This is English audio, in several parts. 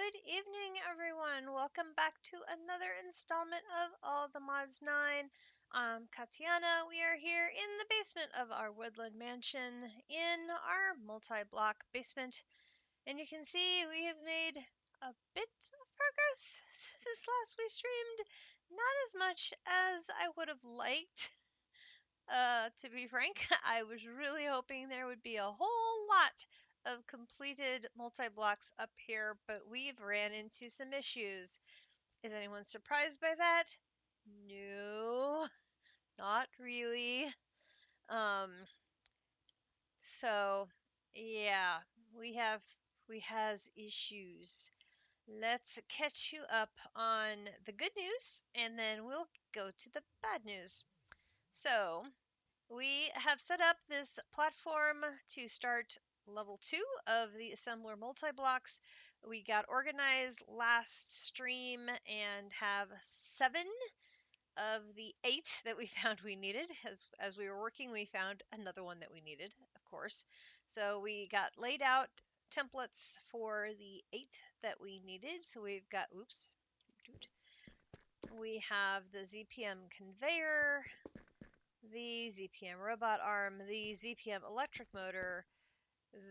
Good evening, everyone. Welcome back to another installment of All the Mods 9. I'm Katiana. We are here in the basement of our woodland mansion in our multi-block basement. And you can see we have made a bit of progress since last we streamed. Not as much as I would have liked. To be frank, I was really hoping there would be a whole lot of completed multi-blocks up here, but we've ran into some issues. Is anyone surprised by that? No, not really. Um, so yeah, we has issues. Let's catch you up on the good news and then we'll go to the bad news. So, we have set up this platform to start level 2 of the assembler multi-blocks. We got organized last stream and have 7 of the 8 that we found we needed. As we were working, we found another one that we needed, of course. So we got laid out templates for the 8 that we needed. So we've got, we have the ZPM conveyor, the ZPM robot arm, the ZPM electric motor,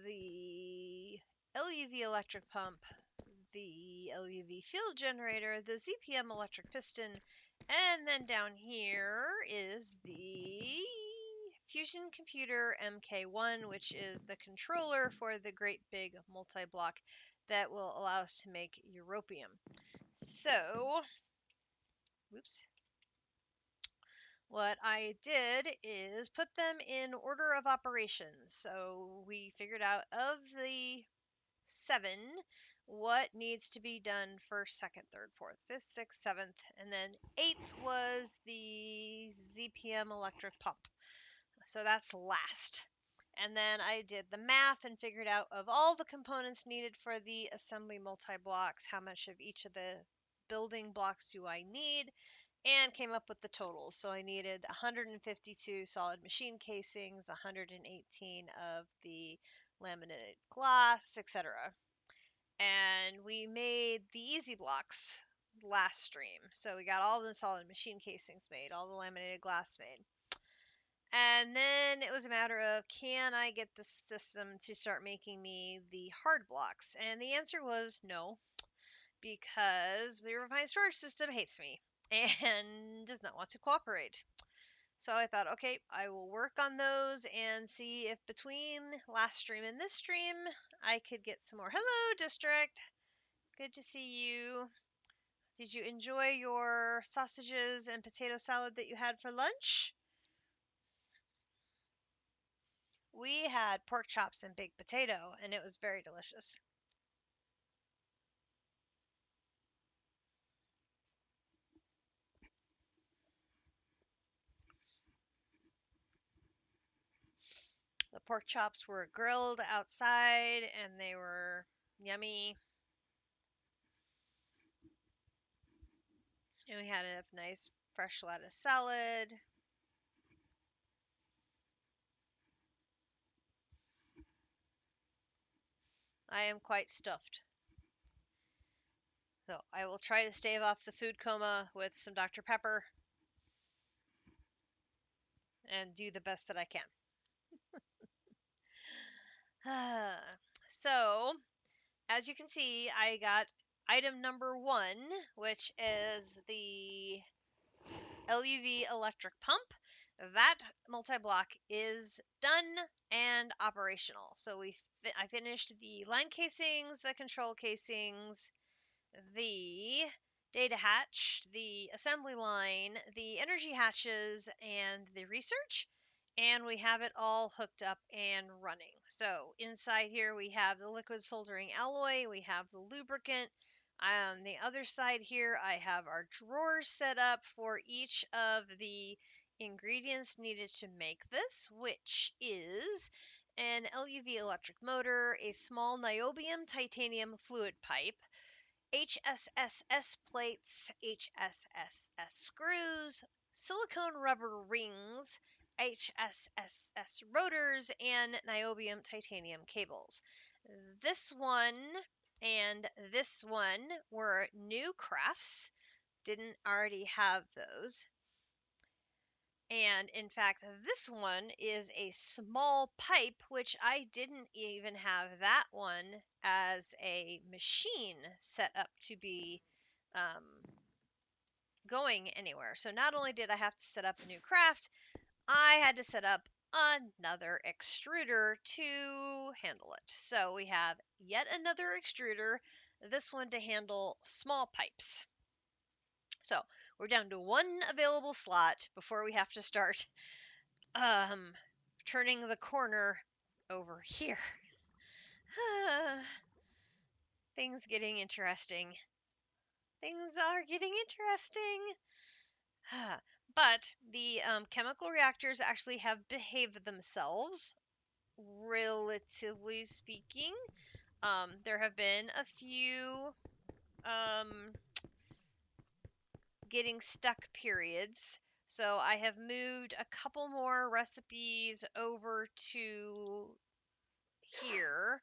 the LUV electric pump, the LUV field generator, the ZPM electric piston, and then down here is the Fusion Computer MK1, which is the controller for the great big multi-block that will allow us to make europium. So, whoops. What I did is put them in order of operations. So we figured out of the 7 what needs to be done first, second, third, fourth, fifth, sixth, seventh, and then 8th was the ZPM electric pump. So that's last. And then I did the math and figured out of all the components needed for the assembly multi-blocks, how much of each of the building blocks do I need, and came up with the totals. So I needed 152 solid machine casings, 118 of the laminated glass, etc. And we made the easy blocks last stream. So we got all the solid machine casings made, all the laminated glass made. And then it was a matter of, can I get the system to start making me the hard blocks? And the answer was no, because the refined storage system hates me and does not want to cooperate. So I thought, okay, I will work on those and see if between last stream and this stream, I could get some more. Hello, District. Good to see you. Did you enjoy your sausages and potato salad that you had for lunch? We had pork chops and baked potato, and it was very delicious. The pork chops were grilled outside, and they were yummy. And we had a nice fresh lettuce salad. I am quite stuffed. So I will try to stave off the food coma with some Dr. Pepper and do the best that I can. So, as you can see, I got item number 1, which is the LUV electric pump. That multi-block is done and operational. So I finished the line casings, the control casings, the data hatch, the assembly line, the energy hatches, and the research. And we have it all hooked up and running. So inside here we have the liquid soldering alloy, we have the lubricant. On the other side here I have our drawers set up for each of the ingredients needed to make this, which is an LUV electric motor, a small niobium titanium fluid pipe, HSSS plates, HSSS screws, silicone rubber rings, HSSS rotors, and niobium titanium cables. This one And this one were new crafts, didn't already have those. And in fact, this one is a small pipe, which I didn't even have that one as a machine set up to be going anywhere. So not only did I have to set up a new craft, I had to set up another extruder to handle it. So we have yet another extruder, this one to handle small pipes. So we're down to one available slot before we have to start turning the corner over here. Things getting interesting. Things are getting interesting. But the chemical reactors actually have behaved themselves, relatively speaking. There have been a few getting stuck periods. So I have moved a couple more recipes over to here.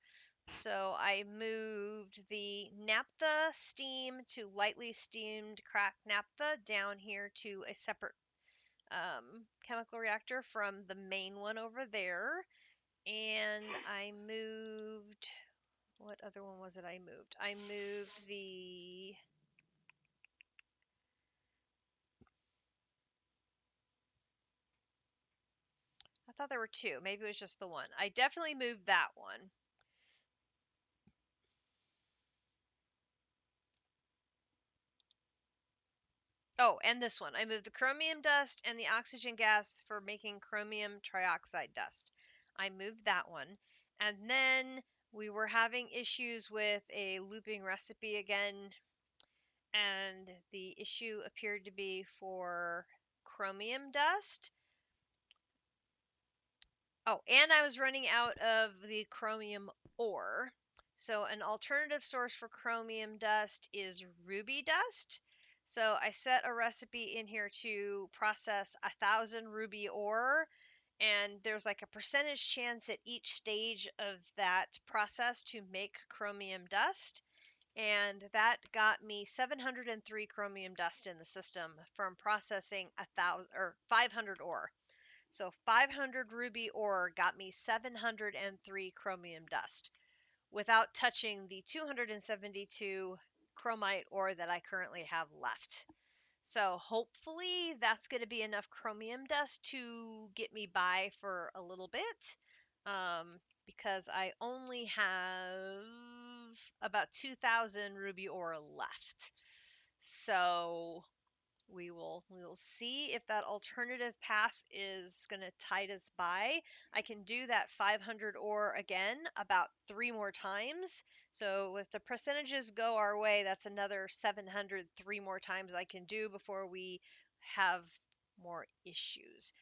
So I moved the naphtha steam to lightly steamed cracked naphtha down here to a separate chemical reactor from the main one over there. And I moved, what other one was it I moved? I moved the, I thought there were two. Maybe it was just the one. I definitely moved that one. Oh, and this one. I moved the chromium dust and the oxygen gas for making chromium trioxide dust. I moved that one. And then we were having issues with a looping recipe again, and the issue appeared to be for chromium dust. Oh, and I was running out of the chromium ore. So an alternative source for chromium dust is ruby dust. So I set a recipe in here to process 1,000 ruby ore, and there's like a percentage chance at each stage of that process to make chromium dust. And that got me 703 chromium dust in the system from processing 1,000 or 500 ore. So 500 ruby ore got me 703 chromium dust without touching the 272 chromite ore that I currently have left. So hopefully that's going to be enough chromium dust to get me by for a little bit, because I only have about 2,000 ruby ore left. So we will see if that alternative path is going to tide us by. I can do that 500 ore again about 3 more times. So if the percentages go our way, that's another 700 3 more times I can do before we have more issues.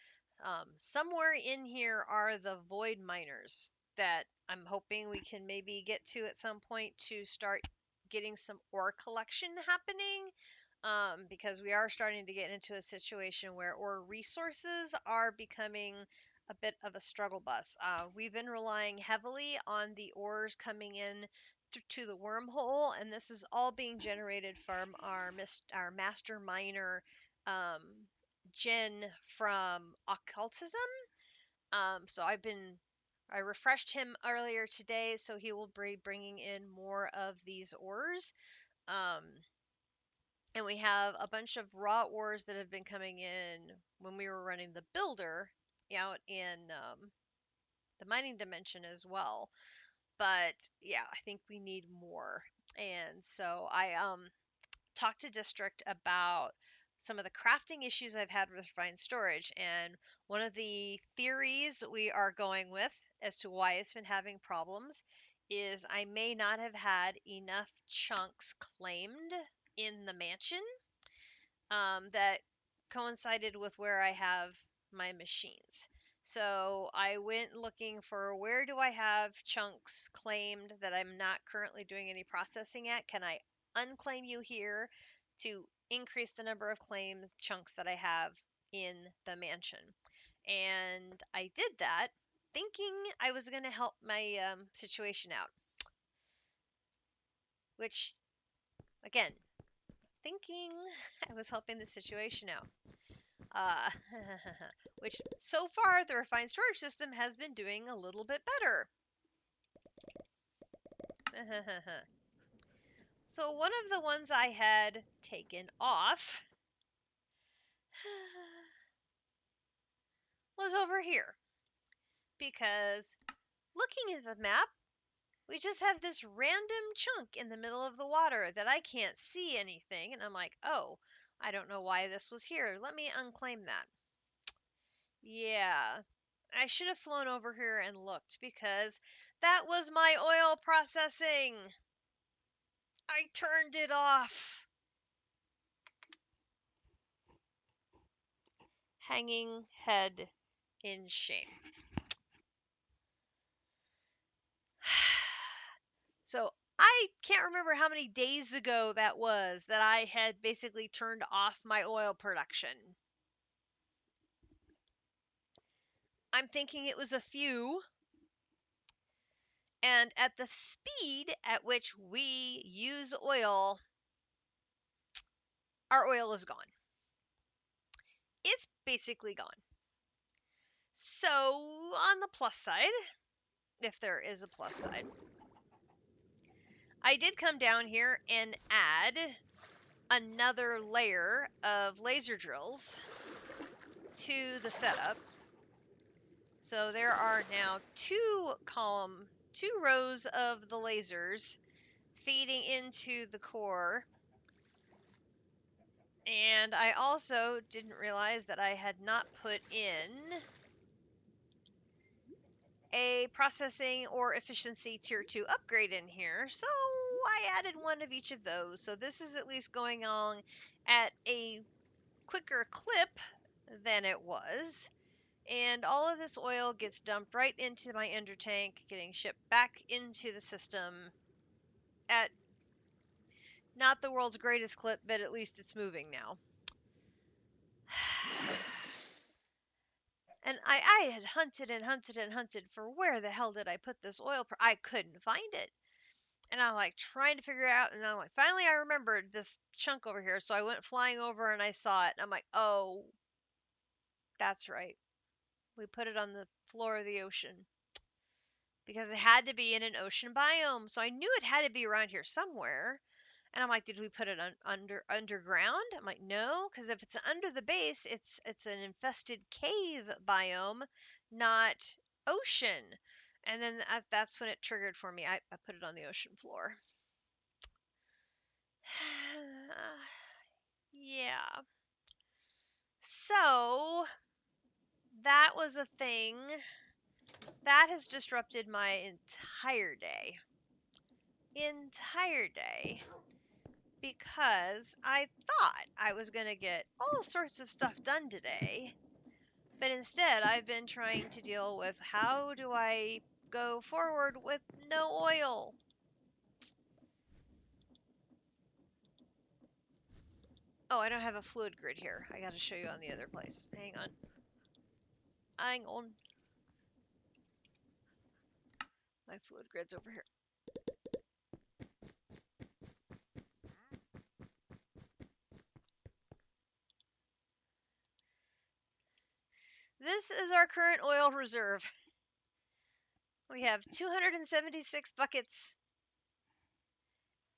Somewhere in here are the void miners that I'm hoping we can maybe get to at some point to start getting some ore collection happening, because we are starting to get into a situation where ore resources are becoming a bit of a struggle bus. We've been relying heavily on the ores coming in to the wormhole, and this is all being generated from our master miner, um, Jen from Occultism. So I refreshed him earlier today, so he will be bringing in more of these ores. Um, and we have a bunch of raw ores that have been coming in when we were running the builder out in the mining dimension as well. But yeah, I think we need more. And so I talked to District about some of the crafting issues I've had with refined storage. And one of the theories we are going with as to why it's been having problems is I may not have had enough chunks claimed in the mansion, that coincided with where I have my machines. So I went looking for, where do I have chunks claimed that I'm not currently doing any processing at? Can I unclaim you here to increase the number of claims chunks that I have in the mansion? And I did that thinking I was going to help my situation out. which, again, thinking I was helping the situation out. Which so far the refined storage system has been doing a little bit better. So one of the ones I had taken off was over here, because looking at the map, we just have this random chunk in the middle of the water that I can't see anything, and I'm like, oh, I don't know why this was here. Let me unclaim that. Yeah, I should have flown over here and looked, because that was my oil processing. I turned it off. Hanging head in shame. So I can't remember how many days ago that was that I had basically turned off my oil production. I'm thinking it was a few. And at the speed at which we use oil, our oil is gone. It's basically gone. So, on the plus side, if there is a plus side, I did come down here and add another layer of laser drills to the setup. So there are now two rows of the lasers feeding into the core. And I also didn't realize that I had not put in a processing or efficiency tier 2 upgrade in here. So I added one of each of those. So this is at least going on at a quicker clip than it was. And all of this oil gets dumped right into my ender tank, getting shipped back into the system at not the world's greatest clip, but at least it's moving now. And I had hunted and hunted and hunted for where the hell did I put this oil? I couldn't find it. And I'm like trying to figure it out. And I'm like, finally I remembered this chunk over here. So I went flying over and I saw it. And I'm like, oh, that's right. We put it on the floor of the ocean, because it had to be in an ocean biome. So I knew it had to be around here somewhere. And I'm like, did we put it underground? I'm like, no, because if it's under the base, it's an infested cave biome, not ocean. And then that's when it triggered for me. I put it on the ocean floor. Yeah. So that was a thing that has disrupted my entire day. Because I thought I was going to get all sorts of stuff done today, but instead I've been trying to deal with how do I go forward with no oil. Oh, I don't have a fluid grid here. I got to show you on the other place. Hang on. My fluid grid's over here. This is our current oil reserve. We have 276 buckets,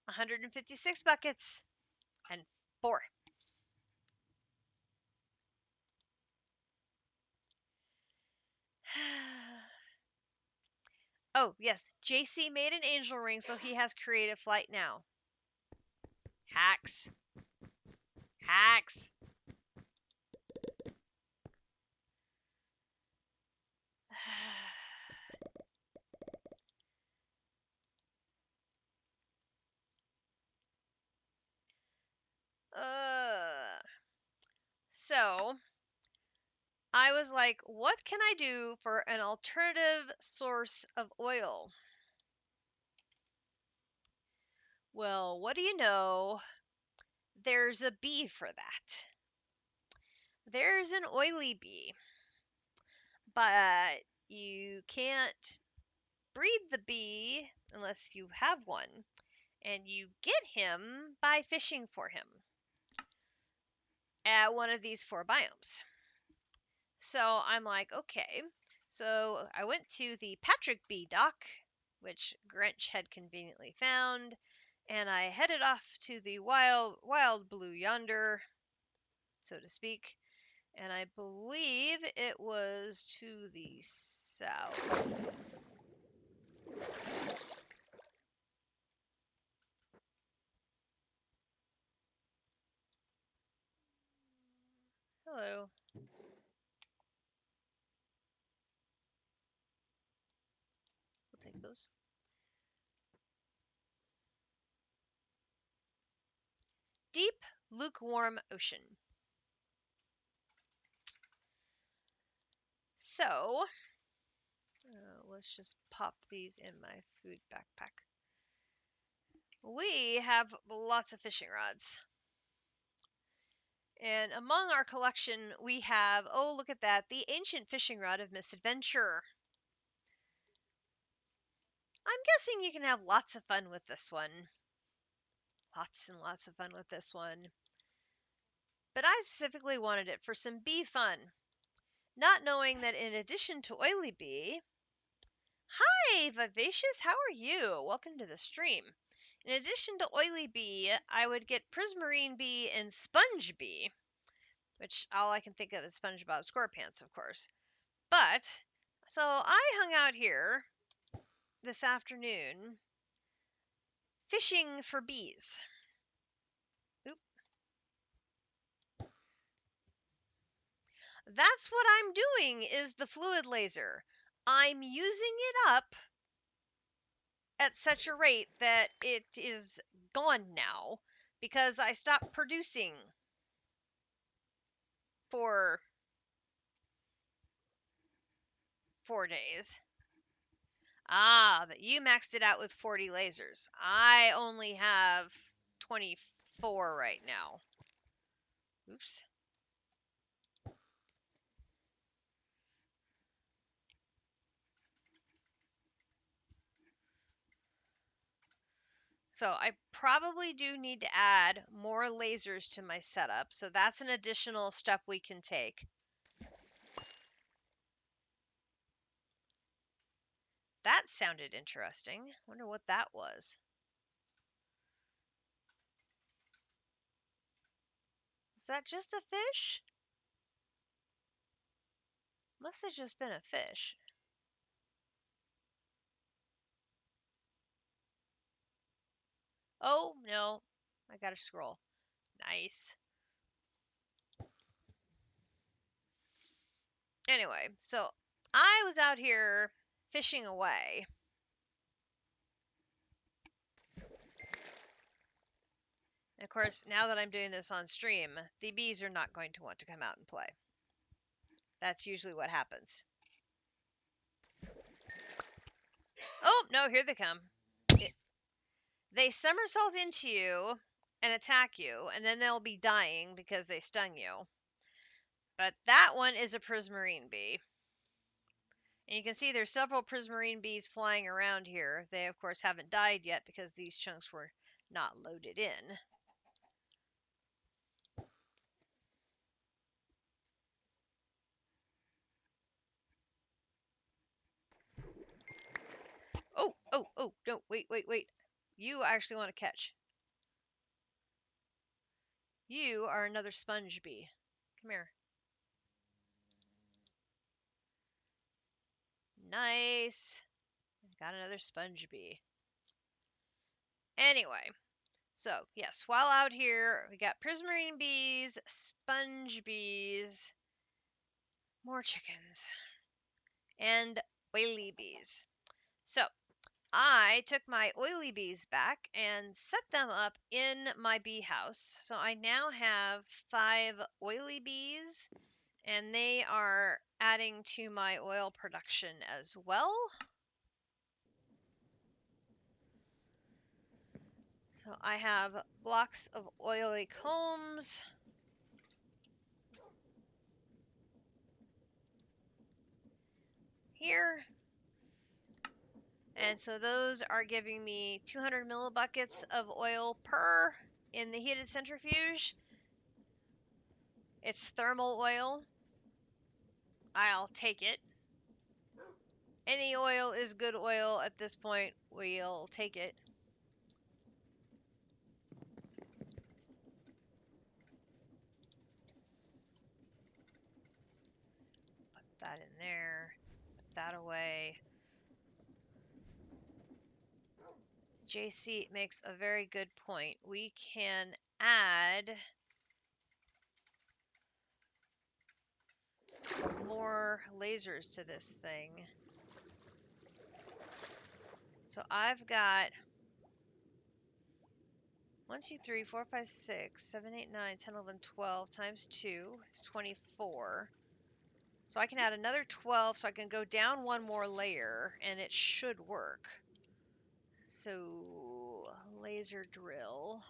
156 buckets, and 4. Oh, yes, JC made an angel ring, so he has creative flight now. Hacks. Hacks. So I was like, what can I do for an alternative source of oil? Well, what do you know? There's a bee for that. There's an oily bee, but you can't breed the bee unless you have one. And you get him by fishing for him at one of these 4 biomes. So I'm like, okay. So I went to the Patrick B dock, which Grinch had conveniently found, and I headed off to the wild blue yonder, so to speak. And I believe it was to the south. Hello. We'll take those. Deep, lukewarm ocean. So, let's just pop these in my food backpack. We have lots of fishing rods. And among our collection, we have, oh, look at that, the ancient fishing rod of misadventure. I'm guessing you can have lots of fun with this one. Lots and lots of fun with this one. But I specifically wanted it for some bee fun. Not knowing that in addition to Oily Bee, hi, Vivacious, how are you? Welcome to the stream. In addition to Oily Bee, I would get Prismarine Bee and Sponge Bee, which all I can think of is SpongeBob SquarePants, of course. But, so I hung out here this afternoon fishing for bees. Oop. That's what I'm doing is the fluid laser. I'm using it up at such a rate that it is gone now because I stopped producing for 4 days. Ah, but you maxed it out with 40 lasers. I only have 24 right now. Oops. So I probably do need to add more lasers to my setup. So that's an additional step we can take. That sounded interesting. Wonder what that was. Is that just a fish? Must have just been a fish. Oh, no. I gotta scroll. Nice. Anyway, so I was out here fishing away. And of course, now that I'm doing this on stream, the bees are not going to want to come out and play. That's usually what happens. Oh, no, here they come. They somersault into you and attack you, and then they'll be dying because they stung you. But that one is a prismarine bee. And you can see there's several prismarine bees flying around here. They, of course, haven't died yet because these chunks were not loaded in. Oh, no, wait. You actually want to catch. You are another sponge bee. Come here. Nice. Got another sponge bee. Anyway, so yes, while out here, we got prismarine bees, sponge bees, more chickens, and oily bees. So I took my oily bees back and set them up in my bee house. So I now have 5 oily bees, and they are adding to my oil production as well. So I have blocks of oily combs. Here. And so those are giving me 200 millibuckets of oil per in the heated centrifuge. It's thermal oil. I'll take it. Any oil is good oil at this point. We'll take it. Put that in there. Put that away. JC makes a very good point. We can add some more lasers to this thing. So I've got 1, 2, 3, 4, 5, 6, 7, 8, 9, 10, 11, 12 times 2 is 24. So I can add another 12, so I can go down one more layer, and it should work. So laser drill.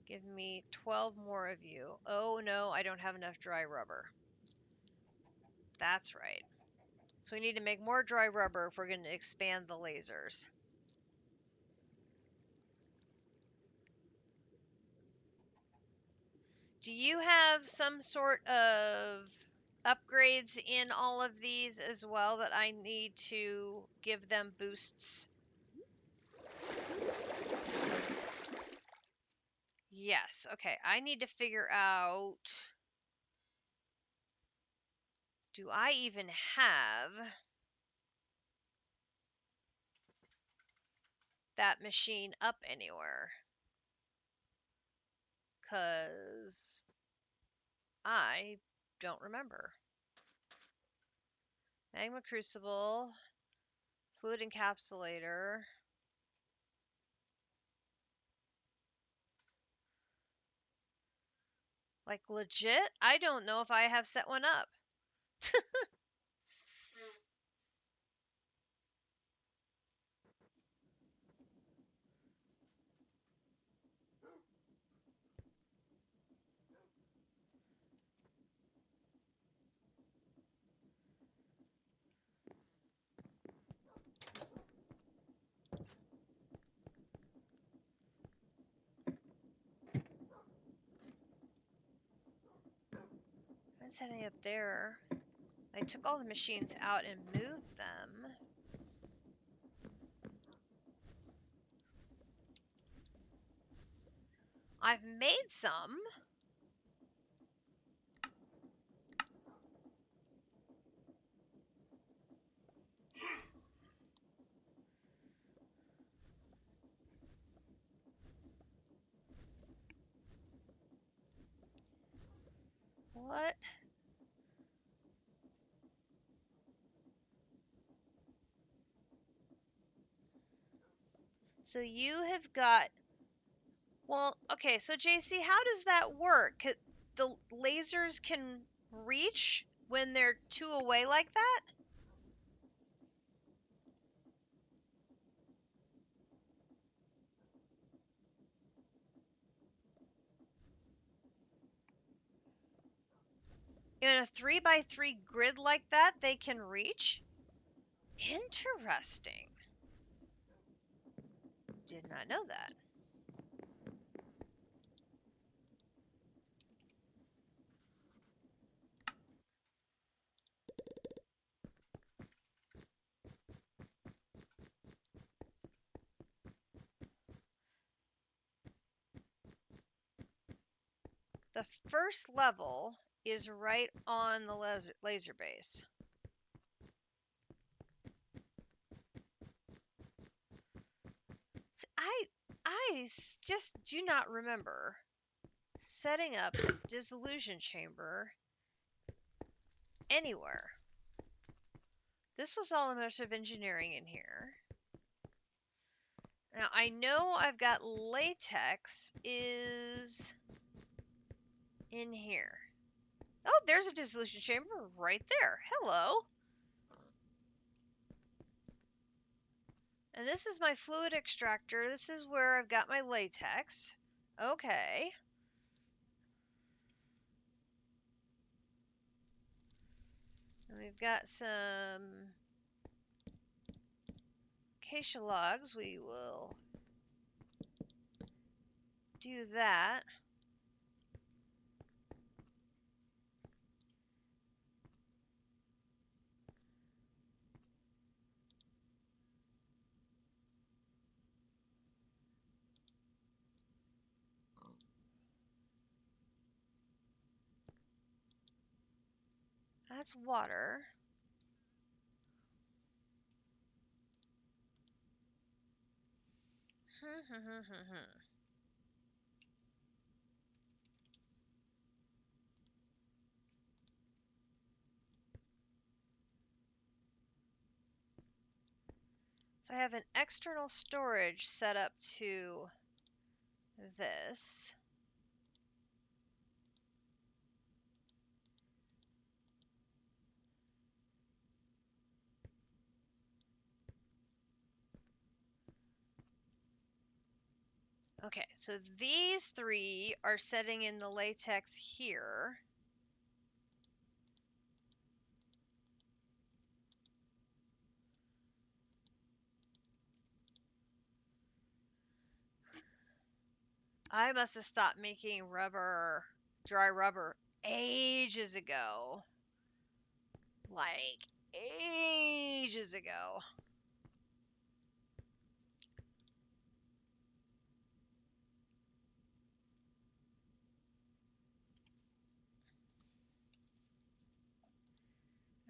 Give me 12 more of you. Oh no, I don't have enough dry rubber. That's right. So we need to make more dry rubber if we're going to expand the lasers. Do you have some sort of upgrades in all of these as well that I need to give them boosts? Yes. Okay. I need to figure out, do I even have that machine up anywhere? Because I don't remember. Magma crucible, fluid encapsulator. Like legit? I don't know if I have set one up. I'm setting up there. I took all the machines out and moved them. I've made some. What? So you have got, well, okay, so JC, how does that work? The lasers can reach when they're two away like that? In a 3x3 grid like that, they can reach? Interesting. Did not know that. The first level is right on the laser base. So I just do not remember setting up a dissolution chamber anywhere. This was all a matter of engineering in here. Now I know I've got latex is in here. Oh, there's a dissolution chamber right there. Hello. And this is my fluid extractor. This is where I've got my latex. Okay. And we've got some acacia logs. We will do that. That's water. So I have an external storage set up to this. Okay, so these three are setting in the latex here. I must have stopped making rubber, dry rubber, ages ago. Like, ages ago.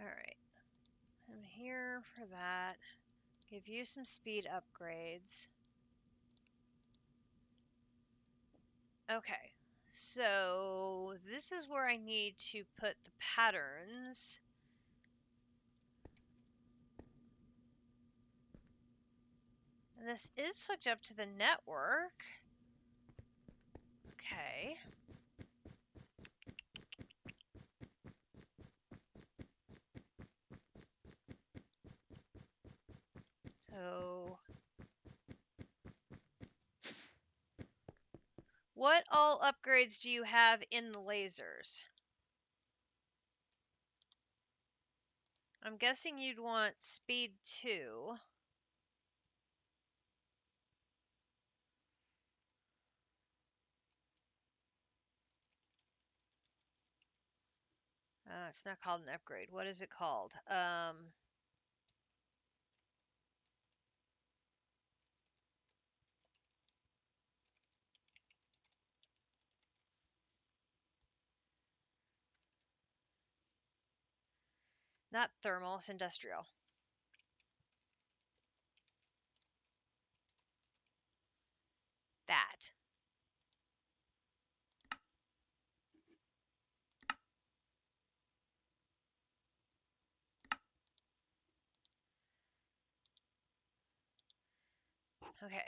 Alright, I'm here for that. Give you some speed upgrades. Okay, so this is where I need to put the patterns. And this is hooked up to the network. Okay. So what all upgrades do you have in the lasers? I'm guessing you'd want speed 2. It's not called an upgrade. What is it called? Not thermal, it's industrial. That. Okay.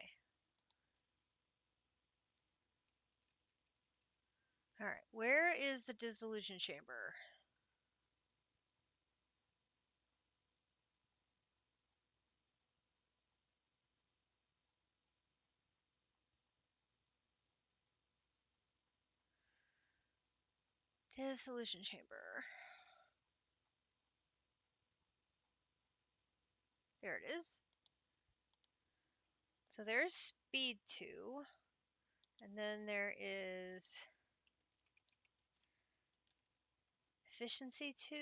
All right. Where is the dissolution chamber? Dissolution chamber. There it is. So there's speed 2. And then there is efficiency 2.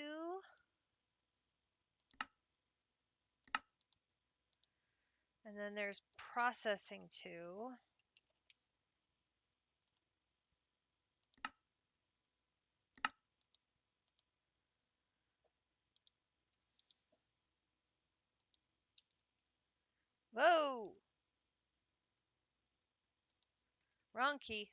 And then there's processing 2. Whoa! Wrong key.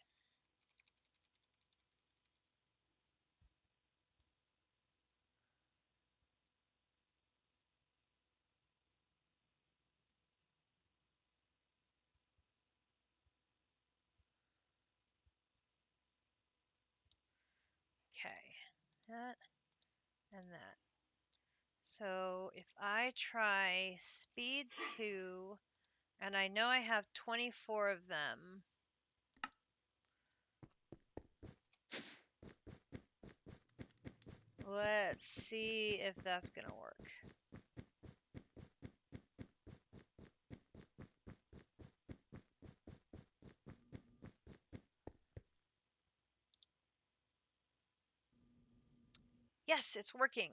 Okay. That and that. So if I try speed 2, and I know I have 24 of them. Let's see if that's going to work. Yes, it's working.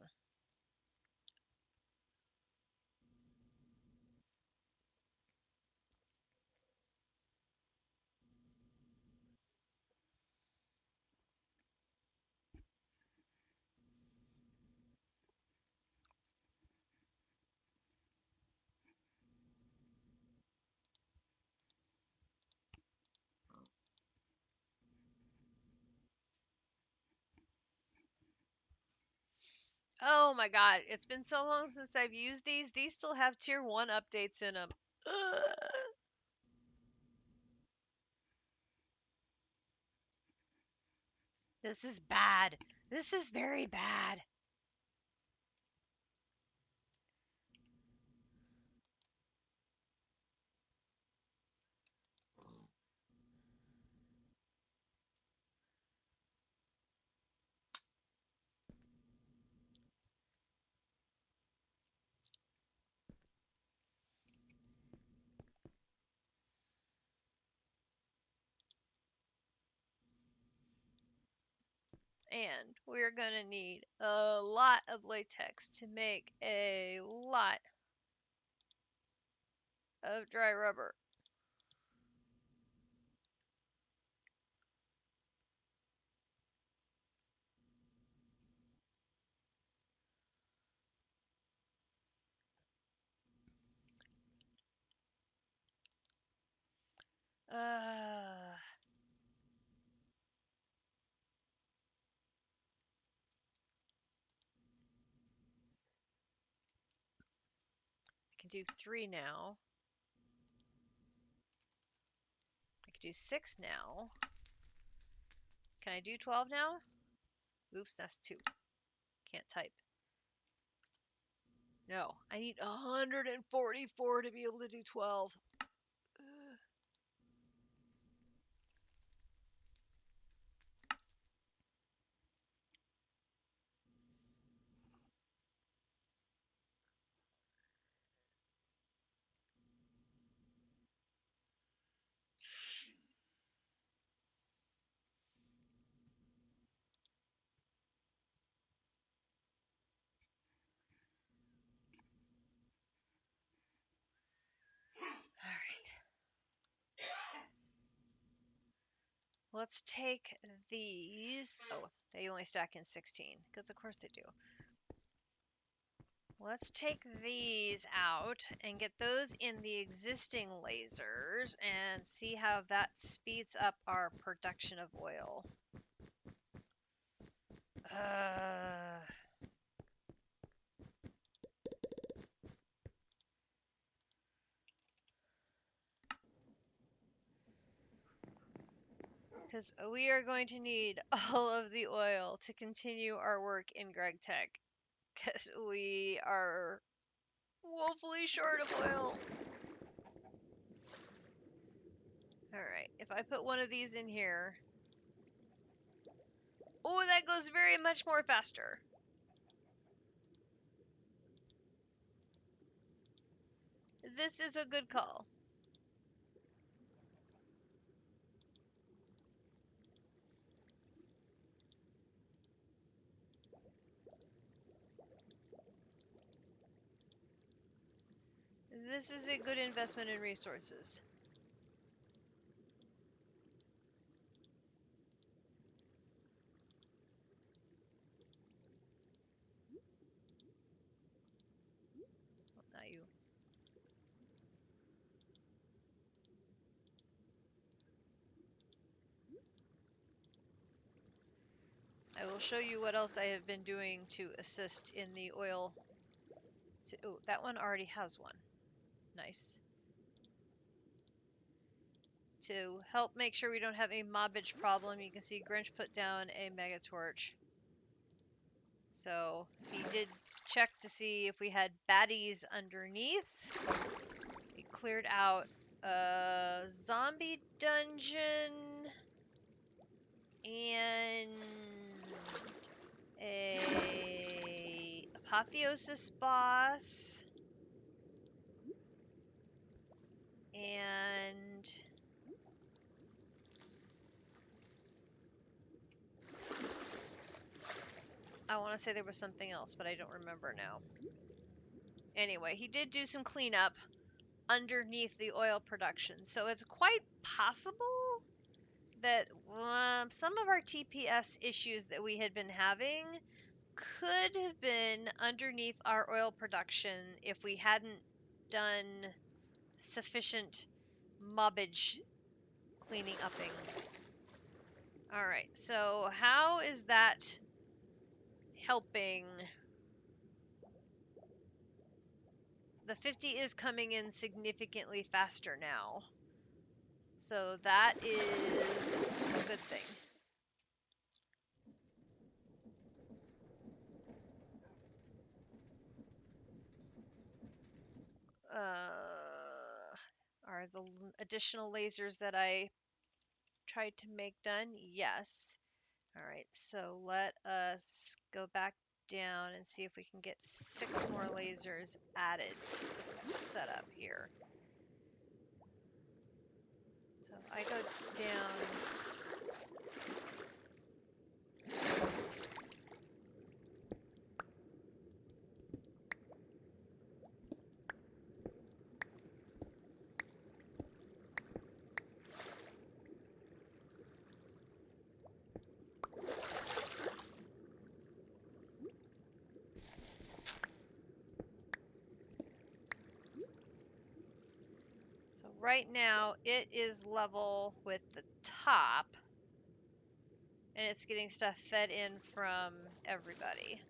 Oh my god, it's been so long since I've used these. These still have tier 1 updates in them. This is bad. This is very bad. And we're going to need a lot of latex to make a lot of dry rubber. I can do 3 now. I can do 6 now. Can I do 12 now? Oops, that's 2. Can't type. No, I need 144 to be able to do 12. All right. Let's take these. Oh, they only stack in 16, because of course they do. Let's take these out and get those in the existing lasers and see how that speeds up our production of oil. Because we are going to need all of the oil to continue our work in Greg Tech. Because we are woefully short of oil. Alright, if I put one of these in here. Oh, that goes very much more faster. This is a good call. This is a good investment in resources. Well, not you. I will show you what else I have been doing to assist in the oil. Oh, that one already has one. Nice. To help make sure we don't have a mobbage problem, you can see Grinch put down a mega torch. So he did check to see if we had baddies underneath. He cleared out a zombie dungeon and a apotheosis boss and I want to say there was something else, but I don't remember now. Anyway, he did do some cleanup underneath the oil production, so it's quite possible that some of our TPS issues that we had been having could have been underneath our oil production if we hadn't done sufficient mobbage cleaning upping. All right, so how is that helping? The 50 is coming in significantly faster now, so that is a good thing. Are the additional lasers that I tried to make done? Yes. All right, so let us go back down and see if we can get 6 more lasers added to the setup here. So if I go down, so right now it is level with the top, and it's getting stuff fed in from everybody.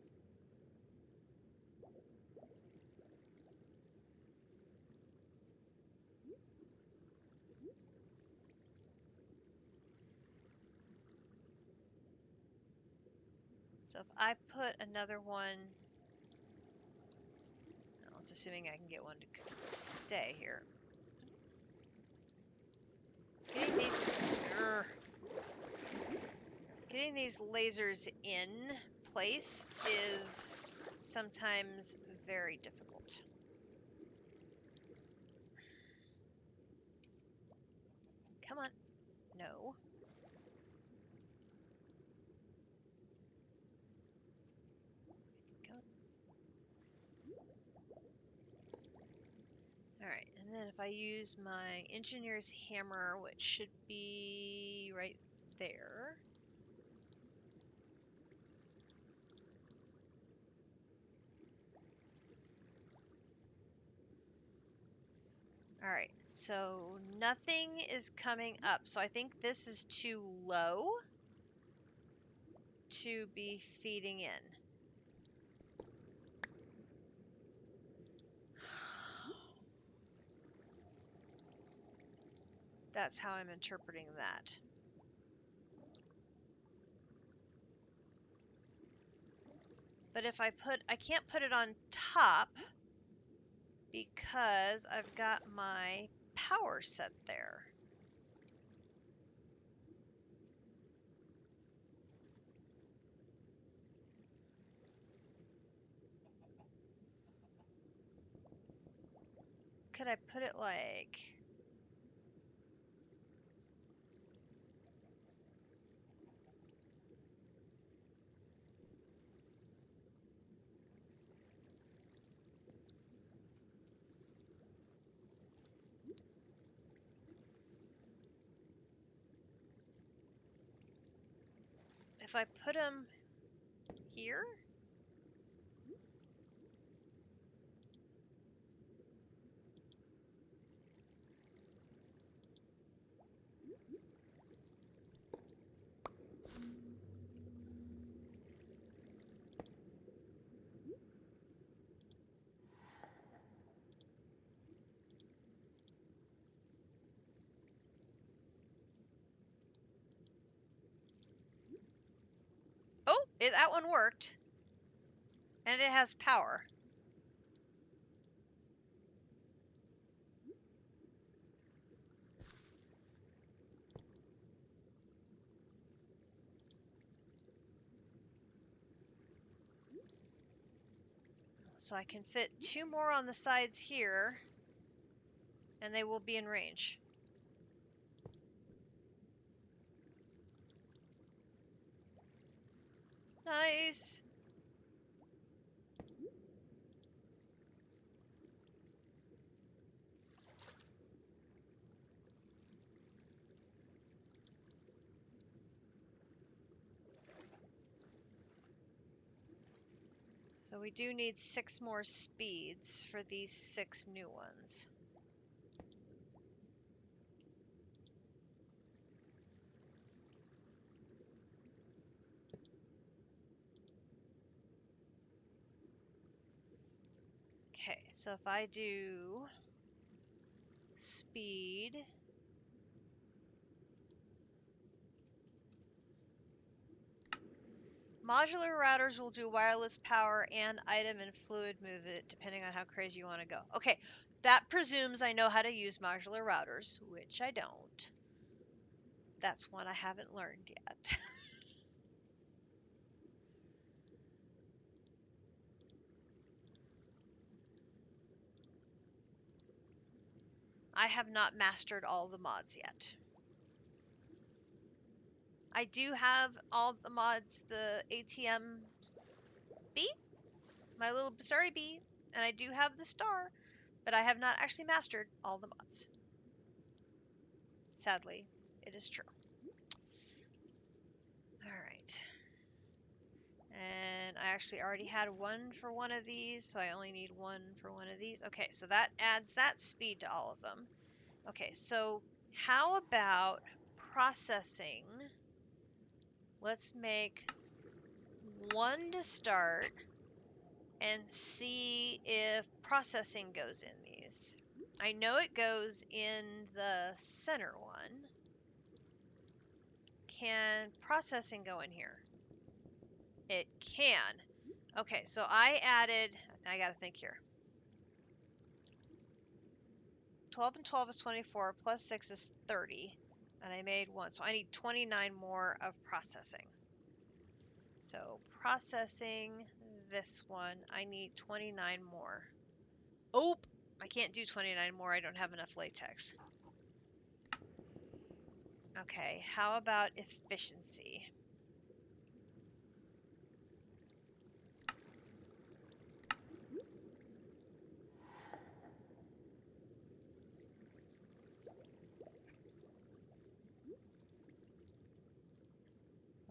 So if I put another one, I was assuming I can get one to stay here. Getting these lasers in place is sometimes very difficult. Come on. No. Alright, and then if I use my engineer's hammer, which should be right there. Alright, so nothing is coming up. So I think this is too low to be feeding in. That's how I'm interpreting that. But if I can't put it on top because I've got my power set there. Could I put it like... If I put them here? Oh, that one worked. And it has power. So I can fit 2 more on the sides here, and they will be in range. Nice. So we do need 6 more speeds for these 6 new ones. Okay, so if I do speed, modular routers will do wireless power and item and fluid movement depending on how crazy you want to go. Okay, that presumes I know how to use modular routers, which I don't. That's one I haven't learned yet. I have not mastered all the mods yet. I do have all the mods, the ATM bee, my little starry bee, and I do have the star, but I have not actually mastered all the mods. Sadly, it is true. Alright. And I actually already had one for one of these, so I only need one for one of these. Okay, so that adds that speed to all of them. Okay, so how about processing? Let's make one to start and see if processing goes in these. I know it goes in the center one. Can processing go in here? It can. Okay, so I gotta think here. 12 and 12 is 24, plus 6 is 30, and I made one. So I need 29 more of processing. So processing this one, I need 29 more. Oh, I can't do 29 more. I don't have enough latex. Okay, how about efficiency?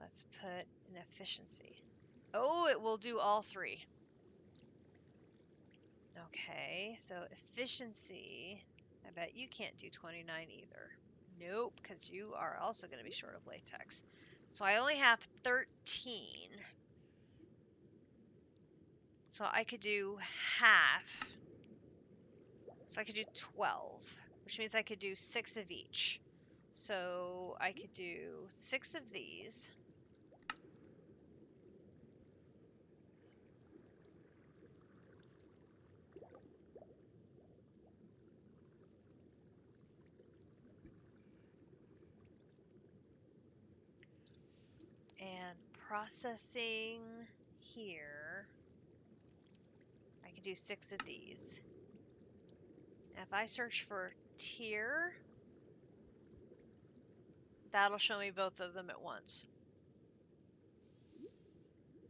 Let's put an efficiency. Oh, it will do all 3. Okay, so efficiency, I bet you can't do 29 either. Nope, because you are also going to be short of latex. So I only have 13. So I could do half. So I could do 12, which means I could do 6 of each. So I could do 6 of these. And processing here, I could do 6 of these. If I search for tier, that'll show me both of them at once.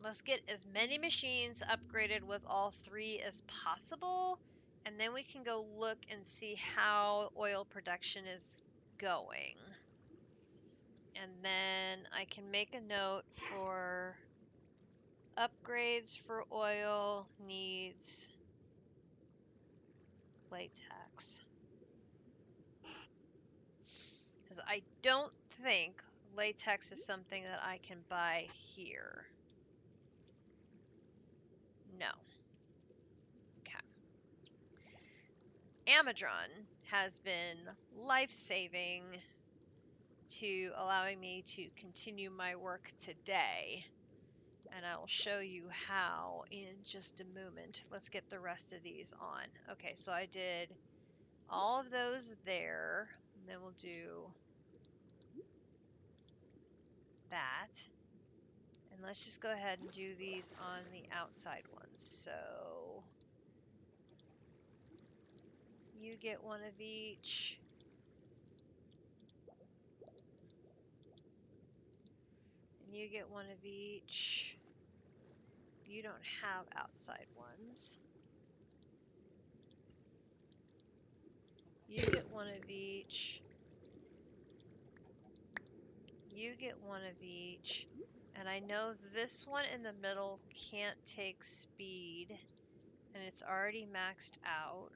Let's get as many machines upgraded with all 3 as possible, and then we can go look and see how oil production is going. And then I can make a note for upgrades for oil needs latex. Because I don't think latex is something that I can buy here. No. Okay. Amadron has been life-saving to allowing me to continue my work today. And I will show you how in just a moment. Let's get the rest of these on. Okay, so I did all of those there. And then we'll do that. And let's just go ahead and do these on the outside ones. So you get one of each. And you get one of each. You don't have outside ones. You get one of each. You get one of each. And I know this one in the middle can't take speed, and it's already maxed out.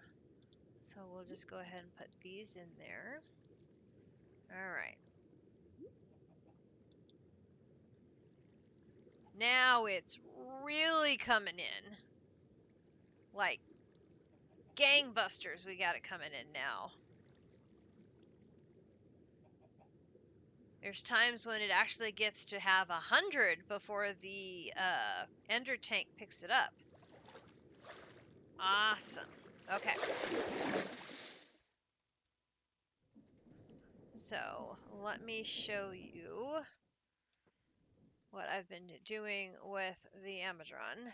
So we'll just go ahead and put these in there. All right. Now it's really coming in. Like gangbusters, we got it coming in now. There's times when it actually gets to have 100 before the ender tank picks it up. Awesome. Okay. So let me show you what I've been doing with the Amazon.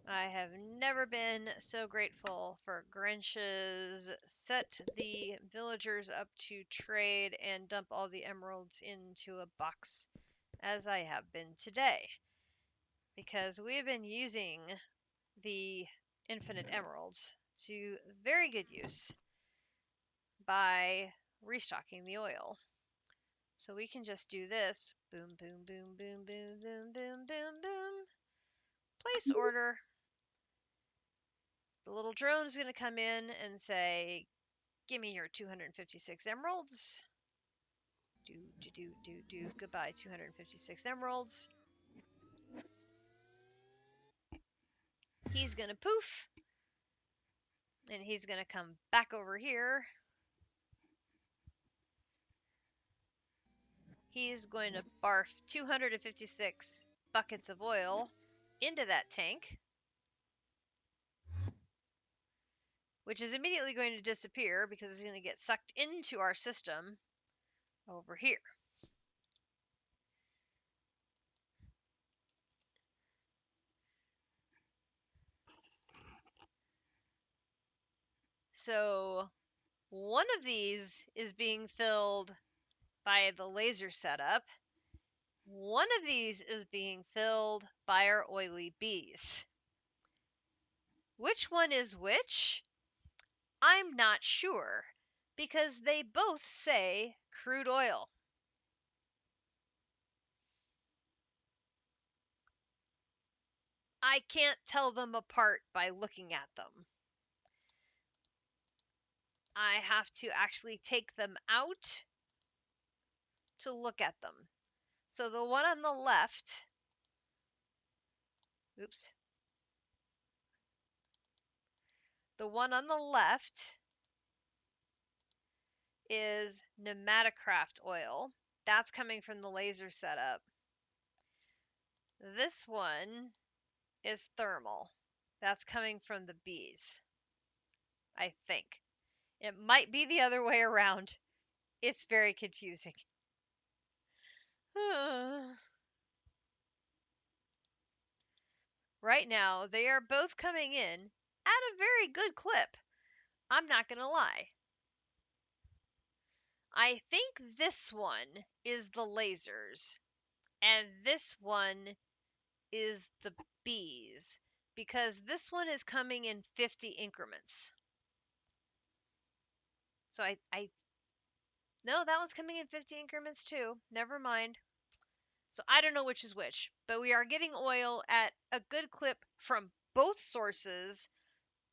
I have never been so grateful for Grinch's set the villagers up to trade and dump all the emeralds into a box as I have been today. Because we have been using the infinite emeralds to very good use by restocking the oil. So we can just do this. Boom, boom, boom, boom, boom, boom, boom, boom, boom. Place order. The little drone's going to come in and say, give me your 256 emeralds. Do. Goodbye, 256 emeralds. He's going to poof. And he's going to come back over here. He's going to barf 256 buckets of oil into that tank, which is immediately going to disappear because it's going to get sucked into our system over here. So one of these is being filled by the laser setup. One of these is being filled by our oily bees. Which one is which? I'm not sure, because they both say crude oil. I can't tell them apart by looking at them. I have to actually take them out to look at them. So the one on the left, oops, the one on the left is Pneumaticraft oil. That's coming from the laser setup. This one is thermal. That's coming from the bees, I think. It might be the other way around. It's very confusing. Right now, they are both coming in at a very good clip. I'm not going to lie. I think this one is the lasers, and this one is the bees, because this one is coming in 50 increments. So no, that one's coming in 50 increments too. Never mind. So I don't know which is which, but we are getting oil at a good clip from both sources.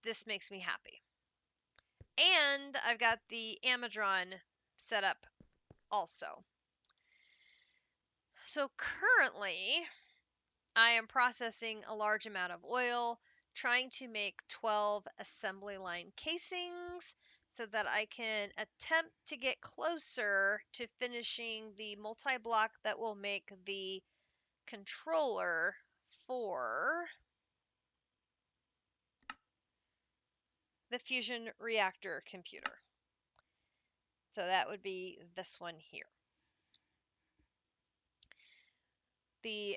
This makes me happy. And I've got the Amazon set up also. So currently, I am processing a large amount of oil, trying to make 12 assembly line casings so that I can attempt to get closer to finishing the multi-block that will make the controller for the fusion reactor computer. So that would be this one here. The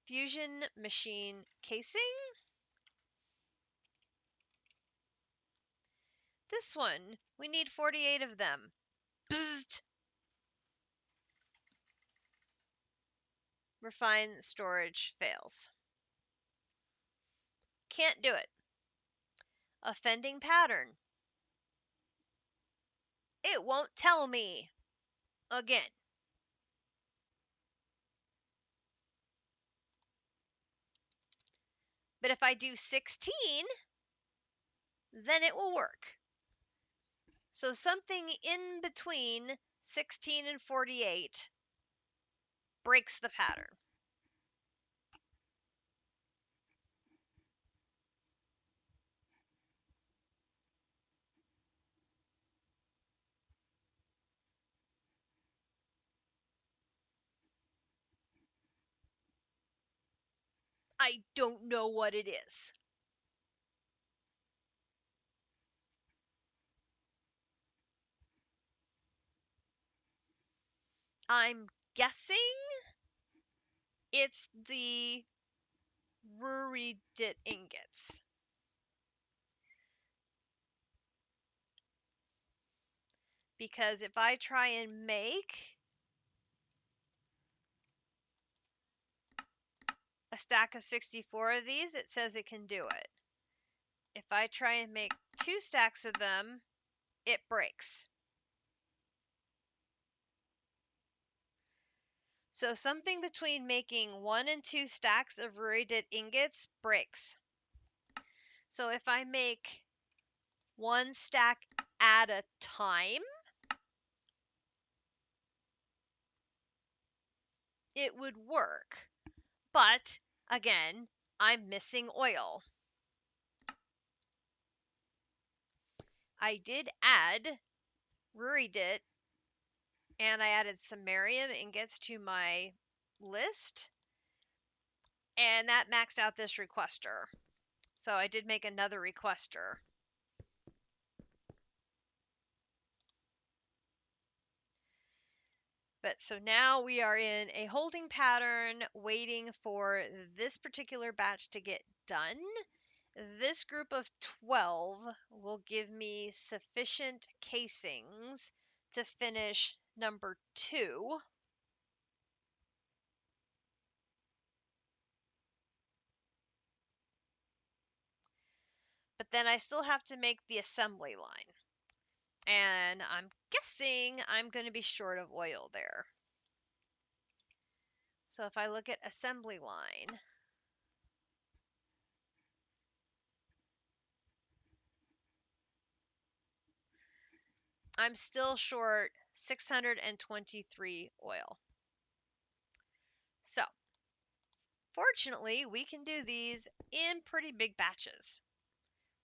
fusion machine casing. This one, we need 48 of them. Bzzzt. Refine storage fails. Can't do it. Offending pattern. It won't tell me. Again. But if I do 16, then it will work. So something in between 16 and 48 breaks the pattern. I don't know what it is. I'm guessing it's the Ruridit ingots. Because if I try and make a stack of 64 of these, it says it can do it. If I try and make 2 stacks of them, it breaks. So something between making 1 and 2 stacks of Ruridit ingots breaks. So if I make 1 stack at a time, it would work. But again, I'm missing oil. I did add Ruridit and I added samarium ingots to my list, and that maxed out this requester. So I did make another requester. But so now we are in a holding pattern waiting for this particular batch to get done. This group of 12 will give me sufficient casings to finish number 2. But then I still have to make the assembly line. And I'm guessing I'm going to be short of oil there. So if I look at assembly line, I'm still short 623 oil. So fortunately, we can do these in pretty big batches.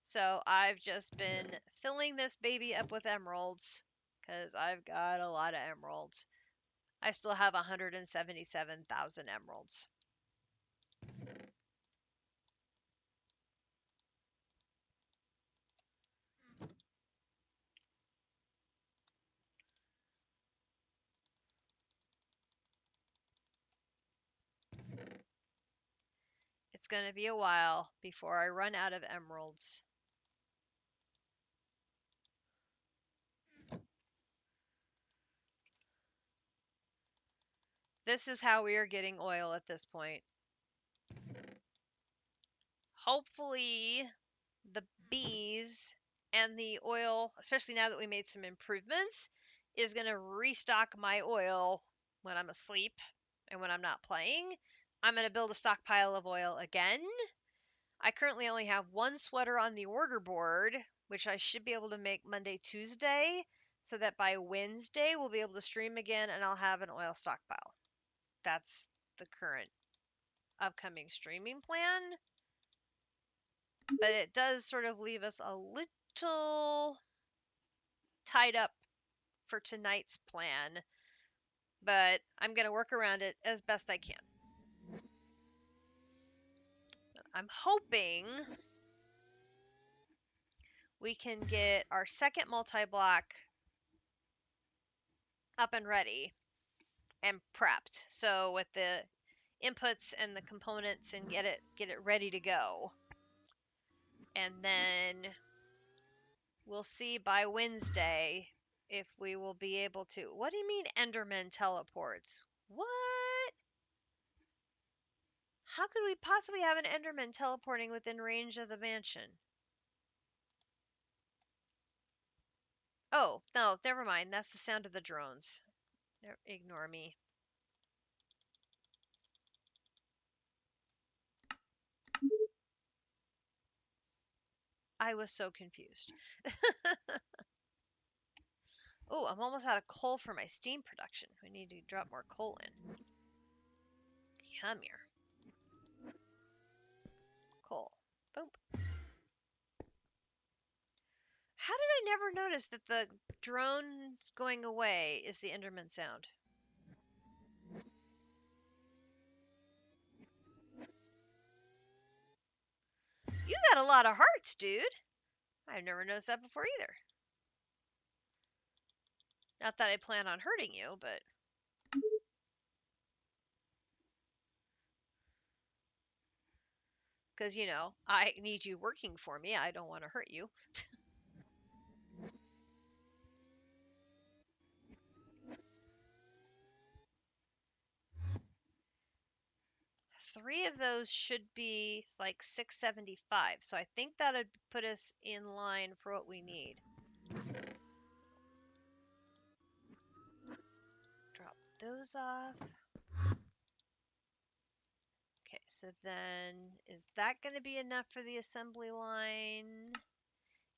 So I've just been filling this baby up with emeralds because I've got a lot of emeralds. I still have 177,000 emeralds. It's going to be a while before I run out of emeralds. This is how we are getting oil at this point. Hopefully the bees and the oil, especially now that we made some improvements, is going to restock my oil when I'm asleep and when I'm not playing. I'm going to build a stockpile of oil again. I currently only have 1 sweater on the order board, which I should be able to make Monday, Tuesday, so that by Wednesday we'll be able to stream again and I'll have an oil stockpile. That's the current upcoming streaming plan. But it does sort of leave us a little tied up for tonight's plan. But I'm going to work around it as best I can. I'm hoping we can get our second multi-block up and ready and prepped. So with the inputs and the components and get it ready to go. And then we'll see by Wednesday if we will be able to. What do you mean Enderman teleports? What? How could we possibly have an Enderman teleporting within range of the mansion? Oh, no, never mind. That's the sound of the drones. Ignore me. I was so confused. Oh, I'm almost out of coal for my steam production. We need to drop more coal in. Come here. Coal. Boom. How did I never notice that the drones going away is the Enderman sound? You got a lot of hearts, dude. I've never noticed that before either. Not that I plan on hurting you, but... Because, you know, I need you working for me. I don't want to hurt you. 3 of those should be like 675. So I think that would put us in line for what we need. Drop those off. Okay, so then is that going to be enough for the assembly line?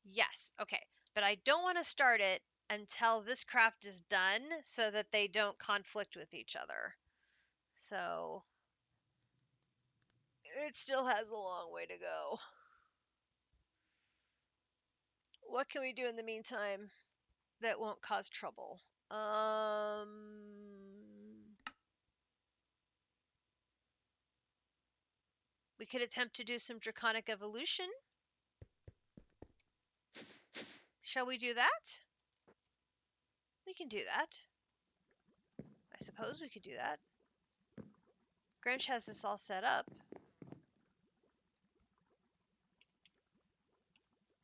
Yes, okay. But I don't want to start it until this craft is done so that they don't conflict with each other. So it still has a long way to go. What can we do in the meantime that won't cause trouble? We could attempt to do some draconic evolution. Shall we do that? We can do that. I suppose we could do that. Grinch has this all set up.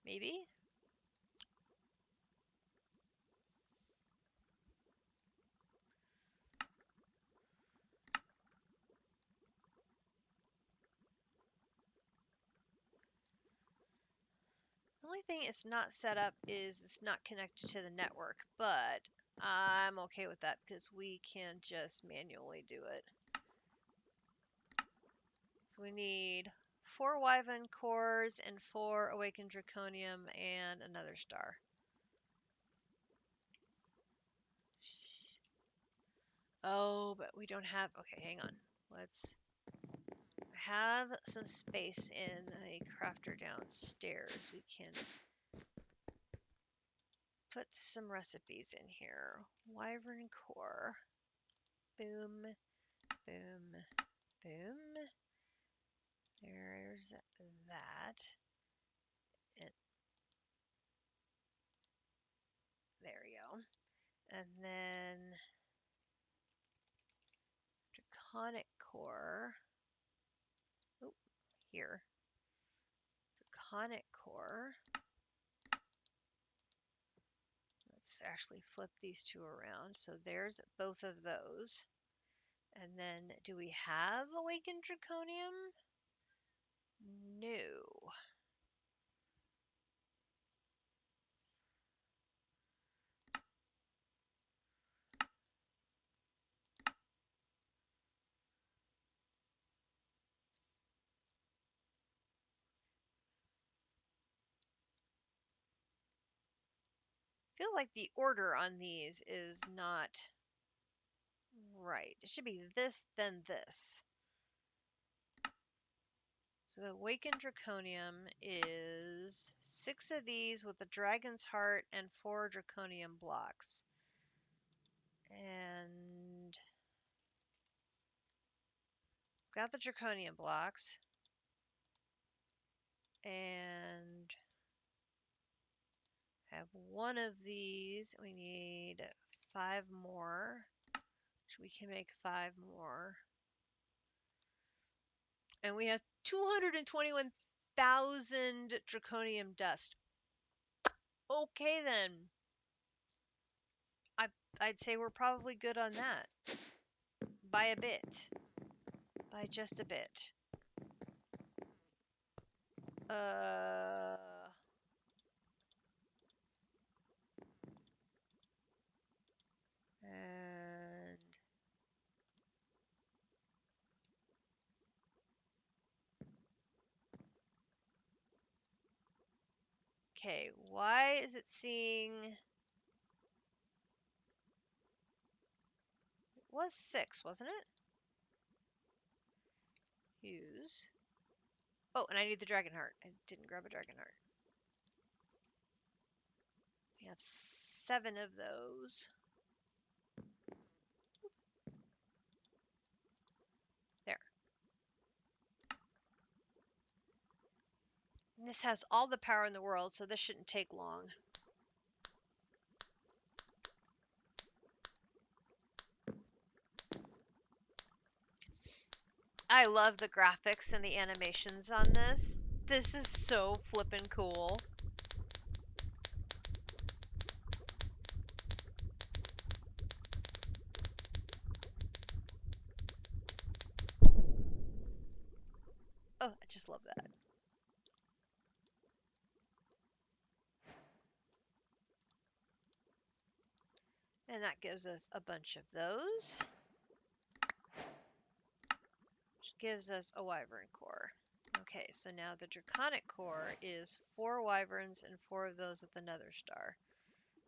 Maybe? The only thing it's not set up is it's not connected to the network, but I'm okay with that because we can just manually do it. So we need 4 Wyvern cores and 4 Awakened Draconium and another star. Oh, but we don't have... Okay, hang on. Let's have some space in a crafter downstairs. We can put some recipes in here. Wyvern core. Boom, boom, boom. There's that. And there we go. And then draconic core. Oh, here. Draconic core. Let's actually flip these 2 around. So there's both of those. And then do we have Awakened Draconium? No. I feel like the order on these is not right. It should be this, then this. So the Awakened Draconium is 6 of these with the Dragon's Heart and 4 Draconium blocks. And got the Draconium blocks. And have 1 of these. We need 5 more. Which we can make 5 more. And we have 221,000 Draconium dust. Okay then. I'd say we're probably good on that. By a bit. By just a bit. And Okay, why is it seeing... It was 6, wasn't it? Use. Oh, and I need the dragon heart. I didn't grab a dragon heart. We have 7 of those. There. And this has all the power in the world, so this shouldn't take long. I love the graphics and the animations on this. This is so flippin' cool. Oh, I just love that. And that gives us a bunch of those. Which gives us a wyvern core. Okay, so now the draconic core is 4 wyverns and 4 of those with the nether star.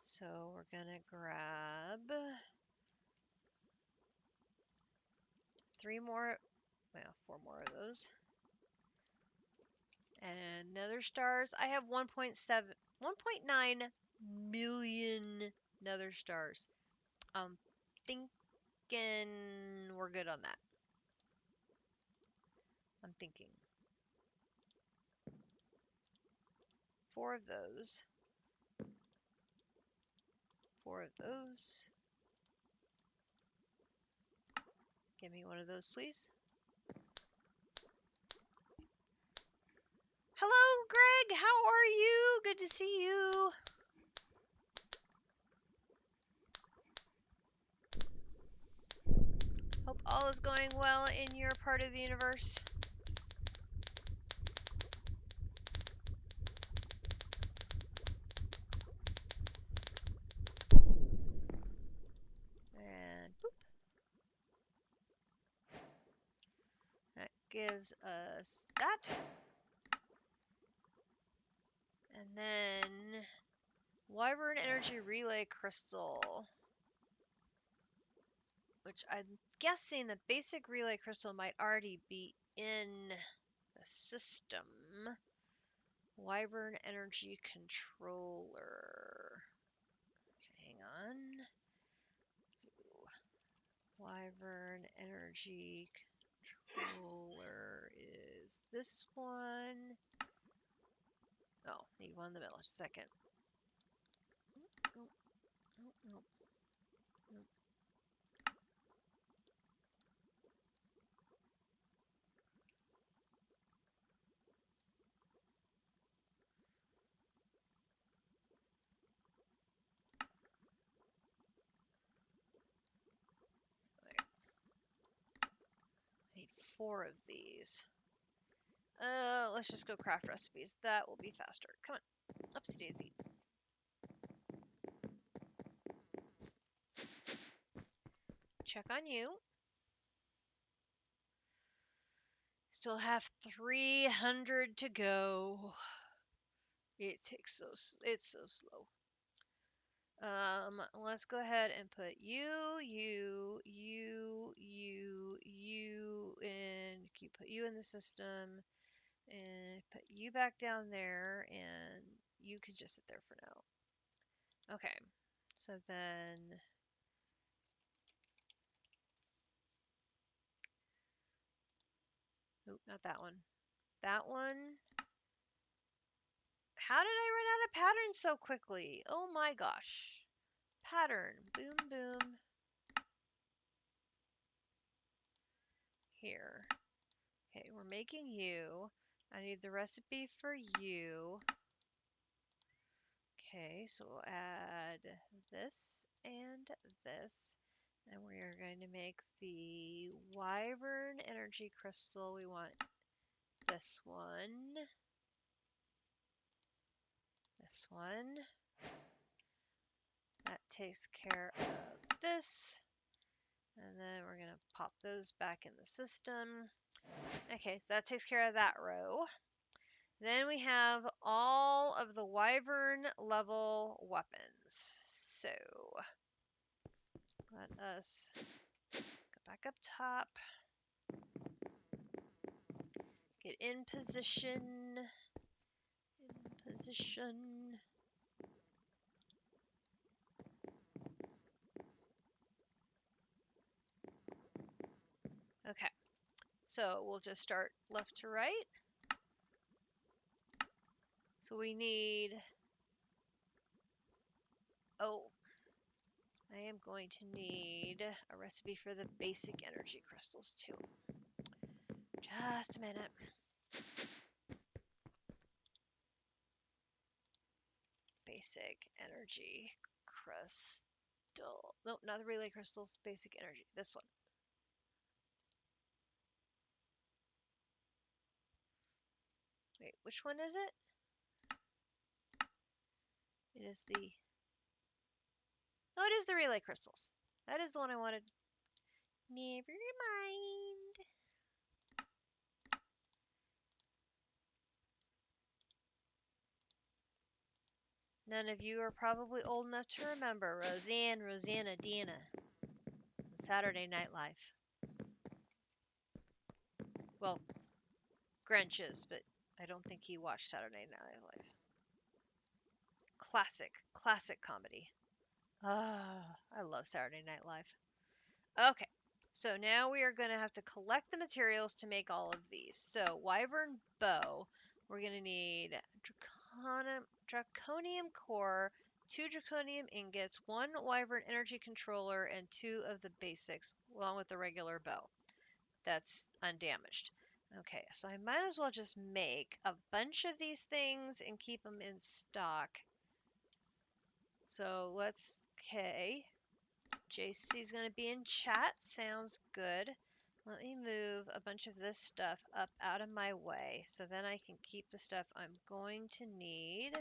So we're gonna grab 3 more, well, 4 more of those. And nether stars, I have 1.9 million nether stars. Thinking we're good on that. I'm thinking. 4 of those. 4 of those. Give me one of those, please. Hello, Greg. How are you? Good to see you. Hope all is going well in your part of the universe. And boop. That gives us that. And then Wyvern Energy Relay Crystal. Which I'm guessing the basic relay crystal might already be in the system. Wyvern Energy Controller. Hang on. Wyvern Energy Controller is this one. Oh, need one in the middle. Just a second. Nope, nope, nope, nope. I need 4 of these. Let's just go craft recipes. That will be faster. Come on. Upsy daisy. Check on you. Still have 300 to go. It's so slow. Let's go ahead and put you, and put you in the system, and put you back down there, and you can just sit there for now. Okay, so then, nope, not that one. That one. How did I run out of patterns so quickly? Oh my gosh. Pattern. Boom, boom. Here. Okay, we're making you. I need the recipe for you. Okay, so we'll add this and this. And we are going to make the Wyvern Energy Crystal. We want this one. This one. That takes care of this. And then we're going to pop those back in the system. Okay, so that takes care of that row. Then we have all of the wyvern level weapons. So let us go back up top. Get in position. In position. Okay. So we'll just start left to right. So we need, oh, I am going to need a recipe for the basic energy crystals too. Just a minute. Basic energy crystal. No, not the relay crystals. Basic energy. This one. Wait, which one is it? It is the... Oh, it is the relay crystals. That is the one I wanted. Never mind. None of you are probably old enough to remember Roseanne, Rosanna, Deanna. Saturday Night Live. Well, Grinch is, but I don't think he watched Saturday Night Live. Classic comedy. Ah, I love Saturday Night Live. Okay, so now we are going to have to collect the materials to make all of these. So, wyvern bow, we're going to need draconium core, 2 draconium ingots, 1 wyvern energy controller, and 2 of the basics, along with the regular bow. That's undamaged. Okay, so I might as well just make a bunch of these things and keep them in stock. So okay, JC's going to be in chat. Sounds good. Let me move a bunch of this stuff up out of my way so then I can keep the stuff I'm going to need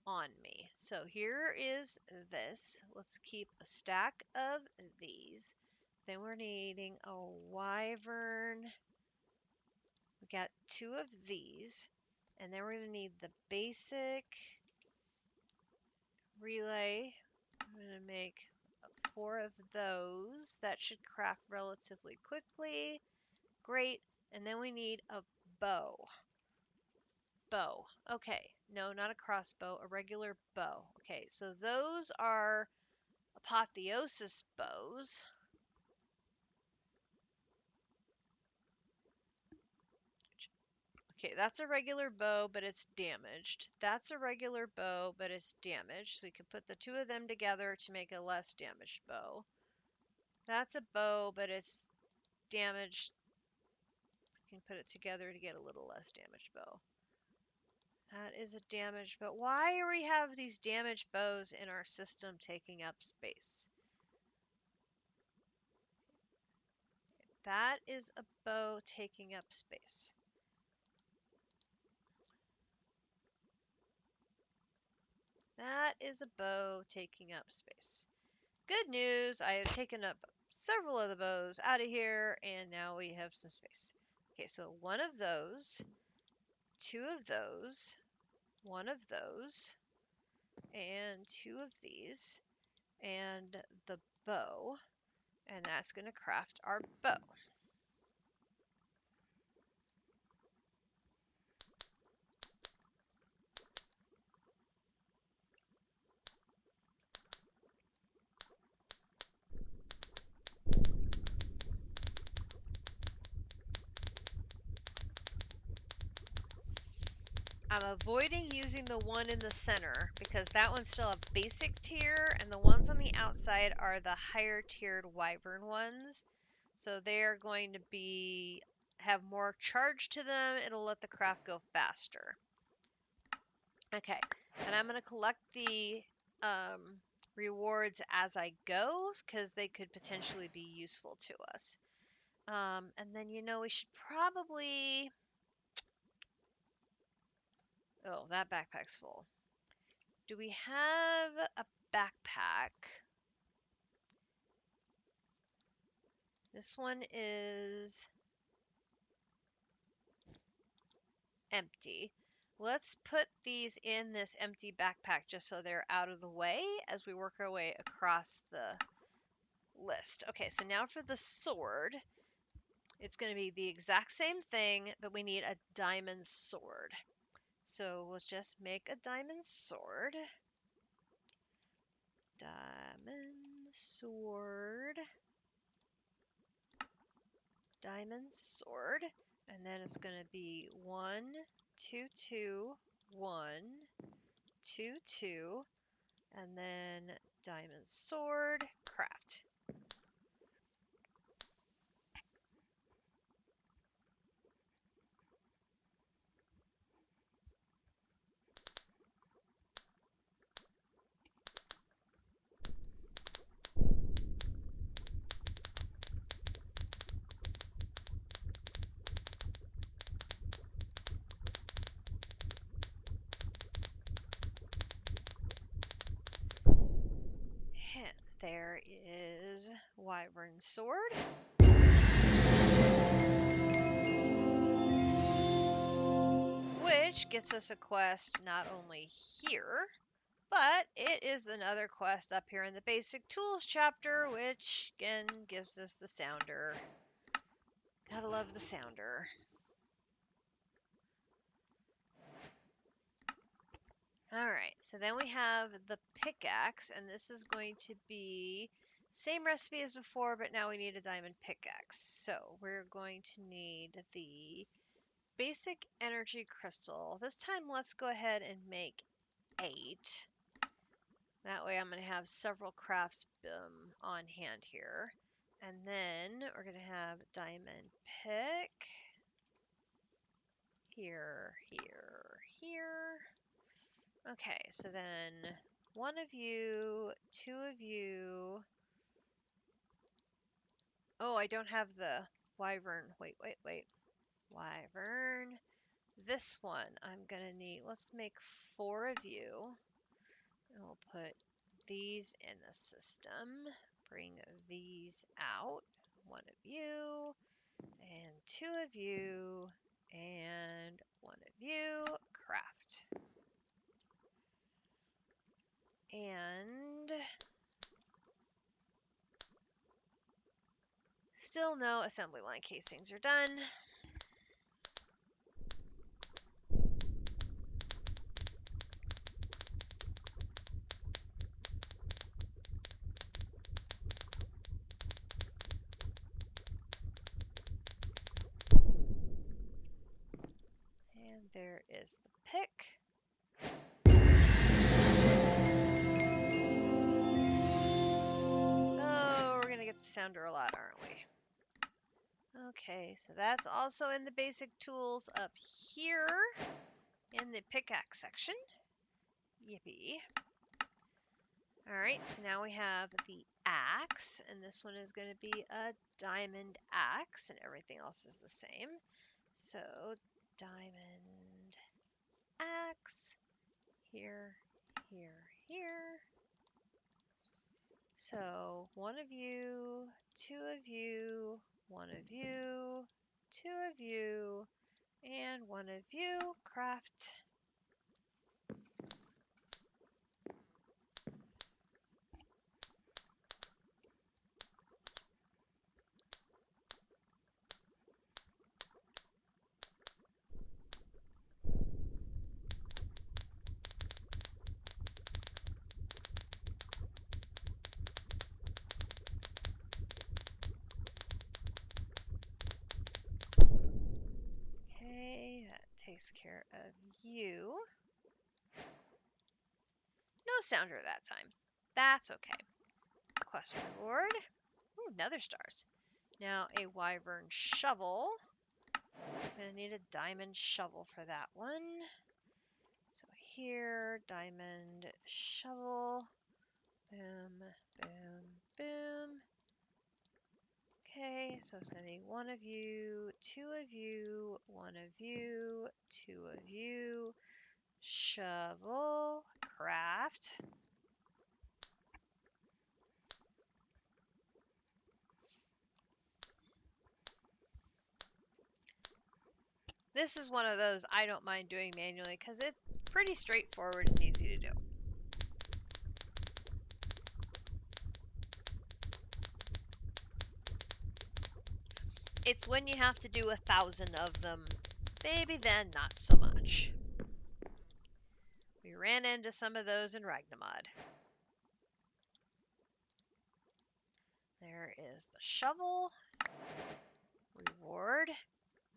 on me. So here is this. Let's keep a stack of these. Then we're needing a wyvern. We got 2 of these. And then we're going to need the basic relay. I'm going to make 4 of those. That should craft relatively quickly. Great. And then we need a bow. Bow. Okay. No, not a crossbow, a regular bow. Okay, so those are apotheosis bows. Okay, that's a regular bow, but it's damaged. That's a regular bow, but it's damaged. So we can put the 2 of them together to make a less damaged bow. That's a bow, but it's damaged. We can put it together to get a little less damaged bow. That is a damaged bow. Why do we have these damaged bows in our system taking up space? That is a bow taking up space. That is a bow taking up space. Good news, I have taken up several of the bows out of here, and now we have some space. Okay, so 1 of those, 2 of those, 1 of those, and 2 of these, and the bow, and that's going to craft our bow. I'm avoiding using the one in the center because that one's still a basic tier, and the ones on the outside are the higher tiered wyvern ones. So they're going to have more charge to them. It'll let the craft go faster. Okay, and I'm going to collect the rewards as I go because they could potentially be useful to us. And then, we should probably... Oh, that backpack's full. Do we have a backpack? This one is empty. let's put these in this empty backpack just so they're out of the way as we work our way across the list. Okay, so now for the sword, it's going to be the exact same thing, but we need a diamond sword. So we'll just make a diamond sword. Diamond sword. Diamond sword. And then it's going to be 1, 2, 2, 1, 2, 2, and then diamond sword, craft. And there is wyvern sword. Which gets us a quest not only here, but it is another quest up here in the basic tools chapter, which again gives us the sounder. Gotta love the sounder. Alright, so then we have the pickaxe, and this is going to be same recipe as before, but now we need a diamond pickaxe. So we're going to need the basic energy crystal. This time let's go ahead and make 8. That way I'm going to have several crafts on hand here. And then we're going to have diamond pick. Here, here, here. Okay, so then 1 of you, 2 of you. Oh, I don't have the wyvern. Wait. Wyvern. This one I'm going to need. Let's make 4 of you. And we'll put these in the system. Bring these out. 1 of you, and 2 of you, and 1 of you. Craft. And still no assembly line casings are done. And there is the pick. Oh, we're going to get the sounder a lot, aren't we? Okay, so that's also in the basic tools up here in the pickaxe section. Yippee. Alright, so now we have the axe, and this one is going to be a diamond axe, and everything else is the same. So, diamond axe, here, here, here. So, 1 of you, 2 of you, 1 of you, 2 of you, and 1 of you. Craft. Okay, that takes care of you. No sounder that time. That's okay. Quest reward. Ooh, nether stars. Now a wyvern shovel. I'm going to need a diamond shovel for that one. So here, diamond shovel. Boom, boom, boom. Okay, so it's going to be 1 of you, 2 of you, 1 of you, 2 of you. Shovel, craft. This is one of those I don't mind doing manually because it's pretty straightforward and easy to do. It's when you have to do 1,000 of them, maybe then not so much. We ran into some of those in Ragnamod. There is the shovel. Reward.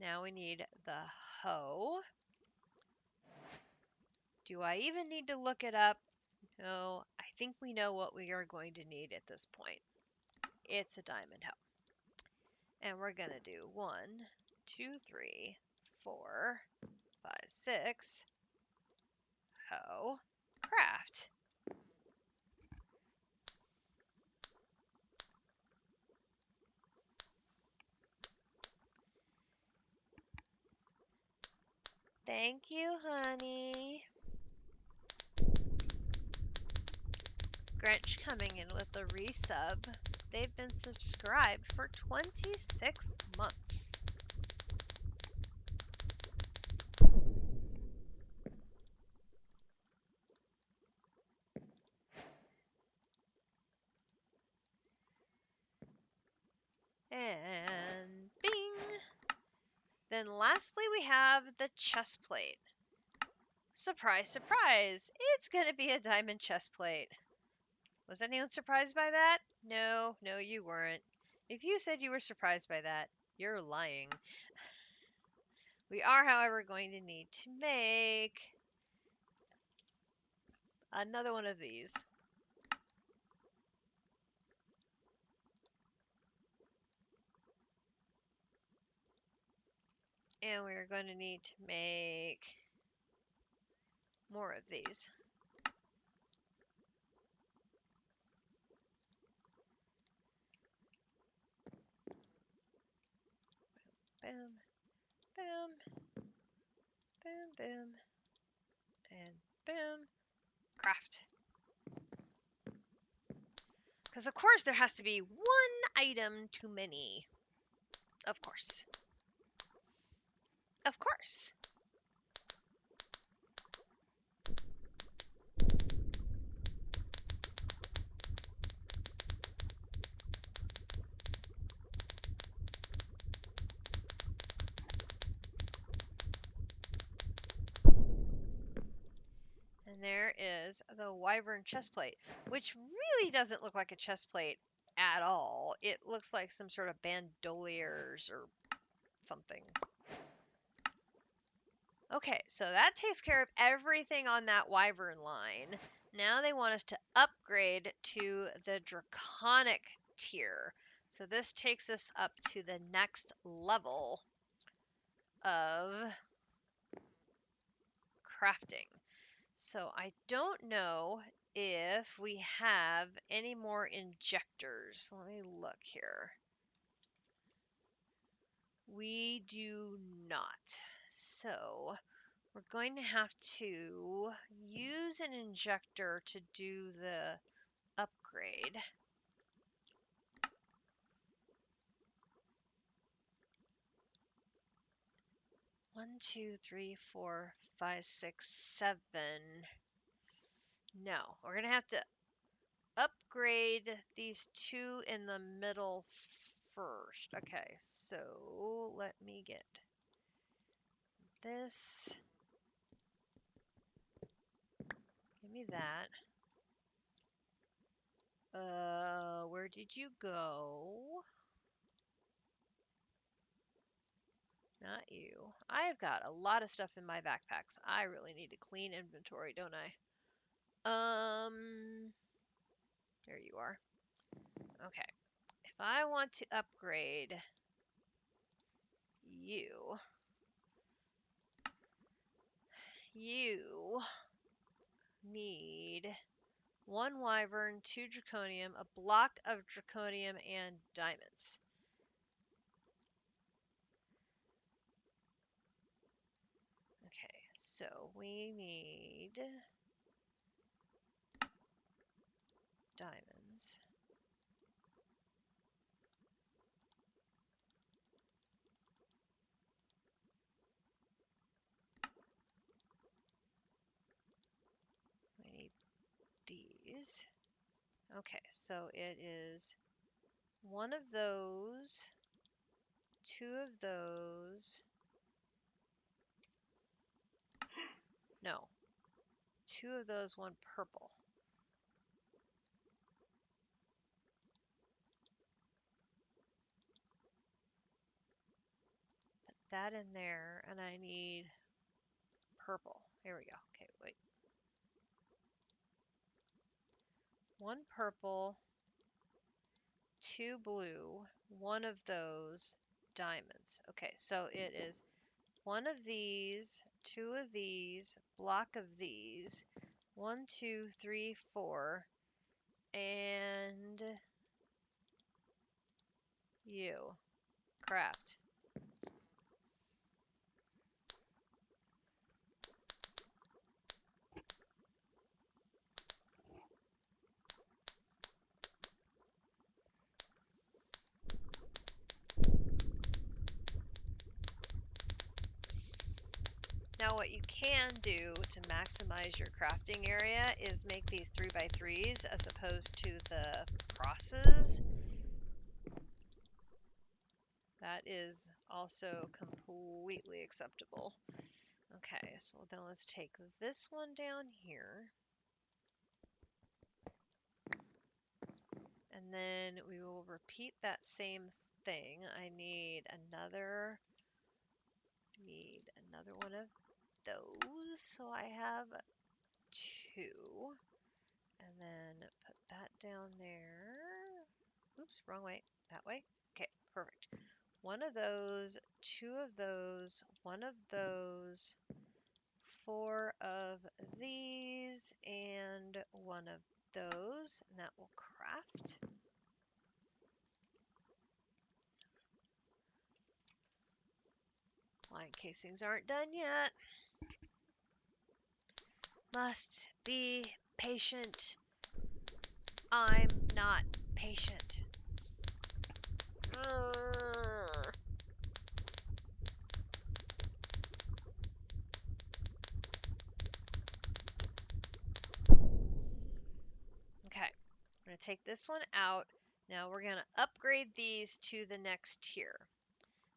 Now we need the hoe. Do I even need to look it up? No, I think we know what we are going to need at this point. It's a diamond hoe. And we're going to do 1, 2, 3, 4, 5, 6. Hoe. Craft. Thank you, honey. Grinch coming in with a resub. They've been subscribed for 26 months. And bing! Then lastly we have the chest plate. Surprise, surprise! It's going to be a diamond chest plate. Was anyone surprised by that? No, you weren't. If you said you were surprised by that, you're lying. We are, however, going to need to make another one of these. And we're going to need to make more of these. Boom, boom, boom, boom, and boom. Craft. Because of course there has to be one item too many. Of course. Of course. And there is the wyvern chest plate, which really doesn't look like a chest plate at all. It looks like some sort of bandoliers or something. Okay, so that takes care of everything on that wyvern line. Now they want us to upgrade to the draconic tier. So this takes us up to the next level of crafting. So I don't know if we have any more injectors. Let me look here. We do not. So we're going to have to use an injector to do the upgrade. One, two, three, four, five, six, seven. No, we're going to have to upgrade these two in the middle first. Okay, so let me get this. Give me that. Where did you go? Not you. I've got a lot of stuff in my backpacks. I really need to clean inventory, don't I? There you are. Okay. If I want to upgrade you, you need 1 wyvern, 2 draconium, a block of draconium, and diamonds. Okay, so we need diamonds. these. Okay, so it is one of those, two of those. No, two of those, one purple. Put that in there, and I need purple. Here we go. Okay, wait. One purple, two blue, one of those, diamonds. Okay, so it is one of these, two of these, block of these, 1, 2, 3, 4, and you. Craft. Now what you can do to maximize your crafting area is make these 3x3s as opposed to the crosses. That is also completely acceptable. Okay, so then let's take this one down here. And then we will repeat that same thing. I need another one of those. So I have 2. And then put that down there. Oops, wrong way. That way. Okay, perfect. One of those, 2 of those, one of those, 4 of these, and one of those, and that will craft. Line casings aren't done yet. Must be patient. I'm not patient. Okay, I'm going to take this one out. Now we're going to upgrade these to the next tier.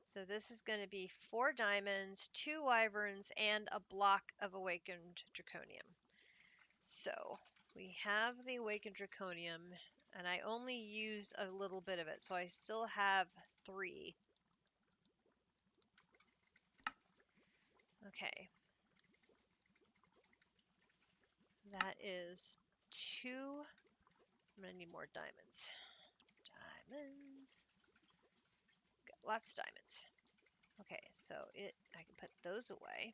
So this is going to be 4 diamonds, 2 wyverns, and a block of awakened draconium. So we have the awakened draconium, and I only used a little bit of it, so I still have 3. Okay. That is 2. I'm going to need more diamonds. Diamonds. Got lots of diamonds. Okay, so I can put those away.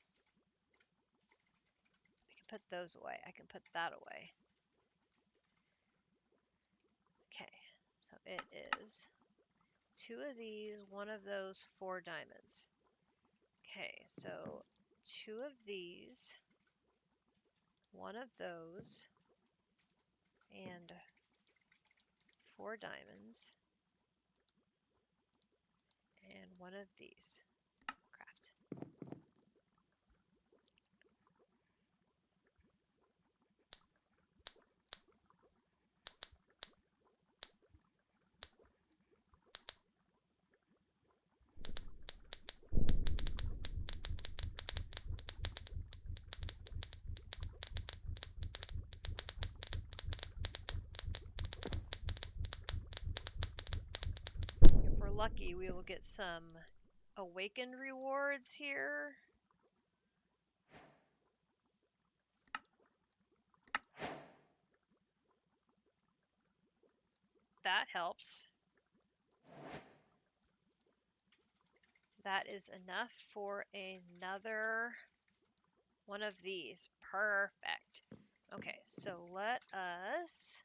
I can put those away. I can put that away. Okay, so it is 2 of these, 1 of those, 4 diamonds. Okay, so 2 of these, 1 of those, and 4 diamonds, and 1 of these. Craft. If we're lucky, we will get some awakened rewards here. That helps. That is enough for another one of these. Perfect. Okay, so let us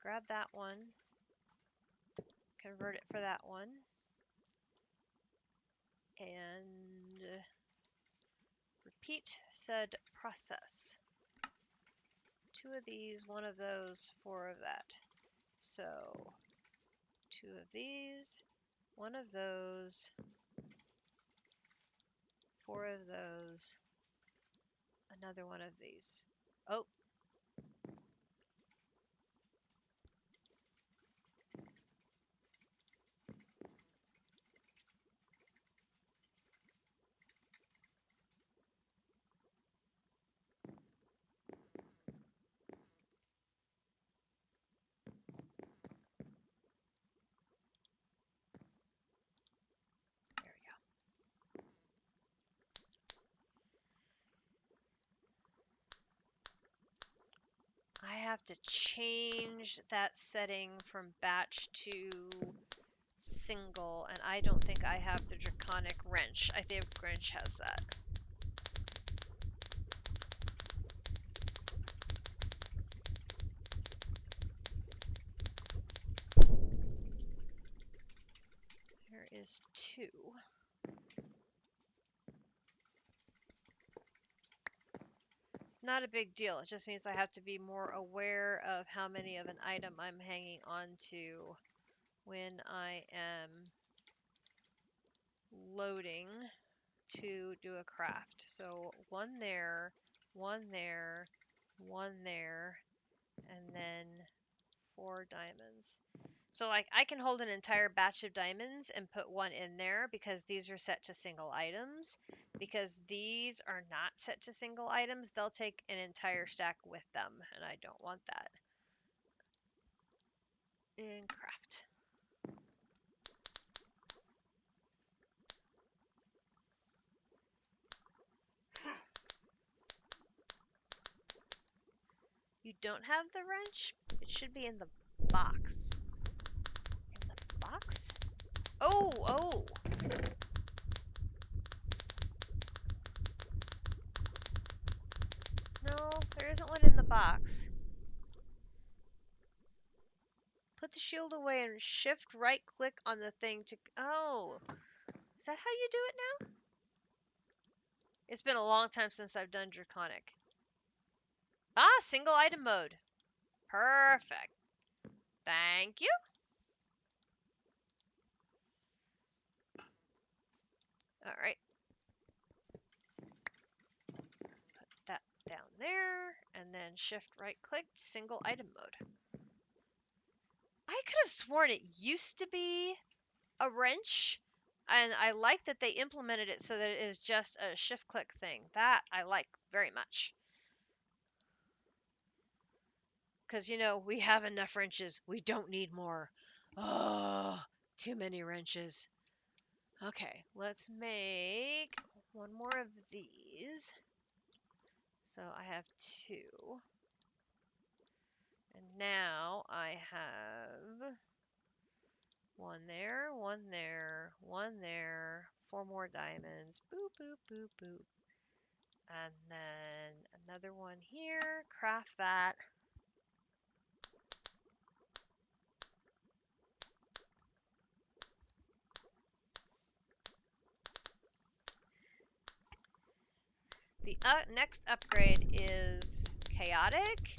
grab that one, convert it for that one, and repeat said process. 2 of these, 1 of those, 4 of that. So 2 of these, 1 of those, 4 of those. Another one of these. Oh, there we go. I have to change that setting from batch to single, and I don't think I have the draconic wrench. I think wrench has that. There is 2. Not a big deal. It just means I have to be more aware of how many of an item I'm hanging on to when I am loading to do a craft. So 1 there, 1 there, 1 there, and then 4 diamonds. So like I can hold an entire batch of diamonds and put 1 in there because these are set to single items. Because these are not set to single items, they'll take an entire stack with them, and I don't want that. In craft. You don't have the wrench? It should be in the box. In the box? Oh, oh! No, there isn't one in the box. Put the shield away and shift right click on the thing to... Oh! Is that how you do it now? It's been a long time since I've done Draconic. Ah, single item mode. Perfect. Thank you. Alright. Put that down there, and then shift right click, single item mode. I could have sworn it used to be a wrench, and I like that they implemented it so that it is just a shift click thing. That I like very much. Because, you know, we have enough wrenches. We don't need more. Oh, too many wrenches. Okay, let's make 1 more of these. So I have 2. And now I have 1 there, 1 there, 1 there, 4 more diamonds. Boop, boop, boop, boop. And then another one here. Craft that. The next upgrade is chaotic,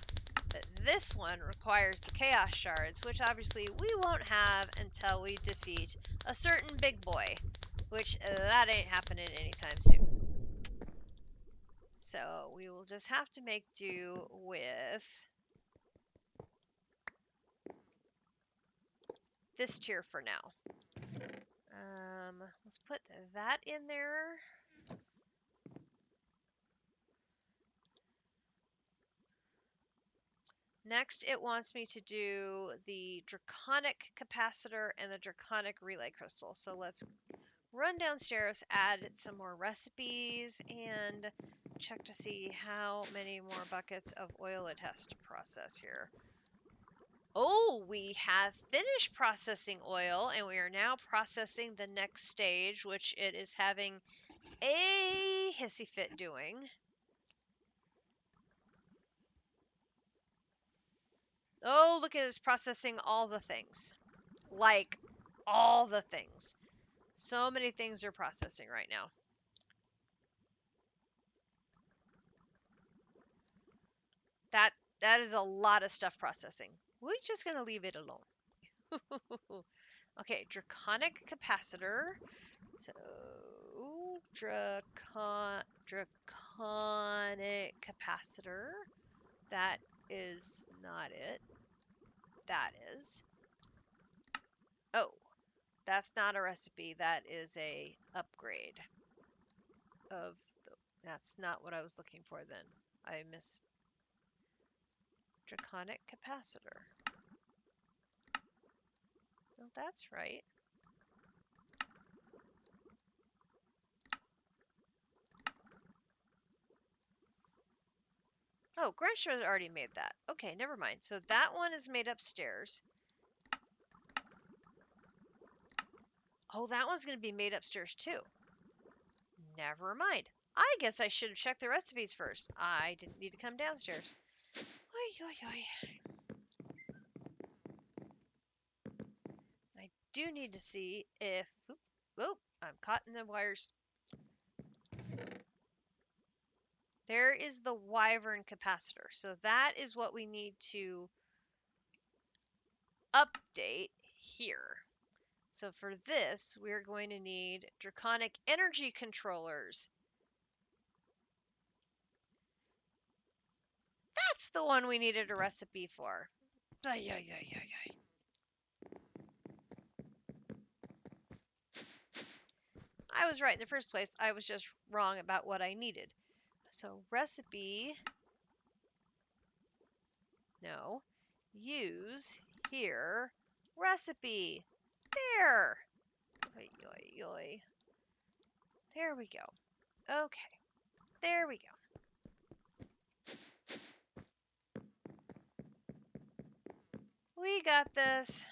but this one requires the chaos shards, which obviously we won't have until we defeat a certain big boy, which that ain't happening anytime soon. So we will just have to make do with this tier for now. Let's put that in there. Next, it wants me to do the Draconic Capacitor and the Draconic Relay Crystal. So let's run downstairs, add some more recipes, and check to see how many more buckets of oil it has to process here. Oh, we have finished processing oil, and we are now processing the next stage, which it is having a hissy fit doing. Oh, look at it, it's processing all the things. Like, all the things. So many things are processing right now. That is a lot of stuff processing. We're just going to leave it alone. Okay, Draconic Capacitor. So, draconic capacitor. That is not it. That is. Oh, that's not a recipe. That is a upgrade of the, that's not what I was looking for then. I miss draconic capacitor. No, that's right. Oh, Grunch already made that. Okay, never mind. So that one is made upstairs. Oh, that one's going to be made upstairs too. Never mind. I guess I should have checked the recipes first. I didn't need to come downstairs. Oi, oi, oi. I do need to see if... Oop, I'm caught in the wires. There is the Wyvern capacitor. So that is what we need to update here. So for this, we're going to need draconic energy controllers. That's the one we needed a recipe for. Ay, ay, ay, ay, ay. I was right in the first place. I was just wrong about what I needed. So recipe, no, use here, recipe. There. Oy, oy, oy. There we go. Okay. There we go. We got this.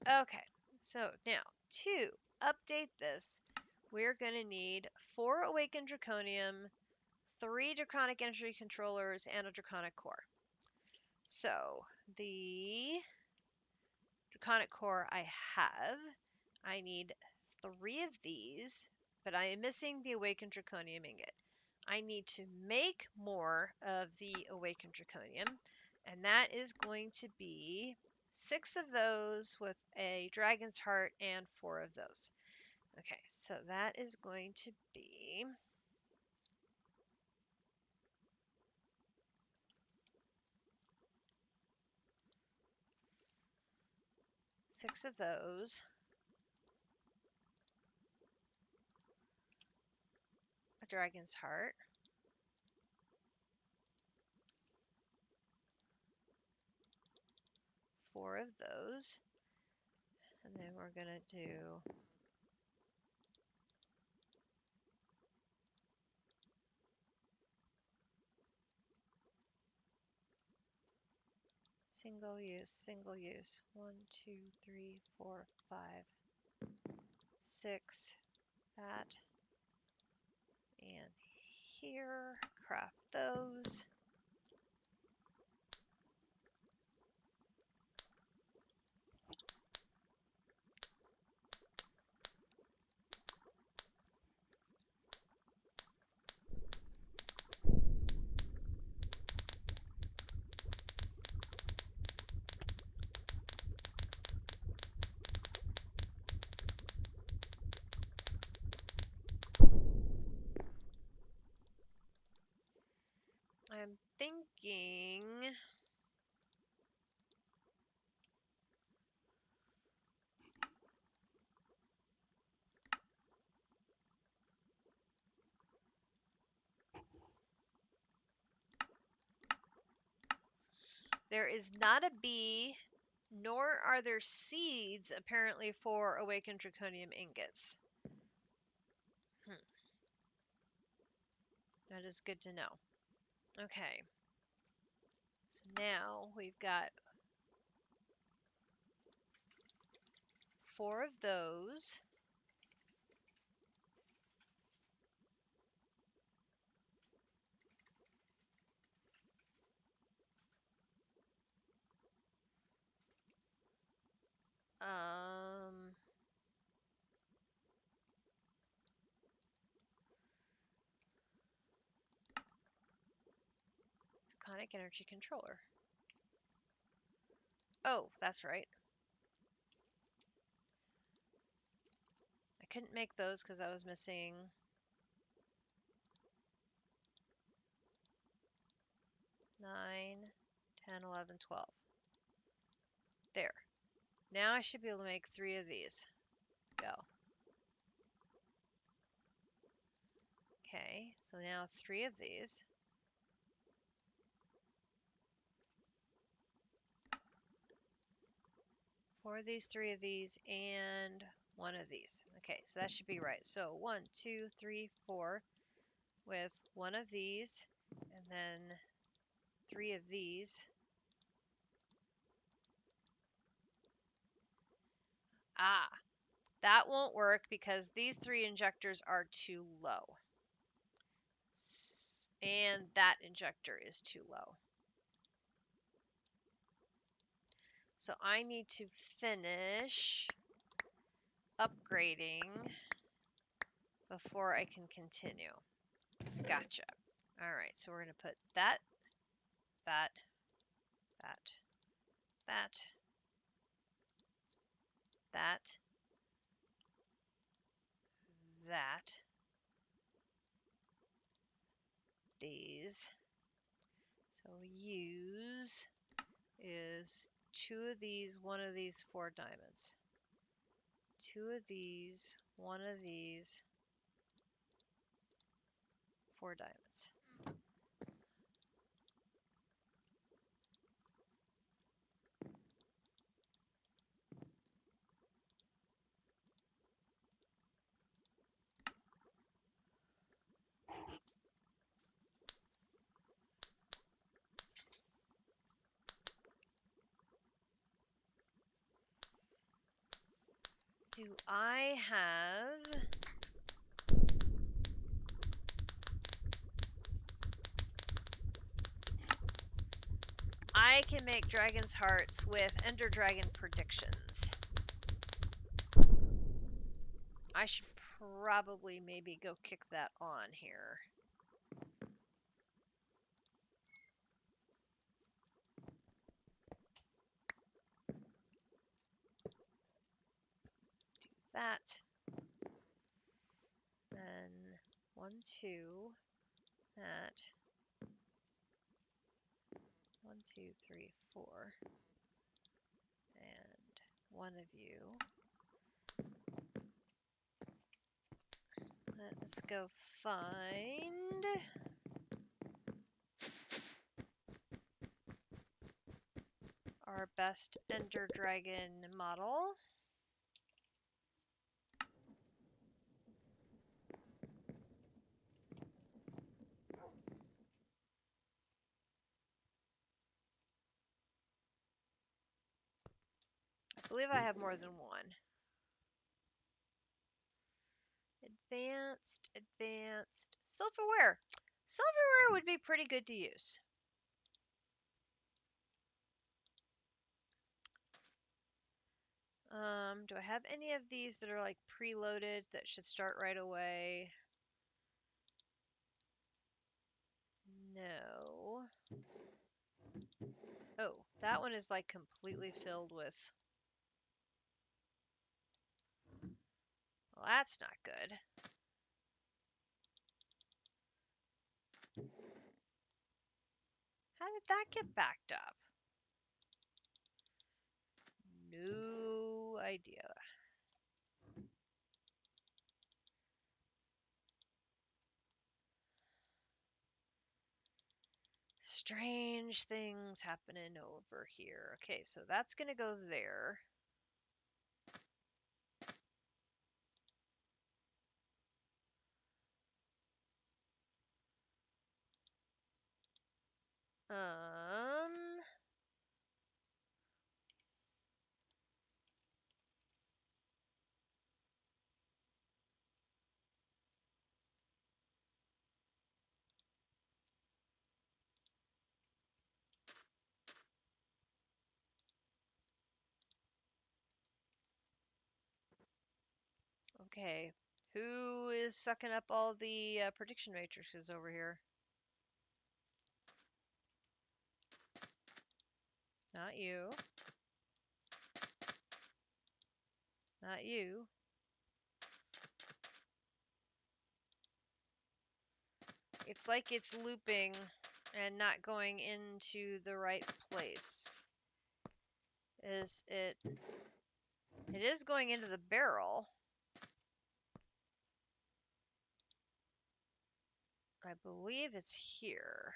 Okay. So now to update this, we're going to need 4 awakened draconium, 3 draconic energy controllers, and a draconic core. So the draconic core I have. I need 3 of these, but I am missing the awakened draconium ingot. I need to make more of the awakened draconium, and that is going to be 6 of those with a dragon's heart and 4 of those. Okay, so that is going to be 6 of those, a dragon's heart, 4 of those, and then we're going to do single use. 1, 2, 3, 4, 5, 6. That. And here, craft those. I'm thinking there is not a bee, nor are there seeds apparently for awakened draconium ingots. That is good to know. Okay. So now we've got 4 of those. Draconic energy controller. Oh, that's right. I couldn't make those because I was missing 9, 10, 11, 12. There. Now I should be able to make 3 of these. Go. Okay, so now 3 of these. 4 of these, 3 of these, and 1 of these. Okay, so that should be right. So 1, 2, 3, 4 with 1 of these, and then 3 of these. Ah, that won't work because these 3 injectors are too low. And that injector is too low. So I need to finish upgrading before I can continue. Gotcha. All right, so we're going to put that, that, that, that, that, that, these. So use is 2 of these, 1 of these, 4 diamonds. 2 of these, 1 of these, 4 diamonds. Do I have... I can make dragon's hearts with ender dragon predictions. I should probably maybe go kick that on here. Do that. Then 1, 2, that. 1, 2, 3, 4. And 1 of you. Let us go find our best ender dragon model. I believe I have more than one. Advanced, advanced, silverware. Silverware would be pretty good to use. Do I have any of these that are like preloaded that should start right away? No. Oh, that one is like completely filled with... Well, that's not good. How did that get backed up? No idea. Strange things happening over here. Okay, so that's gonna go there. Okay. Who is sucking up all the prediction matrices over here? Not you. Not you. It's like it's looping and not going into the right place. Is it? It is going into the barrel. I believe it's here.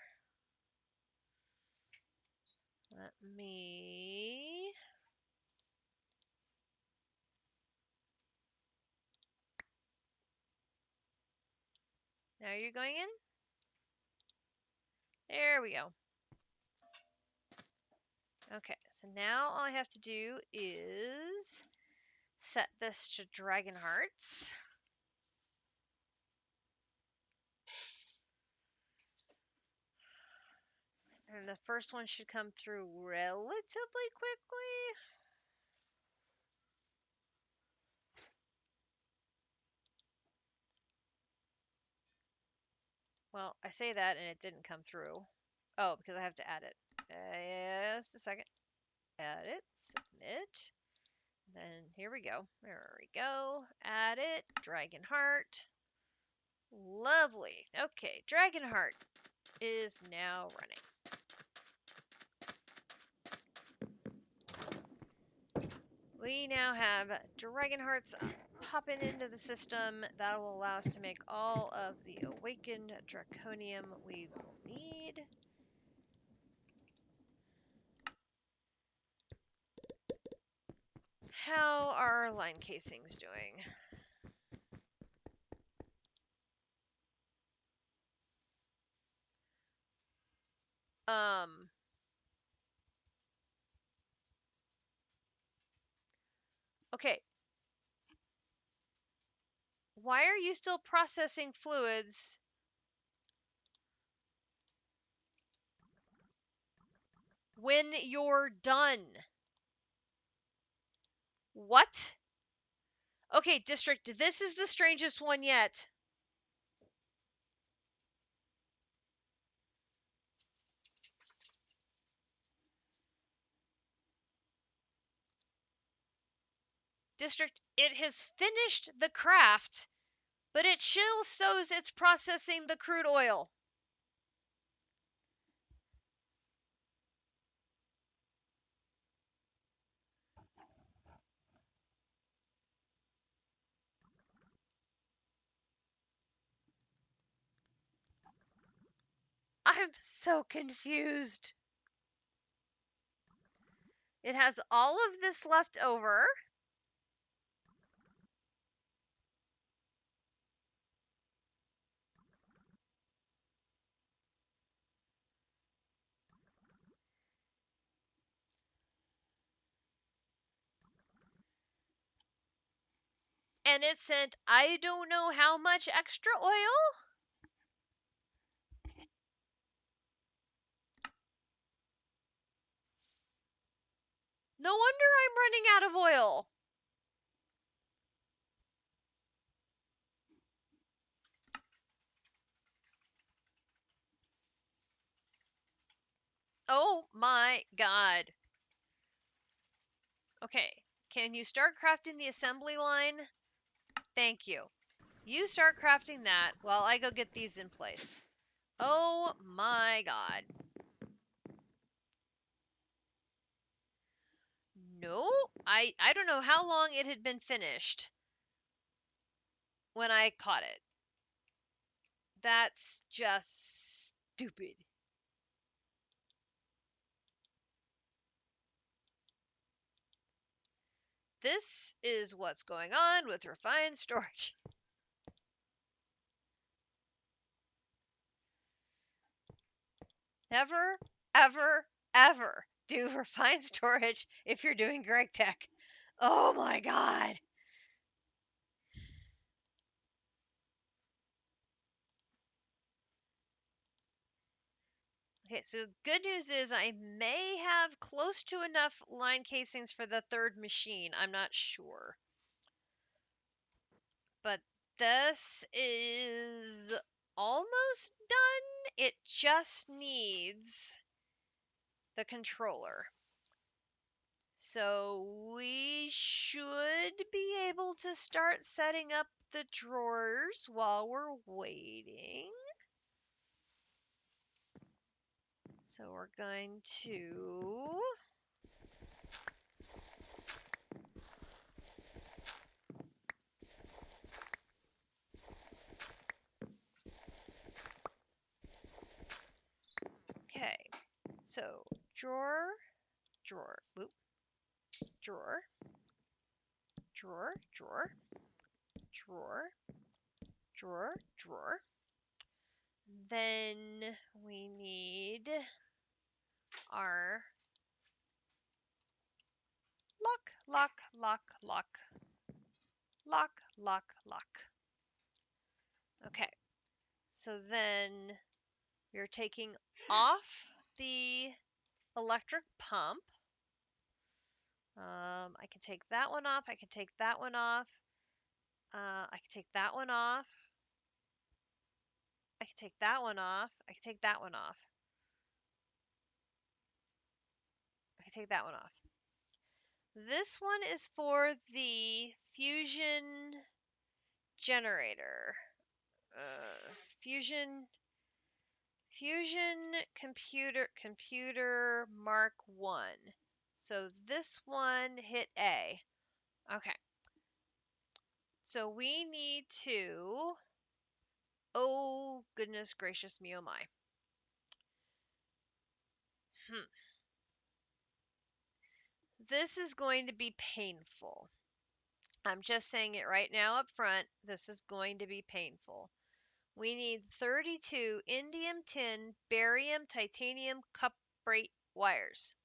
Let me... Now you're going in? There we go. Okay, so now all I have to do is set this to Dragon Hearts. And the first one should come through relatively quickly. Well, I say that and it didn't come through. Oh, because I have to add it. Just a second. Add it, submit. Then here we go. There we go. Add it, Dragon Heart. Lovely. Okay, Dragon Heart is now running. We now have Dragon Hearts popping into the system. That will allow us to make all of the awakened draconium we will need. How are line casings doing? Okay. Why are you still processing fluids? When you're done. What? Okay, District, this is the strangest one yet. District, it has finished the craft, but it still shows it's processing the crude oil. I'm so confused. It has all of this left over. And it sent I don't know how much extra oil. No wonder I'm running out of oil. Oh my god. Okay, can you start crafting the assembly line? Thank you. You start crafting that while I go get these in place. Oh my god. No, I don't know how long it had been finished when I caught it. That's just stupid. This is what's going on with refined storage. Never, ever, ever do refined storage if you're doing Greg Tech. Oh my god. Okay, so good news is I may have close to enough line casings for the third machine. I'm not sure. But this is almost done. It just needs the controller. So we should be able to start setting up the drawers while we're waiting. So we're going to okay. So drawer, drawer, whoop, drawer, drawer, drawer, drawer, drawer, drawer. Then we need our lock, lock, lock, lock, lock, lock, lock. Okay, so then we're taking off the electric pump. I can take that one off. I can take that one off. I can take that one off. I can take that one off. I can take that one off. I can take that one off. This one is for the fusion generator. Fusion computer Mark 1. So this one hit A. Okay. So we need to, oh goodness gracious me, oh my. This is going to be painful. I'm just saying it right now up front. This is going to be painful. We need 32 indium tin barium titanium cuprate wires.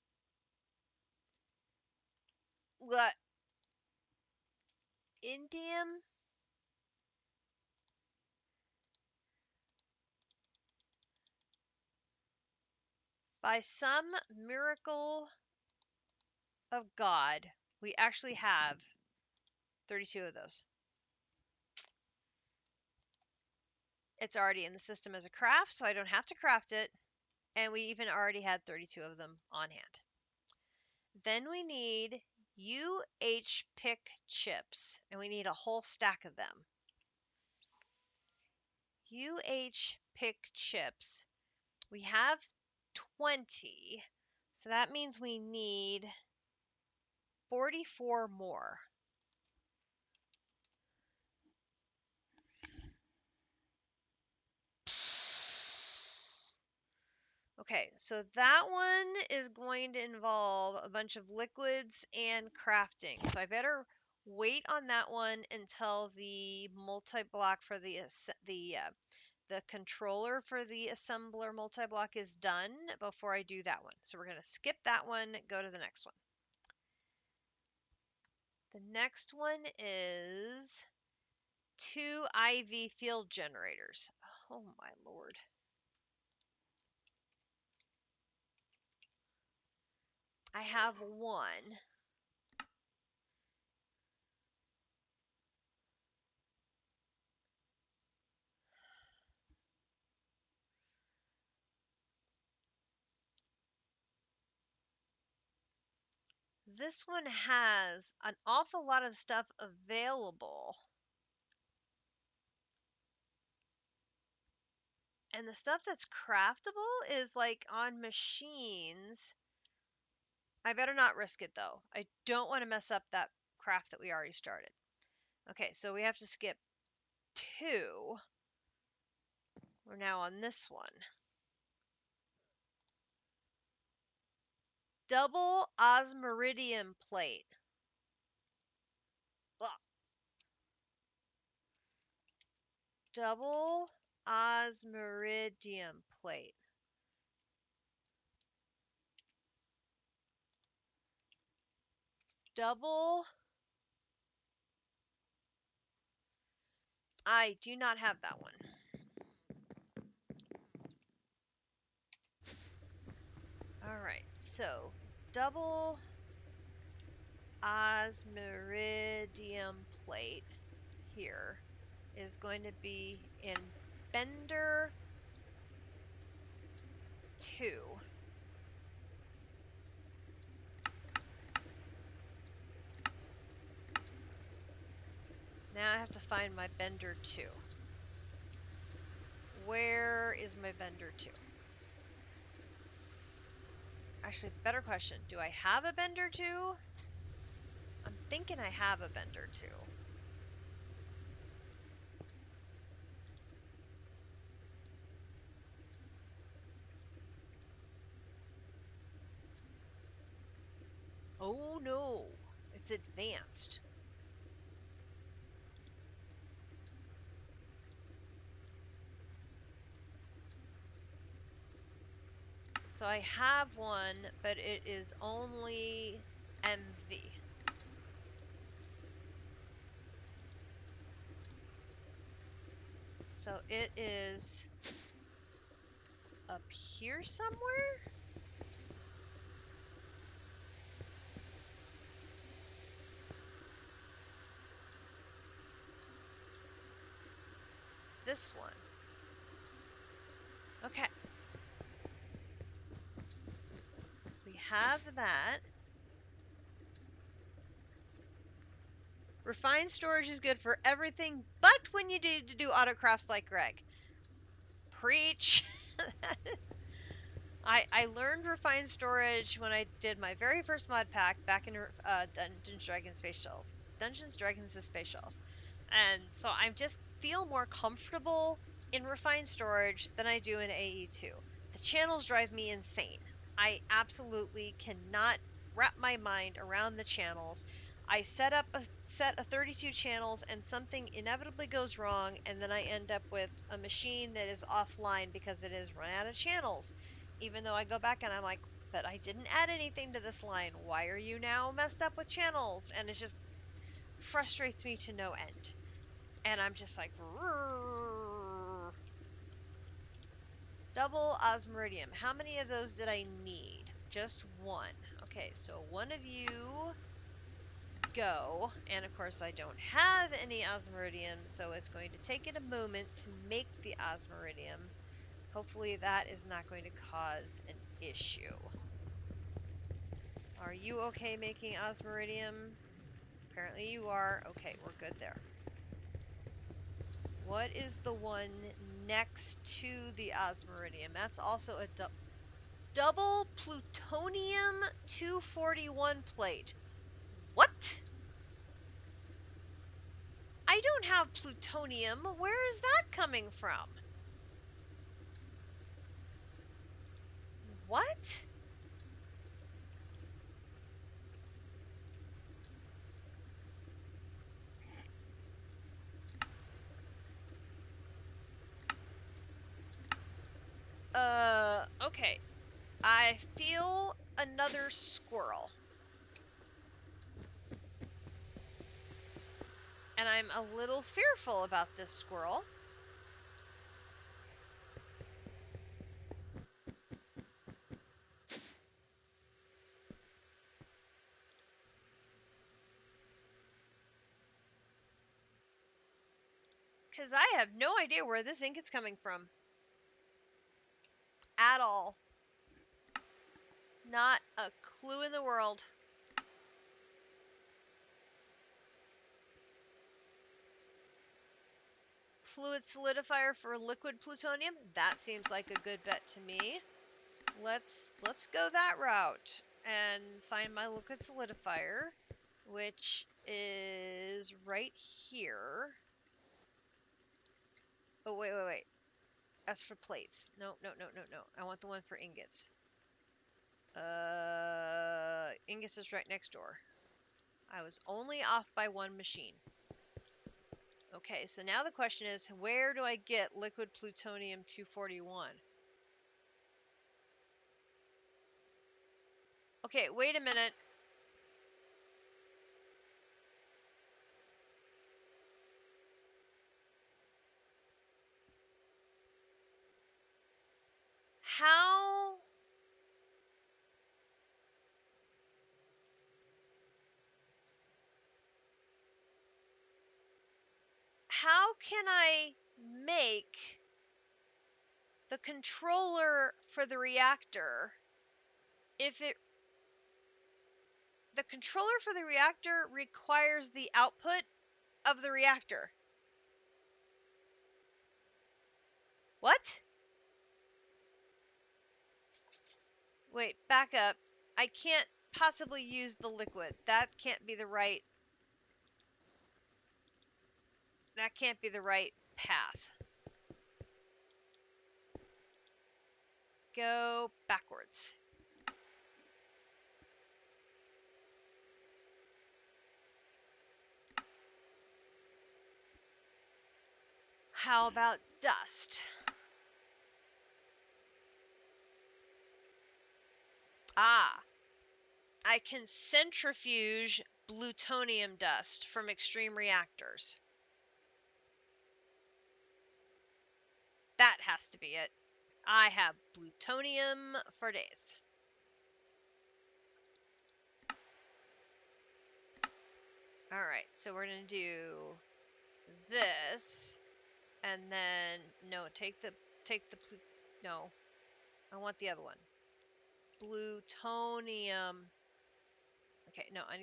What? Indium? By some miracle of God, we actually have 32 of those. It's already in the system as a craft, so I don't have to craft it. And we even already had 32 of them on hand. Then we need UH pick chips, and we need a whole stack of them. UH pick chips. We have 20, so that means we need 44 more. Okay, so that one is going to involve a bunch of liquids and crafting. So I better wait on that one until the multi-block for the controller for the assembler multi-block is done before I do that one. So we're going to skip that one, go to the next one. The next one is 2 IV field generators. Oh my lord. I have one. This one has an awful lot of stuff available. And the stuff that's craftable is like on machines. I better not risk it though. I don't want to mess up that craft that we already started. Okay, so we have to skip 2. We're now on this one. Double osmiridium plate. Ugh. Double osmiridium plate. Double. I do not have that one. Alright, so double osmiridium plate here is going to be in Bender 2. Now I have to find my Bender 2. Where is my Bender 2? Actually, better question. Do I have a bender too? I'm thinking I have a bender too. Oh no, it's advanced. So I have one, but it is only MV. So it is up here somewhere? It's this one. Okay. We have that. Refined storage is good for everything, but when you need to do autocrafts like Greg. Preach! I learned refined storage when I did my very first mod pack back in Dungeons Dragons Space Shells. Dungeons Dragons is Space Shells. And so I just feel more comfortable in refined storage than I do in AE2. The channels drive me insane. I absolutely cannot wrap my mind around the channels. I set up a set of 32 channels and something inevitably goes wrong, and then I end up with a machine that is offline because it has run out of channels. Even though I go back and I'm like, but I didn't add anything to this line. Why are you now messed up with channels? And it just frustrates me to no end. And I'm just like, "Rrrr." Double osmiridium. How many of those did I need? Just one. Okay, so one of you go. And of course, I don't have any osmiridium, so it's going to take it a moment to make the osmiridium. Hopefully, that is not going to cause an issue. Are you okay making osmiridium? Apparently you are. Okay, we're good there. What is the one next to the osmiridium? That's also a double plutonium 241 plate. What? I don't have plutonium. Where is that coming from? What? Okay. I feel another squirrel. And I'm a little fearful about this squirrel. Because I have no idea where this ink is coming from. At all. Not a clue in the world. Fluid solidifier for liquid plutonium? That seems like a good bet to me. Let's go that route and find my liquid solidifier, which is right here. Oh, wait. That's for plates. No. I want the one for ingots. Ingots is right next door. I was only off by one machine. Okay, so now the question is, where do I get liquid plutonium 241? Okay, wait a minute. How can I make the controller for the reactor if the controller for the reactor requires the output of the reactor? What? Wait, back up. I can't possibly use the liquid. That can't be the right path. Go backwards. How about dust? Ah, I can centrifuge plutonium dust from extreme reactors. That has to be it. I have plutonium for days. All right, so we're gonna do this, and then no, no, I want the other one. Plutonium. Okay, no, I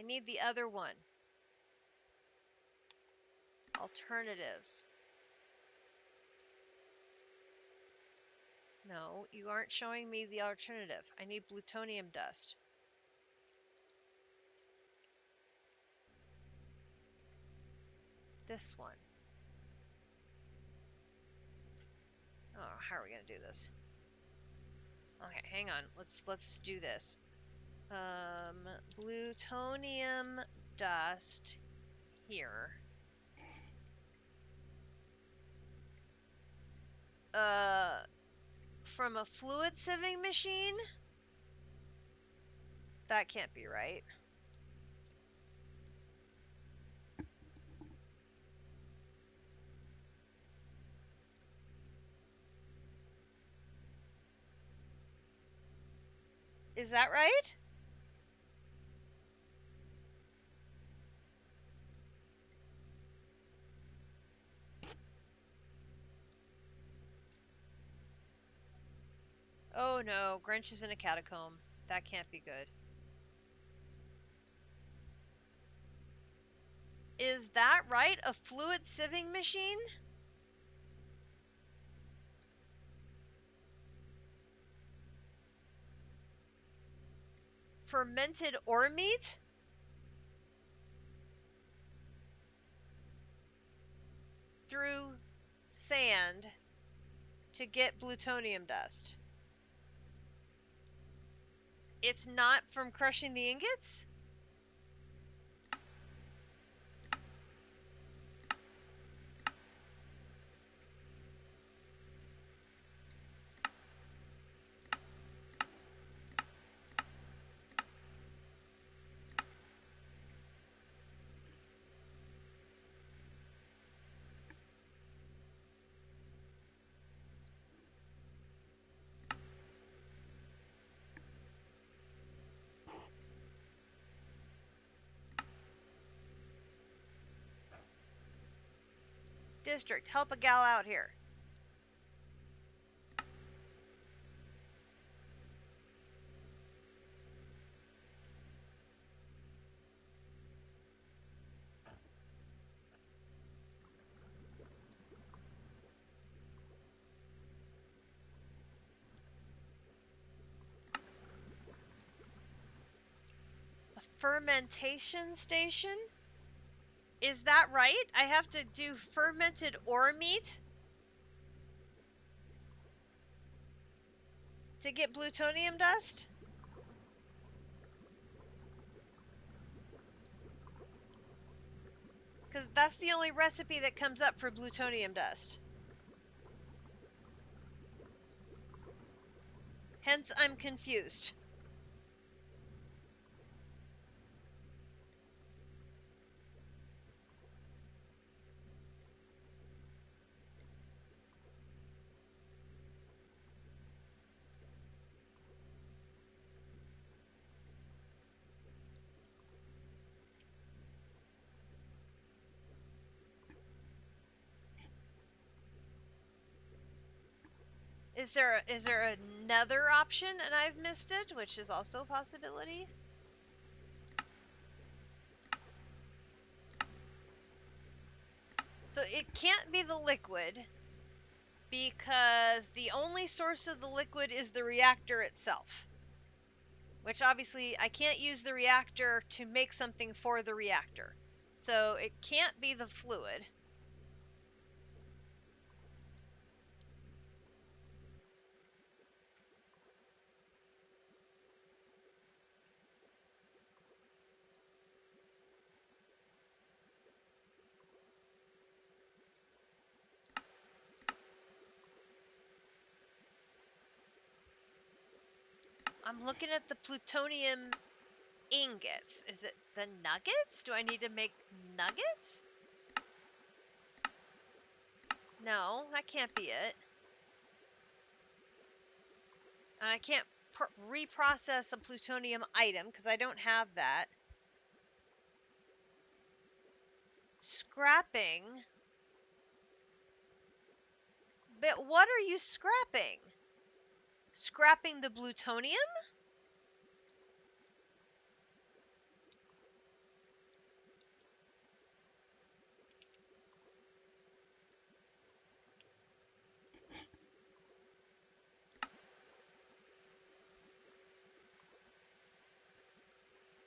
need the other one. Alternatives. No, you aren't showing me the alternative. I need plutonium dust. This one. Oh, how are we gonna do this? Okay, hang on. Let's do this. Plutonium dust here. From a fluid sieving machine? That can't be right. Is that right? Oh no, Grinch is in a catacomb. That can't be good. Is that right? A fluid sieving machine? Fermented ore meat? Through sand to get plutonium dust. It's not from crushing the ingots? District, help a gal out here. A fermentation station? Is that right? I have to do fermented ore meat to get plutonium dust? Because that's the only recipe that comes up for plutonium dust. Hence, I'm confused. Is there another option and I've missed it, which is also a possibility? So it can't be the liquid because the only source of the liquid is the reactor itself. Which obviously I can't use the reactor to make something for the reactor. So it can't be the fluid. I'm looking at the plutonium ingots. Is it the nuggets? Do I need to make nuggets? No, that can't be it. And I can't reprocess a plutonium item because I don't have that. Scrapping? But what are you scrapping? Scrapping the plutonium?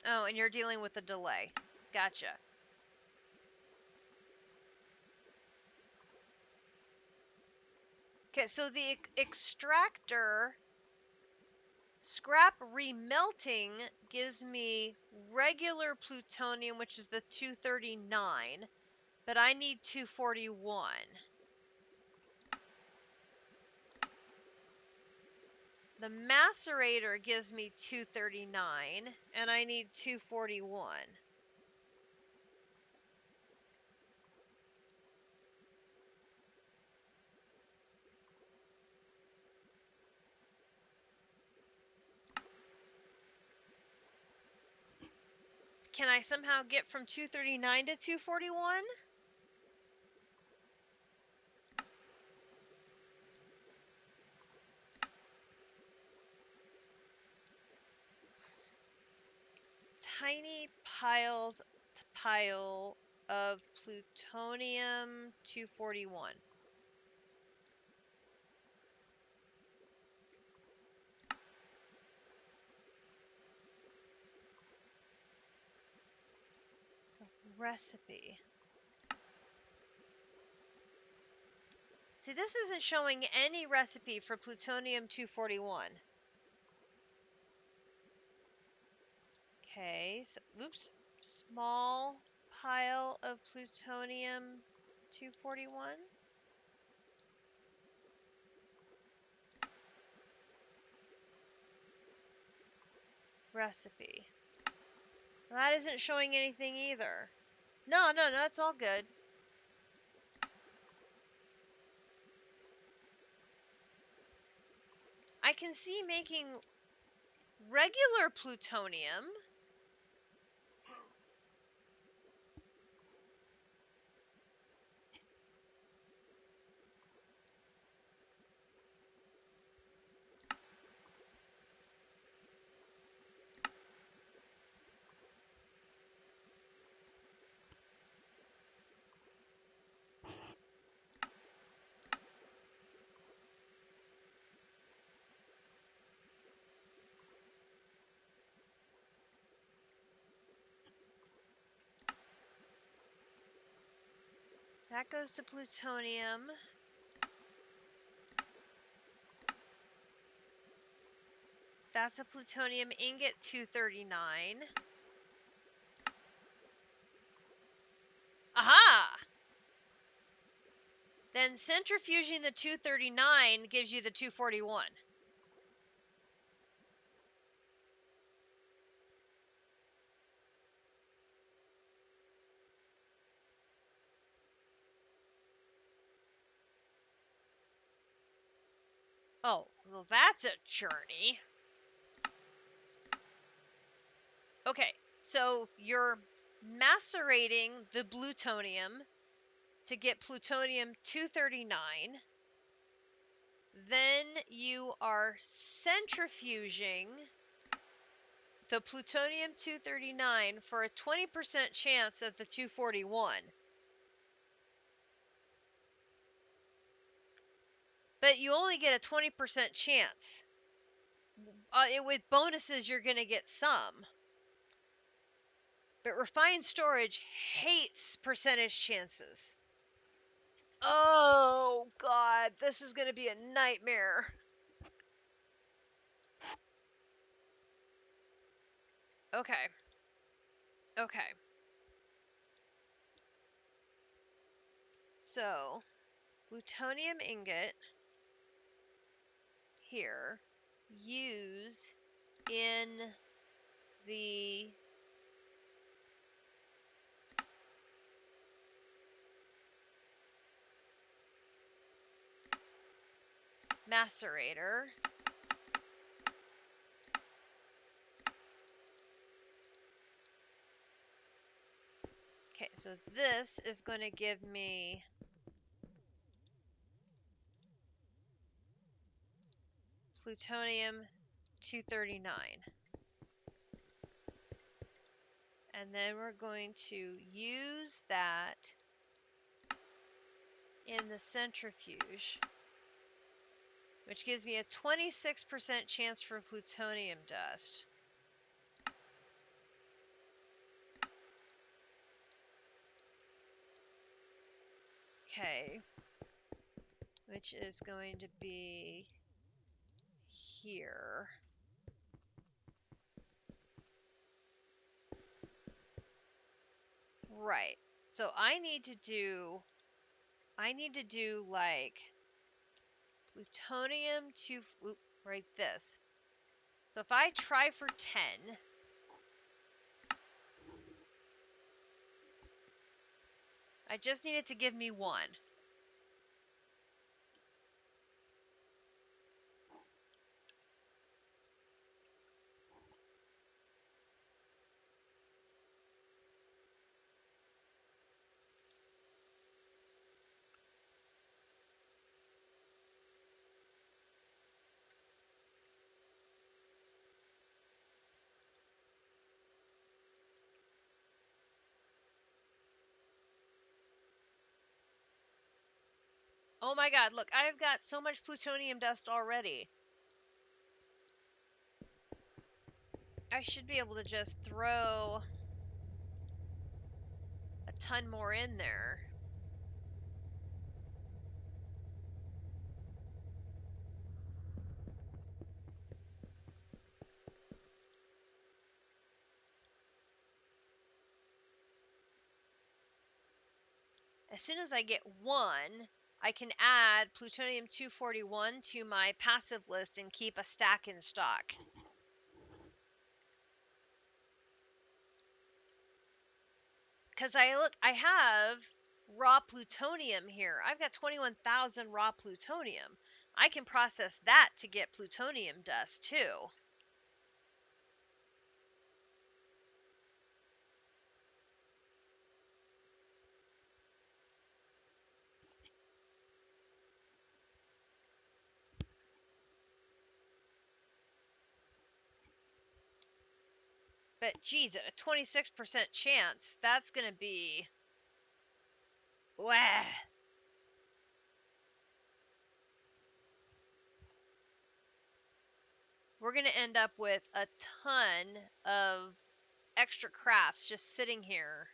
Oh, and you're dealing with a delay. Gotcha. Okay, so the extractor scrap remelting gives me regular plutonium, which is the 239, but I need 241. The macerator gives me 239, and I need 241. Can I somehow get from 239 to 241? Tiny pile of plutonium 241. So recipe. See, this isn't showing any recipe for plutonium 241. Okay, so oops, small pile of plutonium 241. Recipe. That isn't showing anything either. No, it's all good. I can see making regular plutonium. That goes to plutonium. That's a plutonium ingot 239. Aha! Then centrifuging the 239 gives you the 241. Oh, well, that's a journey. Okay, so you're macerating the plutonium to get plutonium 239. Then you are centrifuging the plutonium 239 for a 20% chance of the 241. but you only get a 20% chance. With bonuses, you're going to get some. But refined storage hates percentage chances. Oh, God, this is going to be a nightmare. Okay. Okay. So, plutonium ingot here. Use in the macerator. Okay, so this is going to give me plutonium-239. And then we're going to use that in the centrifuge, which gives me a 26% chance for plutonium dust. Okay, which is going to be here. Right. So I need to do like plutonium to right this. So if I try for 10, I just need it to give me 1. Oh my god, look, I've got so much plutonium dust already. I should be able to just throw a ton more in there. As soon as I get 1, I can add plutonium-241 to my passive list and keep a stack in stock. Because I have raw plutonium here. I've got 21,000 raw plutonium. I can process that to get plutonium dust too. But geez, at a 26% chance, that's going to be... Wah. We're going to end up with a ton of extra crafts just sitting here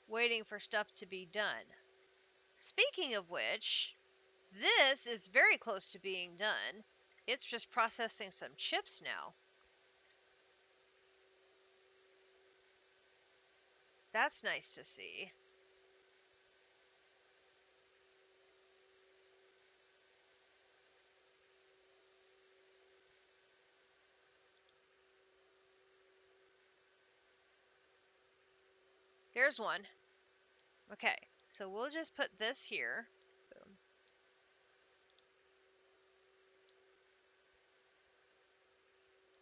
waiting for stuff to be done. Speaking of which, this is very close to being done. It's just processing some chips now. That's nice to see. There's one. Okay, so we'll just put this here. Boom.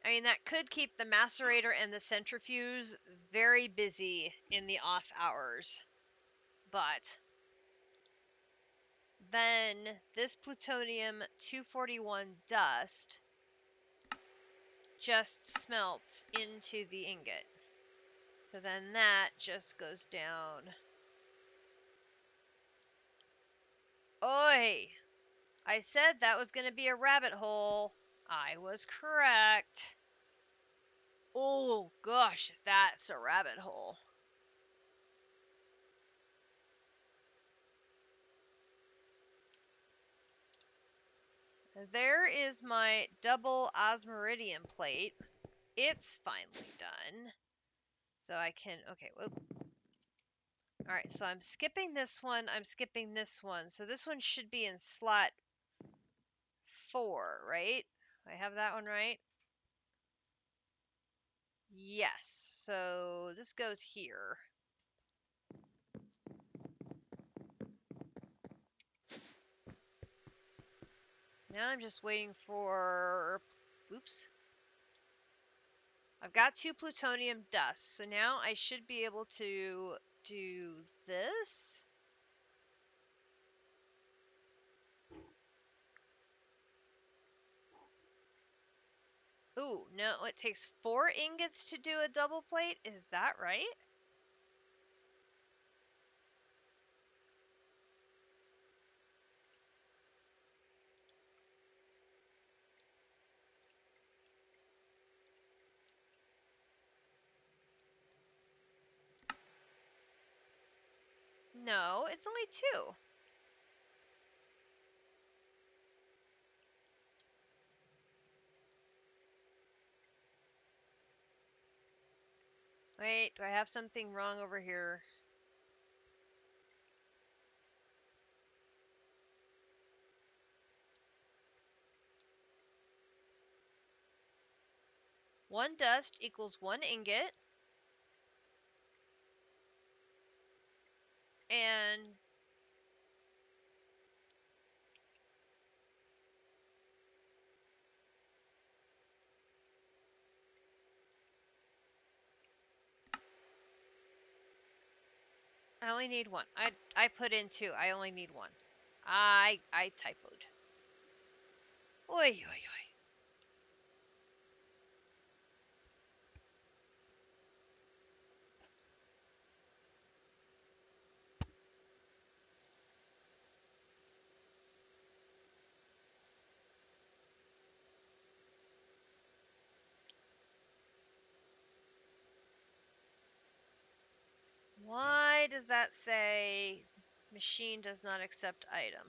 I mean, that could keep the macerator and the centrifuge very busy in the off hours. But then this plutonium-241 dust just smelts into the ingot. So then that just goes down. Oi! I said that was going to be a rabbit hole. I was correct. Oh, gosh, that's a rabbit hole. There is my double osmiridium plate. It's finally done. So I can, okay, whoop. All right, so I'm skipping this one. I'm skipping this one. So this one should be in slot 4, right? I have that one right? Yes. So this goes here. Now I'm just waiting for, oops. I've got 2 plutonium dusts. So now I should be able to do this. Ooh, no, it takes 4 ingots to do a double plate. Is that right? No, it's only 2. Wait, do I have something wrong over here? One dust equals 1 ingot. And I only need 1. I put in 2. I only need 1. I typoed. Oi, oi, oi. Why does that say machine does not accept item?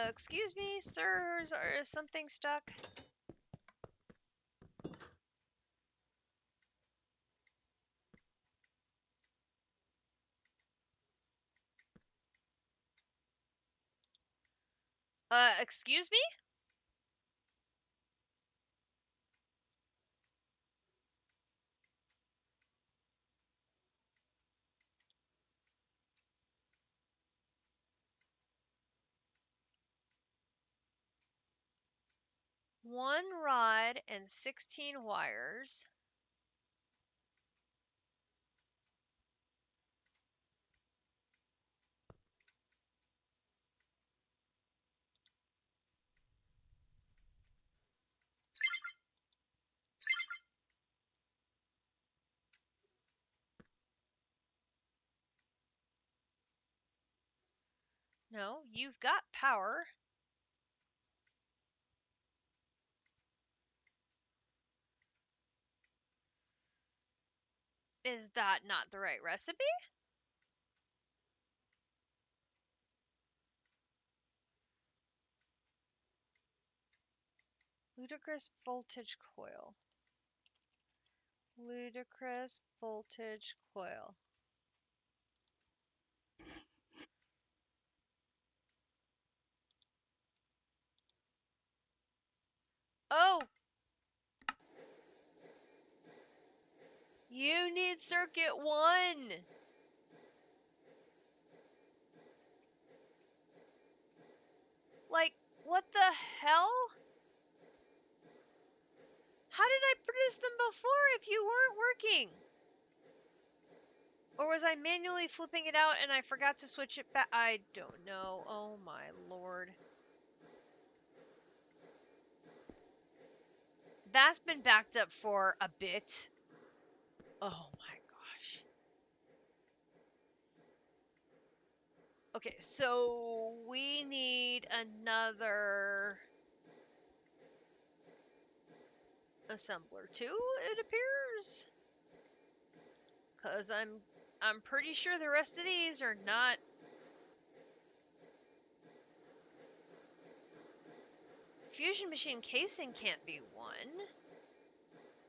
Excuse me, sir, is something stuck? Excuse me? One rod and 16 wires. No, you've got power. Is that not the right recipe? Ludicrous voltage coil. Ludicrous voltage coil. Oh! You need circuit 1! What the hell? How did I produce them before if you weren't working? Or was I manually flipping it out and I forgot to switch it back? I don't know. Oh my lord. That's been backed up for a bit. Oh my gosh. Okay, so we need another assembler too, it appears. Cause I'm pretty sure the rest of these are not. Fusion machine casing can't be one,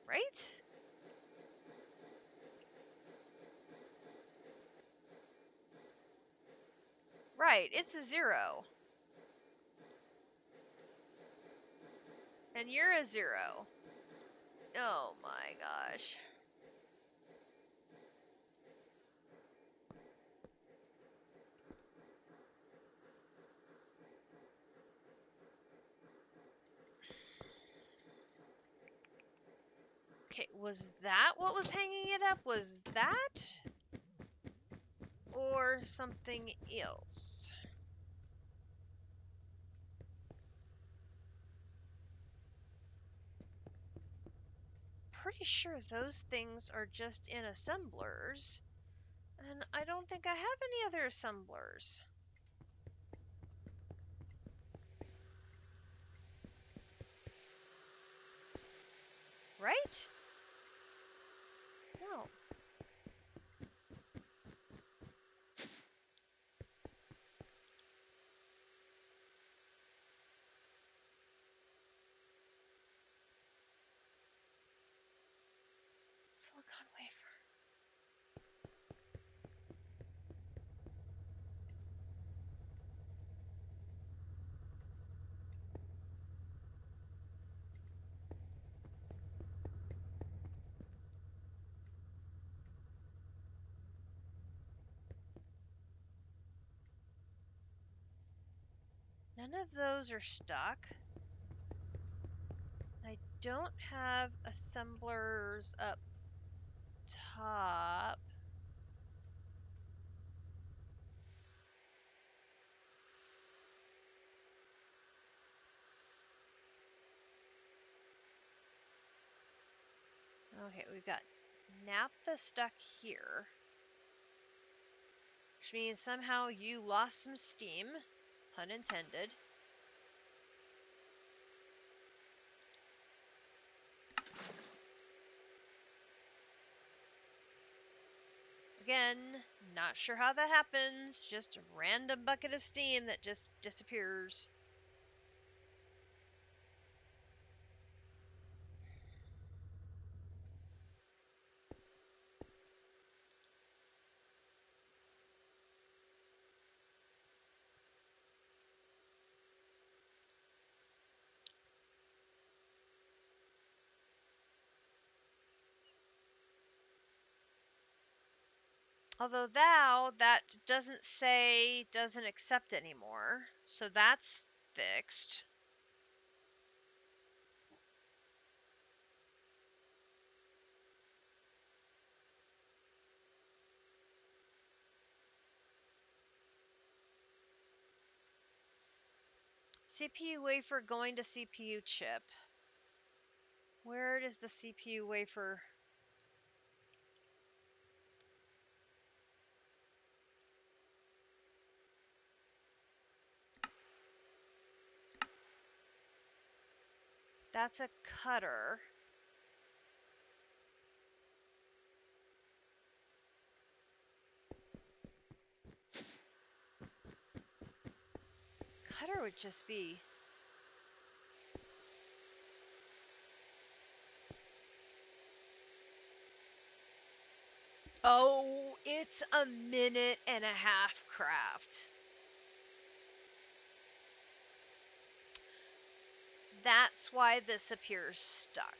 right? Right, it's a 0. And you're a 0. Oh my gosh. Okay, was that what was hanging it up? Was that? Or something else? Pretty sure those things are just in assemblers. And I don't think I have any other assemblers. Right? No. Silicon wafer. None of those are stuck. I don't have assemblers up top. Okay, we've got naphtha stuck here. Which means somehow you lost some steam. Pun intended. Again, not sure how that happens. Just a random bucket of steam that just disappears. Although that doesn't say doesn't accept anymore. So that's fixed. CPU wafer going to CPU chip. Where is the CPU wafer? That's a cutter. Cutter would just be... Oh, it's a minute and a half craft. That's why this appears stuck.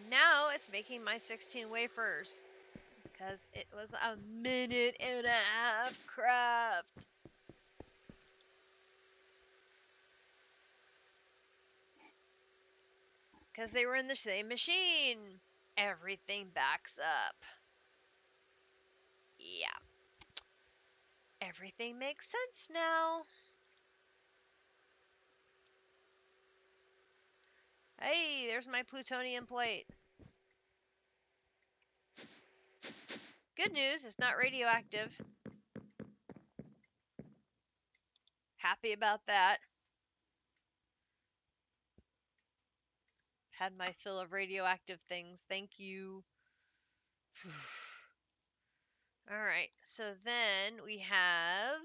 now it's making my 16 wafers because it was a minute and a half craft. Because they were in the same machine. Everything backs up. Yeah. Everything makes sense now. Hey, there's my plutonium plate. Good news, it's not radioactive. Happy about that. Had my fill of radioactive things. Thank you. Alright, so then we have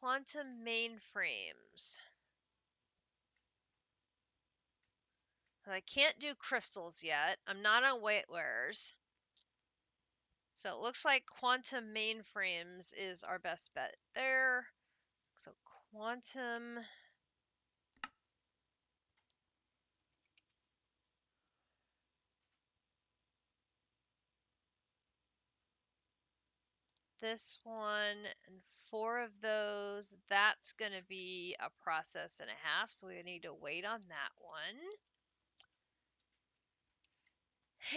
quantum mainframes. I can't do crystals yet. I'm not on warewares. So it looks like quantum mainframes is our best bet there. So quantum. This one and 4 of those. That's going to be a process and a half. So we need to wait on that one.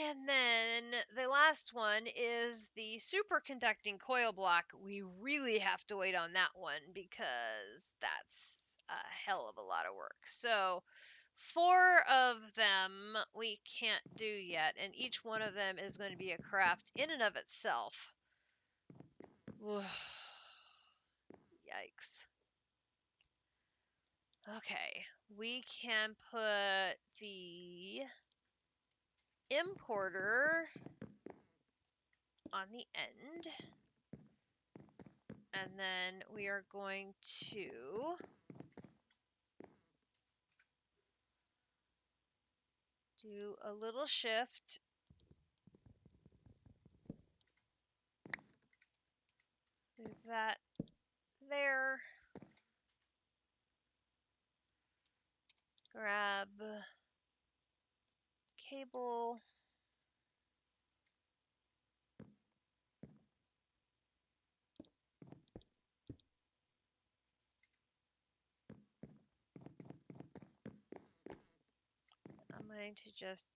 And then the last one is the superconducting coil block. We really have to wait on that one because that's a hell of a lot of work. So 4 of them we can't do yet, and each one of them is going to be a craft in and of itself. Yikes. Okay, we can put the importer on the end. And then we are going to do a little shift. Move that there. Grab cable. I'm going to just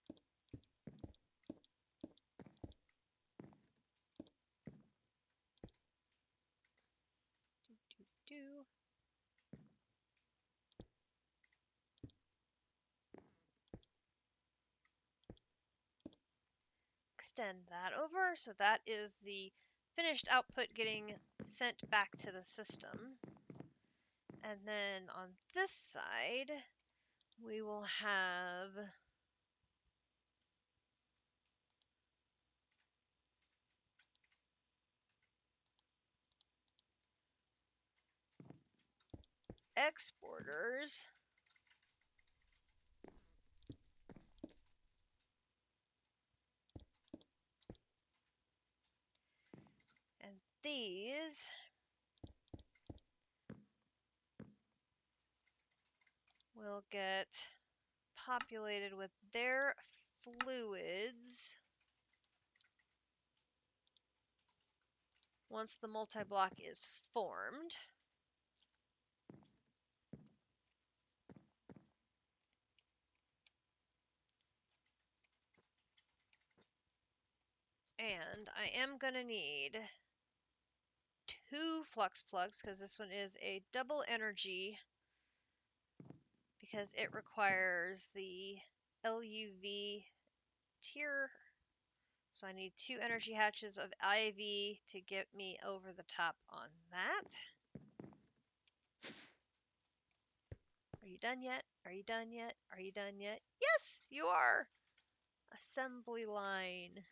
do. Extend that over. So that is the finished output getting sent back to the system. And then on this side, we will have exporters. And these will get populated with their fluids once the multi-block is formed. And I am going to need 2 flux plugs because this one is a double energy because it requires the LUV tier. So I need 2 energy hatches of IV to get me over the top on that. Are you done yet? Are you done yet? Are you done yet? Yes, you are! Assembly line.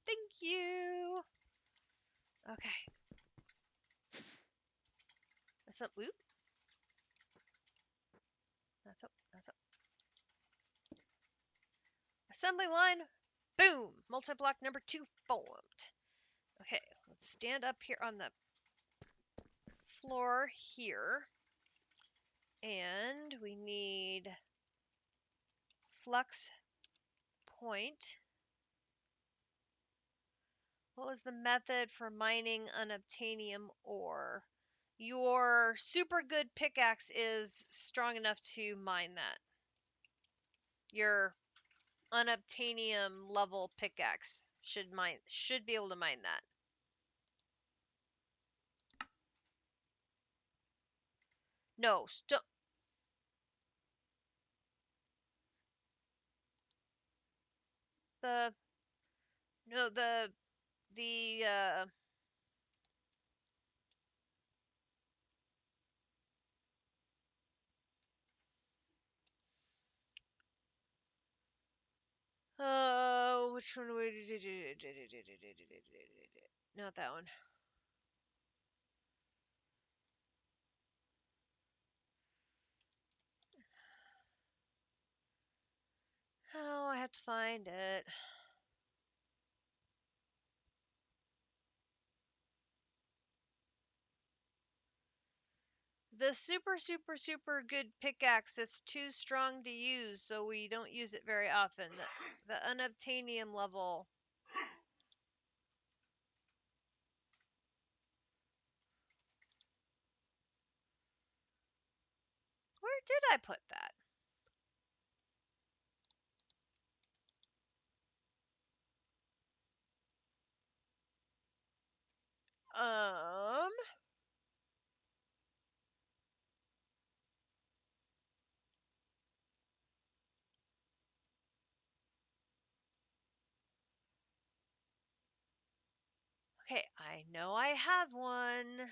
Thank you! Okay. That's up. Oop. That's up. That's up. Assembly line. Boom! Multi-block number 2 formed. Okay, let's stand up here on the floor here. And we need flux point. What was the method for mining unobtainium ore? Your super good pickaxe is strong enough to mine that. Your unobtainium level pickaxe should be able to mine that. No, the no the which one? Not that one. Oh, I have to find it. The super good pickaxe that's too strong to use, so we don't use it very often. The unobtainium level. Where did I put that? Um, okay, I know I have one.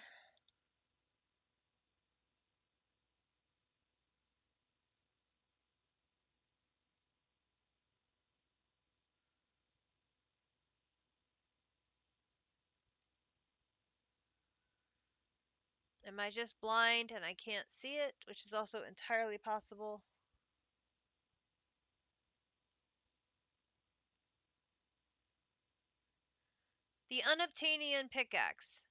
Am I just blind and I can't see it, which is also entirely possible? The unobtainium pickaxe.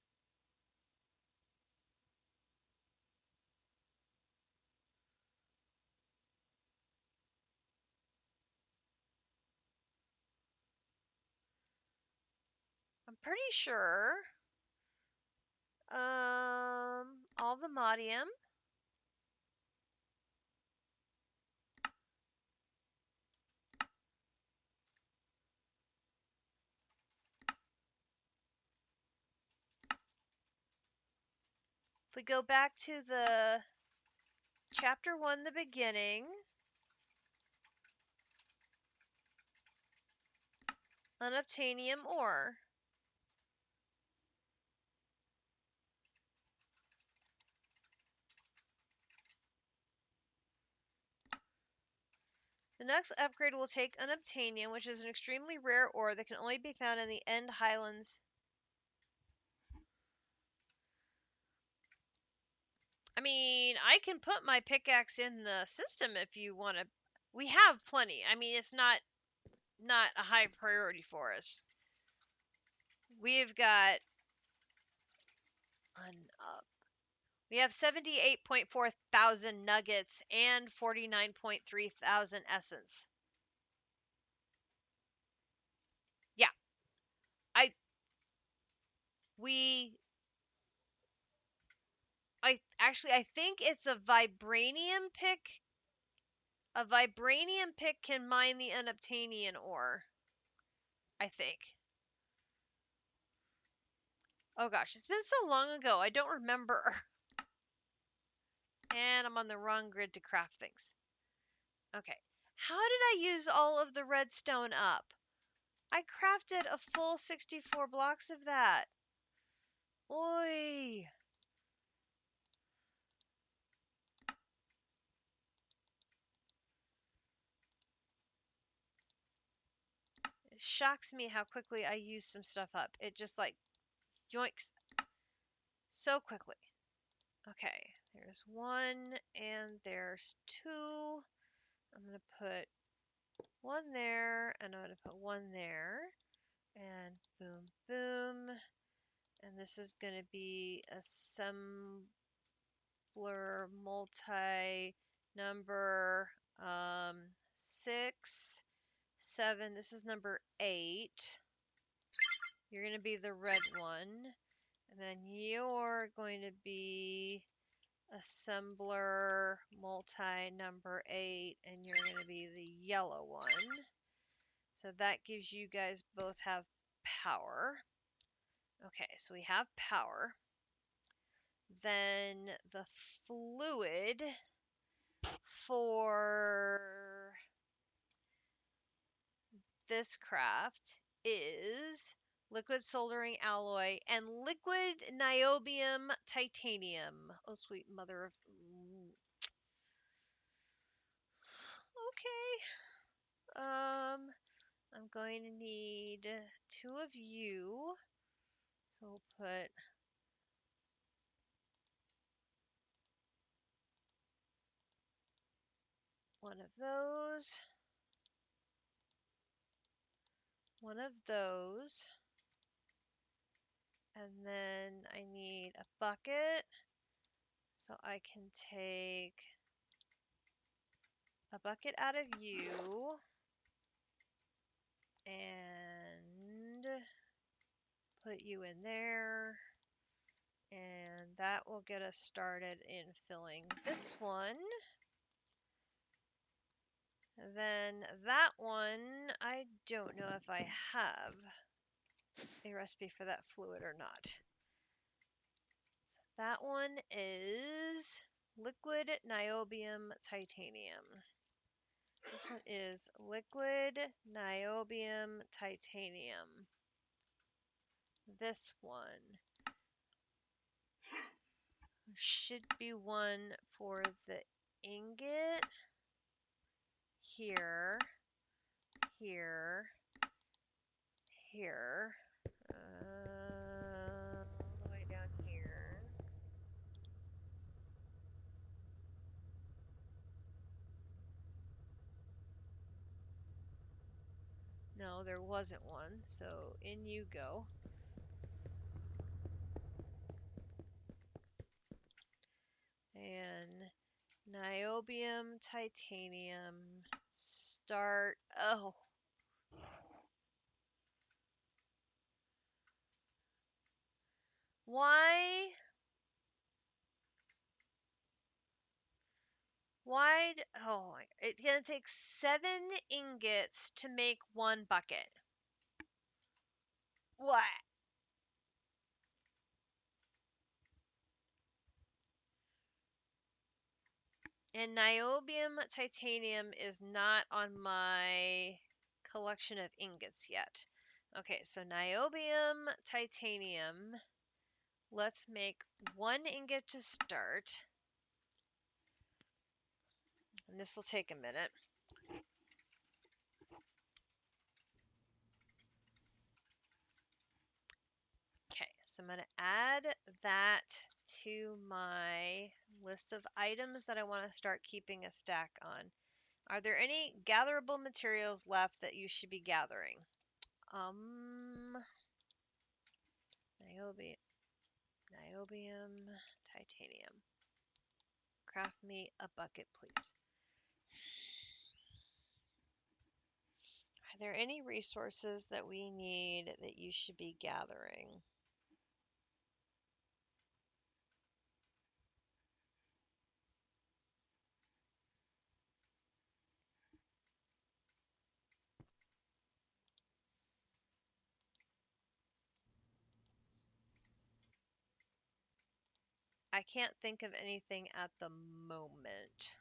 I'm pretty sure. All the modium. If we go back to the chapter 1, the beginning, unobtainium ore. The next upgrade will take unobtainium, which is an extremely rare ore that can only be found in the End Highlands. I mean, I can put my pickaxe in the system if you want to. We have plenty. I mean, it's not a high priority for us. We've got we have 78.4 thousand nuggets and 49.3 thousand essence. Yeah, I we I think it's a vibranium pick. A vibranium pick can mine the unobtainium ore. I think. Oh gosh, it's been so long ago. I don't remember. And I'm on the wrong grid to craft things. Okay. How did I use all of the redstone up? I crafted a full 64 blocks of that. Oi. It shocks me how quickly I use some stuff up. It just like yoinks so quickly. Okay, there's one and there's two. I'm going to put one there and I'm going to put one there. And boom, boom. And this is going to be a assembler multi number 6, 7. This is number 8. You're going to be the red one. And then you're going to be assembler multi number 8, and you're going to be the yellow one. So that gives you guys both have power. Okay, so we have power. Then the fluid for this craft is liquid soldering alloy and liquid niobium titanium. Oh, sweet mother of... Okay. I'm going to need 2 of you. So we'll put one of those, one of those, and then I need a bucket, so I can take a bucket out of you and put you in there, and that will get us started in filling this one. Then that one, I don't know if I have a recipe for that fluid or not. So that one is liquid niobium titanium. This one is liquid niobium titanium. This one should be one for the ingot. Here, here, here, all the way down here. No, there wasn't one, so in you go. And niobium titanium start. Oh, why? Oh, it's gonna take 7 ingots to make 1 bucket. What? And niobium titanium is not on my collection of ingots yet. Okay, so niobium titanium. Let's make 1 ingot to start. And this will take a minute. Okay, so I'm going to add that to my list of items that I want to start keeping a stack on. Are there any gatherable materials left that you should be gathering? Niobium, titanium. Craft me a bucket, please. Are there any resources that we need that you should be gathering? I can't think of anything at the moment.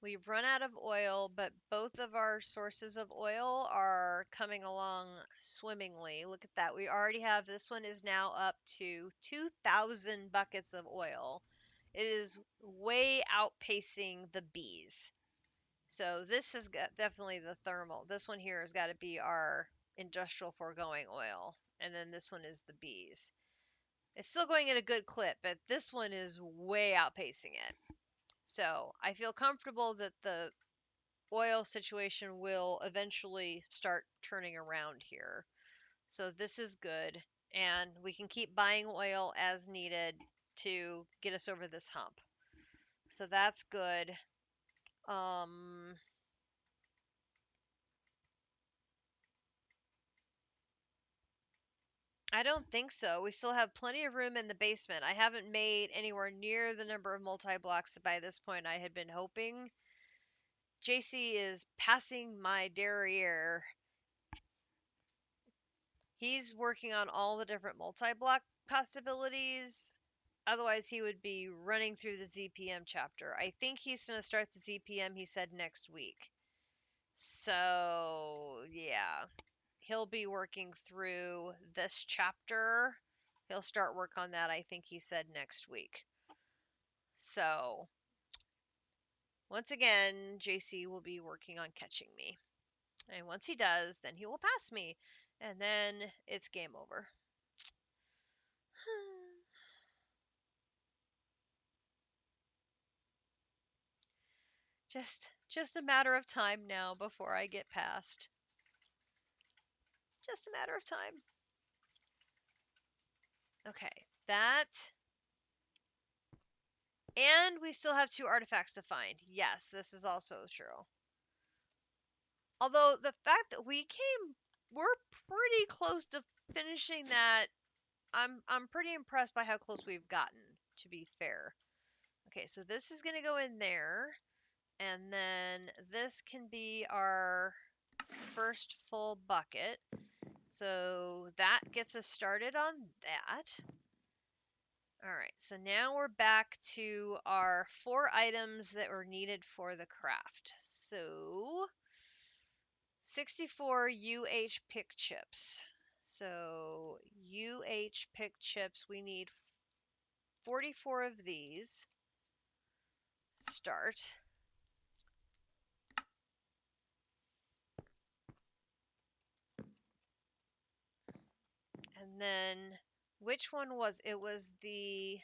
We've run out of oil, but both of our sources of oil are coming along swimmingly. Look at that. We already have, this one is now up to 2,000 buckets of oil. It is way outpacing the bees. So this has got definitely the thermal. This one here has got to be our industrial foregoing oil. And then this one is the bees. It's still going at a good clip, but this one is way outpacing it. So I feel comfortable that the oil situation will eventually start turning around here. So this is good, and we can keep buying oil as needed to get us over this hump. So that's good. I don't think so. We still have plenty of room in the basement. I haven't made anywhere near the number of multi-blocks by this point I had been hoping. JC is passing my derriere. He's working on all the different multi-block possibilities. Otherwise, he would be running through the ZPM chapter. I think he's going to start the ZPM, he said, next week. So, yeah. He'll be working through this chapter. He'll start work on that, I think he said, next week. So, once again, JC will be working on catching me. And once he does, then he will pass me. And then it's game over. Just a matter of time now before I get past. Just a matter of time. Okay, that. And we still have 2 artifacts to find. Yes, this is also true. Although the fact that we're pretty close to finishing that. I'm pretty impressed by how close we've gotten, to be fair. Okay, so this is going to go in there. And then this can be our first full bucket. So that gets us started on that. All right, so now we're back to our 4 items that were needed for the craft. So 64 UH pick chips. So UH pick chips, we need 44 of these. Start. And then which one was it? Was the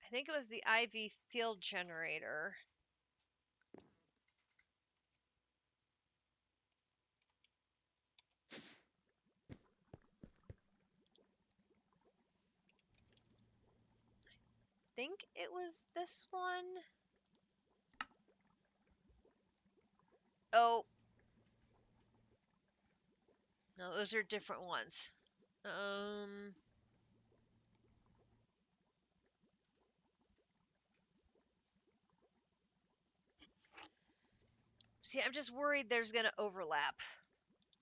I think it was the IV field generator. I think it was this one. Oh. No, those are different ones. See, I'm just worried there's going to overlap.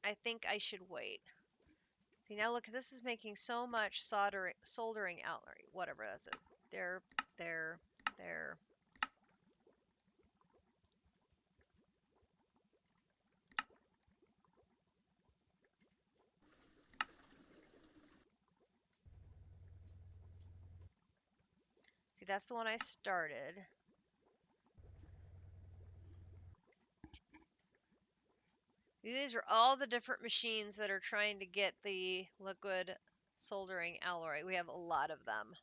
I think I should wait. See, now look, this is making so much soldering out. Whatever, that's it. There. See, that's the one I started. These are all the different machines that are trying to get the liquid soldering alloy. We have a lot of them.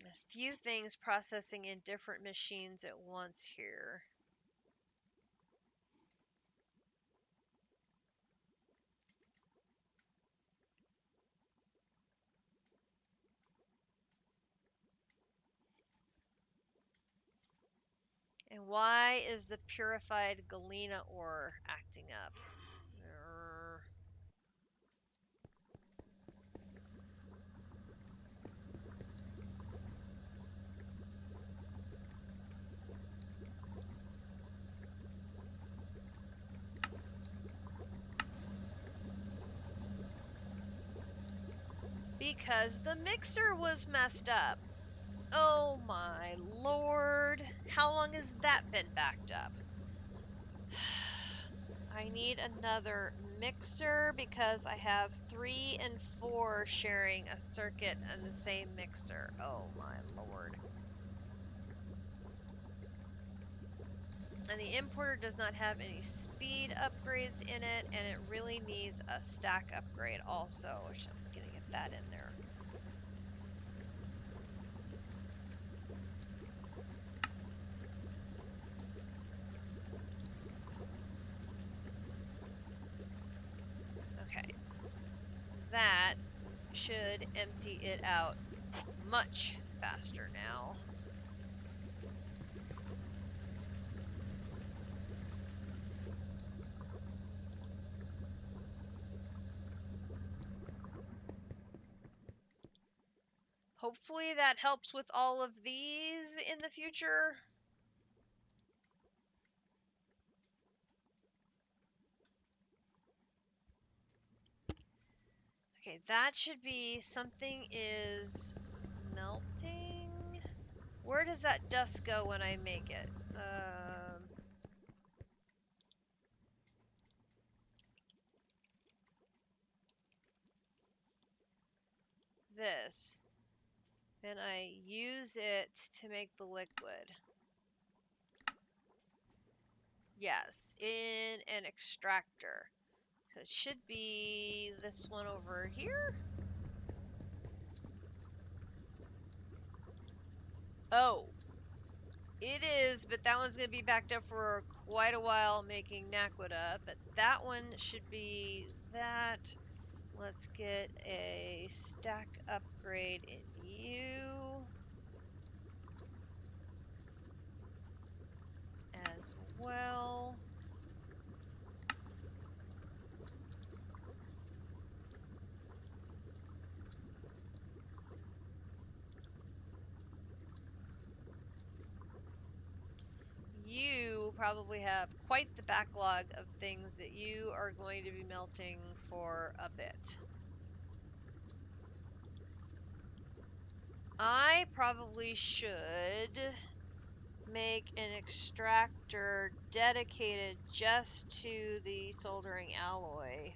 A few things processing in different machines at once here. And why is the purified galena ore acting up? Because the mixer was messed up. Oh my lord. How long has that been backed up? I need another mixer because I have 3 and 4 sharing a circuit and the same mixer. Oh my lord. And the importer does not have any speed upgrades in it, and it really needs a stack upgrade also, which I'm going to get that in there. Okay, that should empty it out much faster now. Hopefully that helps with all of these in the future. Okay, that should be something is melting. Where does that dust go when I make it? This. And I use it to make the liquid. Yes, in an extractor. It should be this one over here. Oh, it is, but that one's going to be backed up for quite a while making Naquita. But that one should be that. Let's get a stack upgrade in you as well. You probably have quite the backlog of things that you are going to be melting for a bit. I probably should make an extractor dedicated just to the soldering alloy.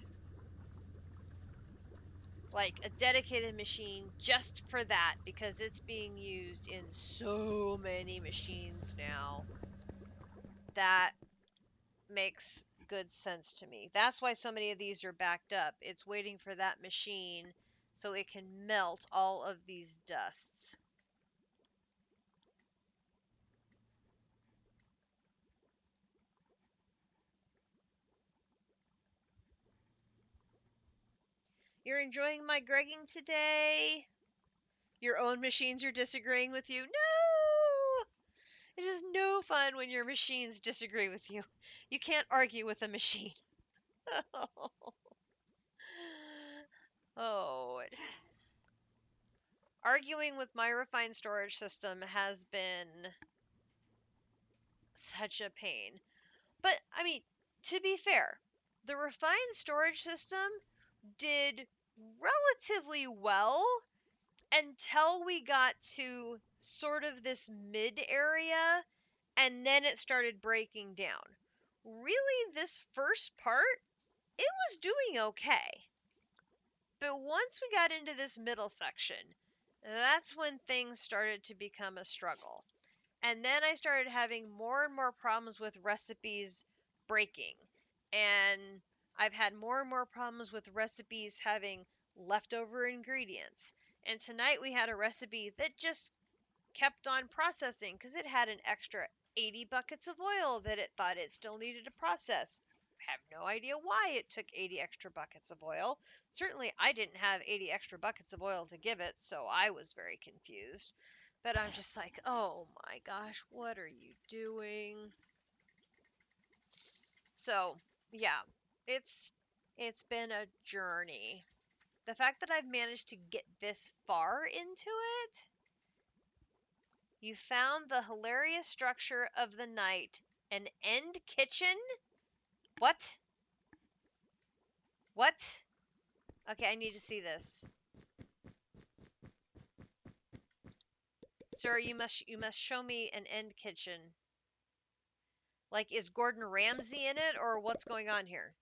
Like a dedicated machine just for that because it's being used in so many machines now. That makes good sense to me. That's why so many of these are backed up. It's waiting for that machine so it can melt all of these dusts. You're enjoying my Gregging today? Your own machines are disagreeing with you? No! It is no fun when your machines disagree with you. You can't argue with a machine. Oh. Arguing with my refined storage system has been such a pain. But, I mean, to be fair, the refined storage system did relatively well until we got to sort of this mid area, and then it started breaking down. Really, this first part, it was doing okay. But once we got into this middle section, that's when things started to become a struggle. And then I started having more and more problems with recipes breaking. And I've had more and more problems with recipes having leftover ingredients. And tonight we had a recipe that just kept on processing because it had an extra 80 buckets of oil that it thought it still needed to process. I have no idea why it took 80 extra buckets of oil. Certainly, I didn't have 80 extra buckets of oil to give it, so I was very confused. But I'm just like, oh my gosh, what are you doing? So, yeah, it's it's been a journey. The fact that I've managed to get this far into it, you found the hilarious structure of the night, an end kitchen? What? What? Okay, I need to see this. Sir, you must show me an end kitchen. Like, is Gordon Ramsay in it, or what's going on here?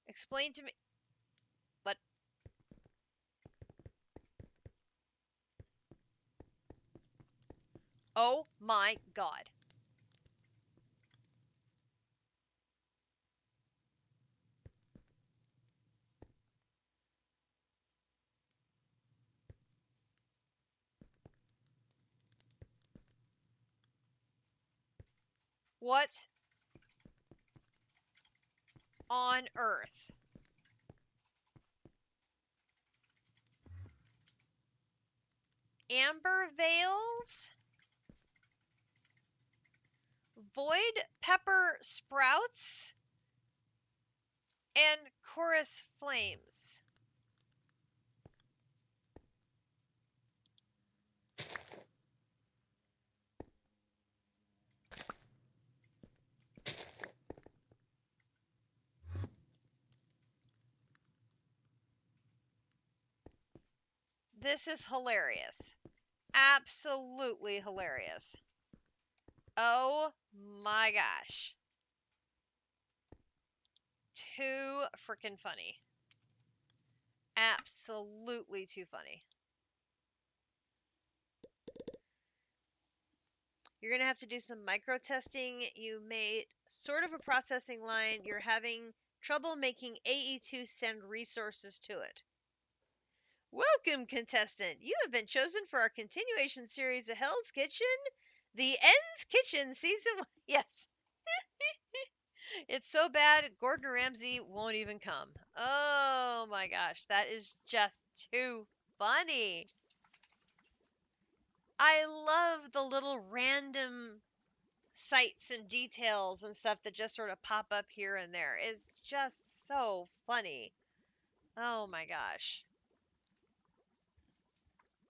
Explain to me. But oh my God. What on earth? Amber Veils? Void Pepper Sprouts? And Chorus Flames. This is hilarious. Absolutely hilarious. Oh my gosh. Too freaking funny. Absolutely too funny. You're going to have to do some micro testing. You made sort of a processing line. You're having trouble making AE2 send resources to it. Welcome, contestant. You have been chosen for our continuation series of Hell's Kitchen, the Ends Kitchen Season 1. Yes. It's so bad, Gordon Ramsay won't even come. Oh my gosh, that is just too funny. I love the little random sights and details and stuff that just sort of pop up here and there. It's just so funny. Oh my gosh.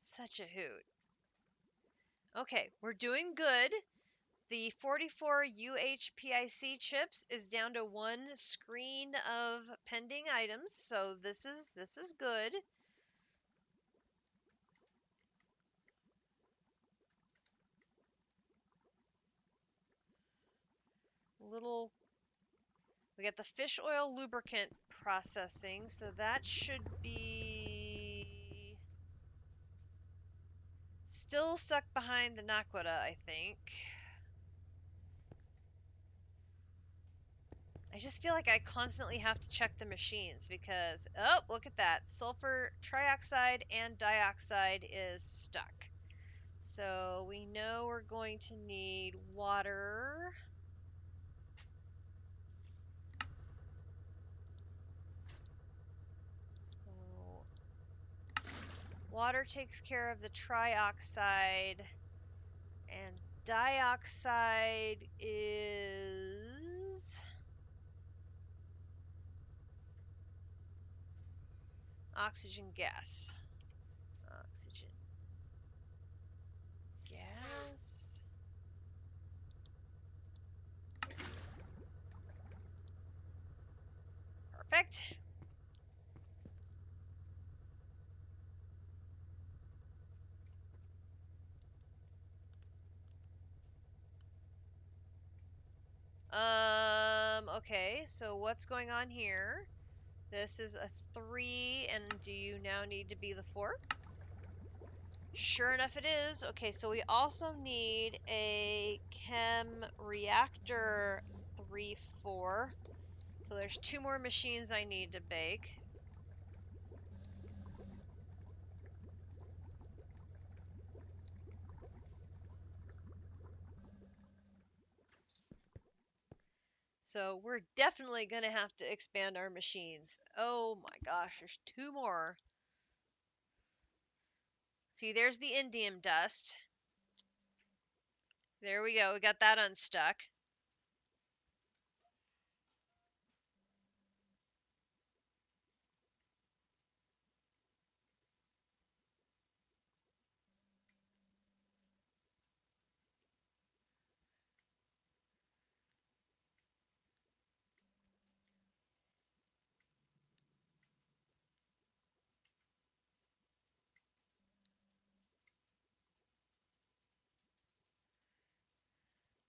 Such a hoot. Okay, we're doing good. The 44 UHPIC chips is down to one screen of pending items, so this is good. Little We got the fish oil lubricant processing, so that should be still stuck behind the naquadah, I think. I just feel like I constantly have to check the machines because, oh, look at that. Sulfur trioxide and dioxide is stuck. So we know we're going to need water. So water takes care of the trioxide, and dioxide is oxygen gas. Oxygen gas. Perfect. Okay, so what's going on here? This is a 3, and do you now need to be the 4? Sure enough it is. Okay, so we also need a chem reactor 3, 4. So there's 2 more machines I need to bake. So we're definitely going to have to expand our machines. Oh my gosh, there's 2 more. See, there's the indium dust. There we go. We got that unstuck.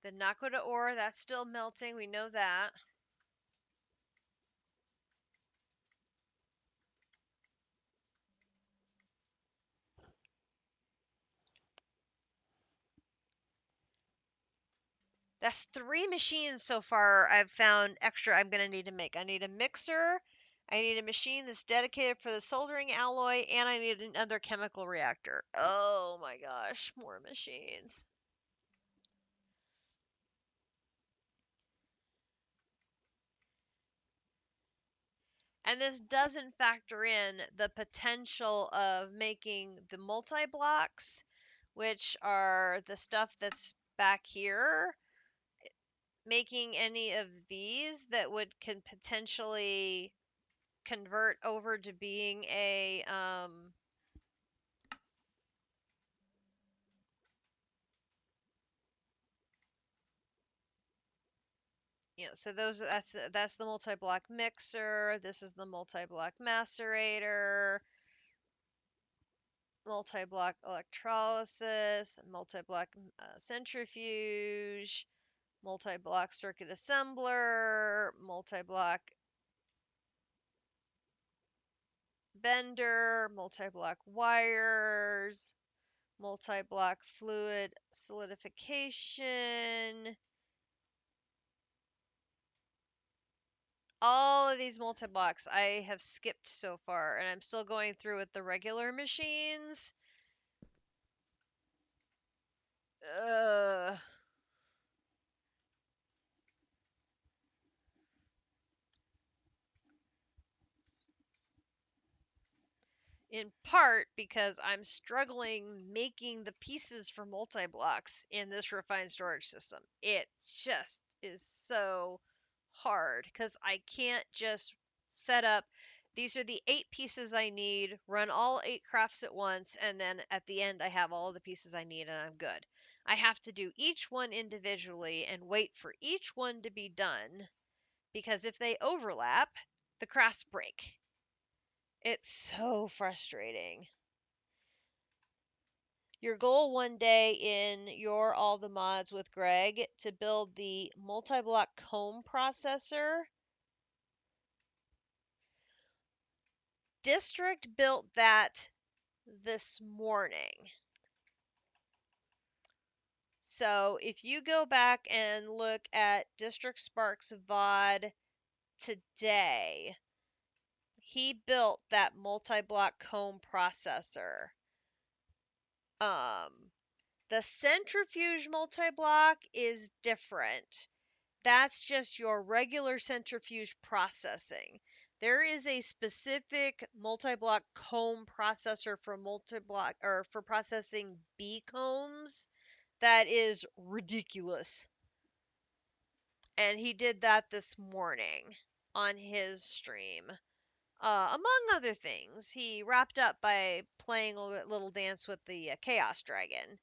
The Nakoda ore, that's still melting. We know that. That's 3 machines so far I've found extra I'm going to need to make. I need a mixer, I need a machine that's dedicated for the soldering alloy, and I need another chemical reactor. Oh my gosh, more machines. And this doesn't factor in the potential of making the multi-blocks, which are the stuff that's back here. Making any of these that can potentially convert over to being a so that's the multi-block mixer. This is the multi-block macerator, multi-block electrolysis, multi-block centrifuge, multi-block circuit assembler, multi-block bender, multi-block wires, multi-block fluid solidification. All of these multi-blocks I have skipped so far, and I'm still going through with the regular machines. Ugh. In part because I'm struggling making the pieces for multi-blocks in this refined storage system. It just is so hard because I can't just set up, these are the 8 pieces I need, run all 8 crafts at once, and then at the end I have all the pieces I need and I'm good. I have to do each one individually and wait for each one to be done because if they overlap, the crafts break. It's so frustrating. Your goal one day in your All the Mods with Greg to build the multi-block comb processor. District built that this morning. So if you go back and look at District Sparks VOD today, he built that multi-block comb processor. The centrifuge multi-block is different. That's just your regular centrifuge processing. There is a specific multi-block comb processor for multi-block or for processing bee combs that is ridiculous. And he did that this morning on his stream. Among other things, he wrapped up by playing a little dance with the Chaos Dragon.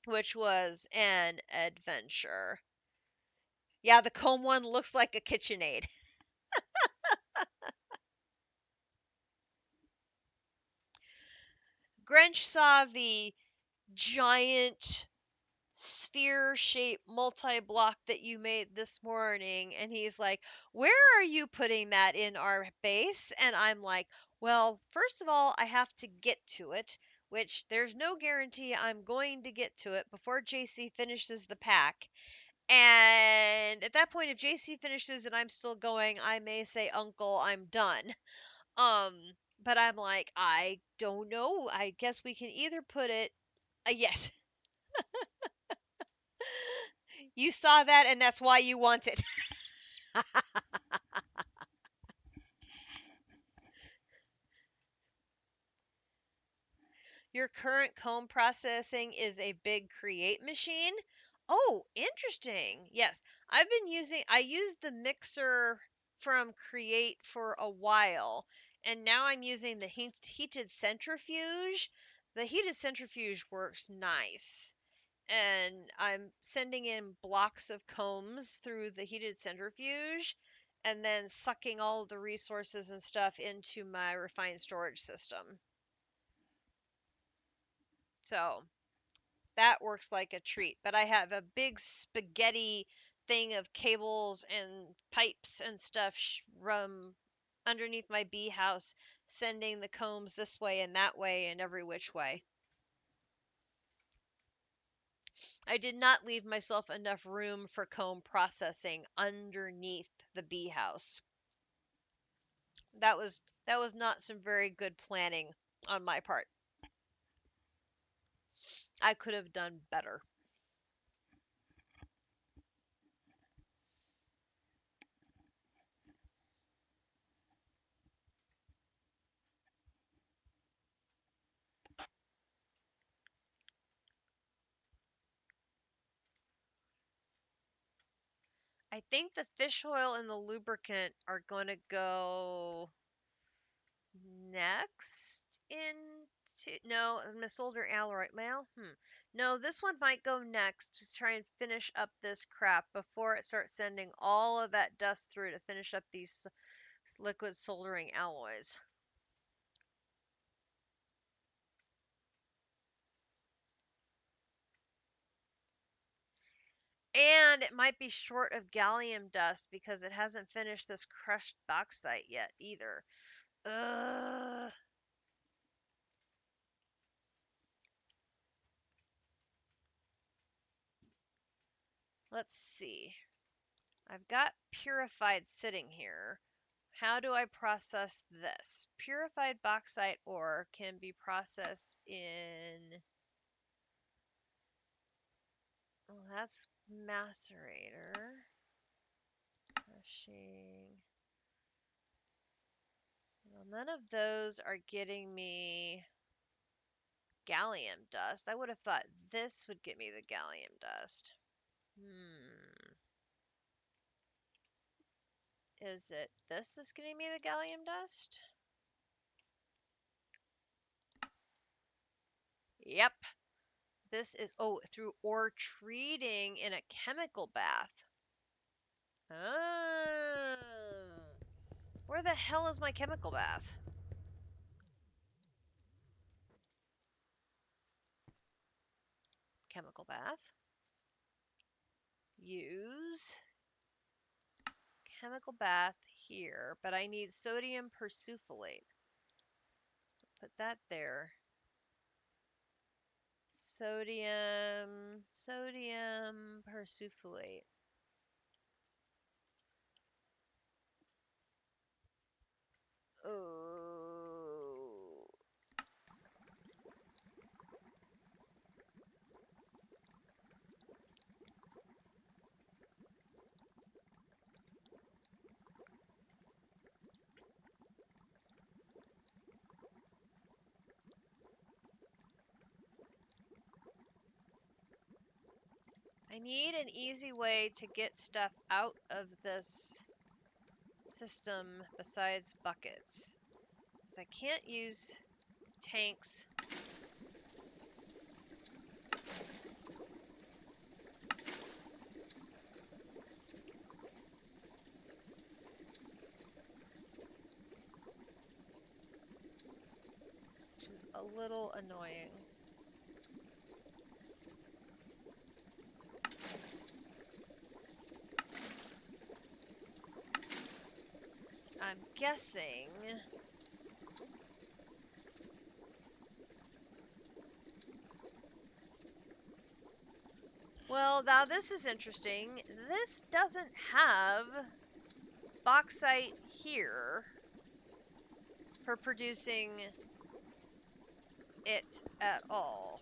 Which was an adventure. Yeah, the comb one looks like a KitchenAid. Grinch saw the giant sphere-shaped multi-block that you made this morning, and he's like, "Where are you putting that in our base?" And I'm like, "Well, first of all, I have to get to it, which there's no guarantee I'm going to get to it before JC finishes the pack. And at that point, if JC finishes and I'm still going, I may say, Uncle, I'm done." Um, but I'm like, I don't know. I guess we can either put it. Yes, you saw that, and that's why you want it. Your current comb processing is a big create machine. Oh, interesting. Yes, I used the mixer from create for a while, and now I'm using the heated centrifuge. The heated centrifuge works nice. And I'm sending in blocks of combs through the heated centrifuge and then sucking all of the resources and stuff into my refined storage system. So That works like a treat. But I have a big spaghetti thing of cables and pipes and stuff from underneath my bee house, sending the combs this way and that way and every which way. I did not leave myself enough room for comb processing underneath the bee house. That was not some very good planning on my part. I could have done better. I think the fish oil and the lubricant are going to go next into no, Miss Older Alroy. Well, no, this one might go next to try and finish up this crap before it starts sending all of that dust through to finish up these liquid soldering alloys. And it might be short of gallium dust because it hasn't finished this crushed bauxite yet either. Ugh. Let's see. I've got purified sitting here. How do I process this? Purified bauxite ore can be processed in. Well, that's macerator. Crushing. Well, none of those are getting me gallium dust. I would have thought this would get me the gallium dust. Is it this is getting me the gallium dust? Yep. This is, through ore treating in a chemical bath. Oh. Where the hell is my chemical bath? Chemical bath. Use. Chemical bath here, but I need sodium persulfate. Put that there. Sodium persulfate. Oh. I need an easy way to get stuff out of this system besides buckets. Because I can't use tanks. Which is a little annoying. I'm guessing. Well, now this is interesting. This doesn't have bauxite here for producing it at all.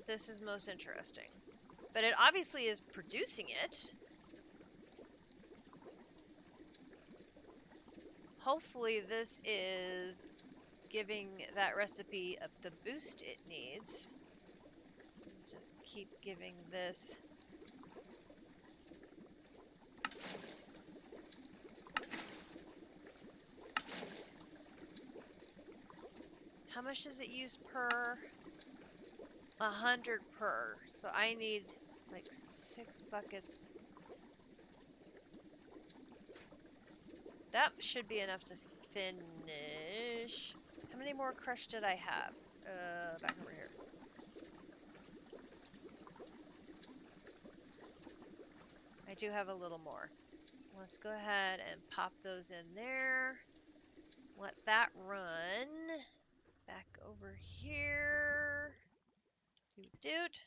This is most interesting. But it obviously is producing it. Hopefully this is giving that recipe the boost it needs. Just keep giving this. How much does it use per? 100 per. So I need like 6 buckets. That should be enough to finish. How many more crush did I have? back over here. I do have a little more. Let's go ahead and pop those in there. Let that run. Back over here. Doot doot.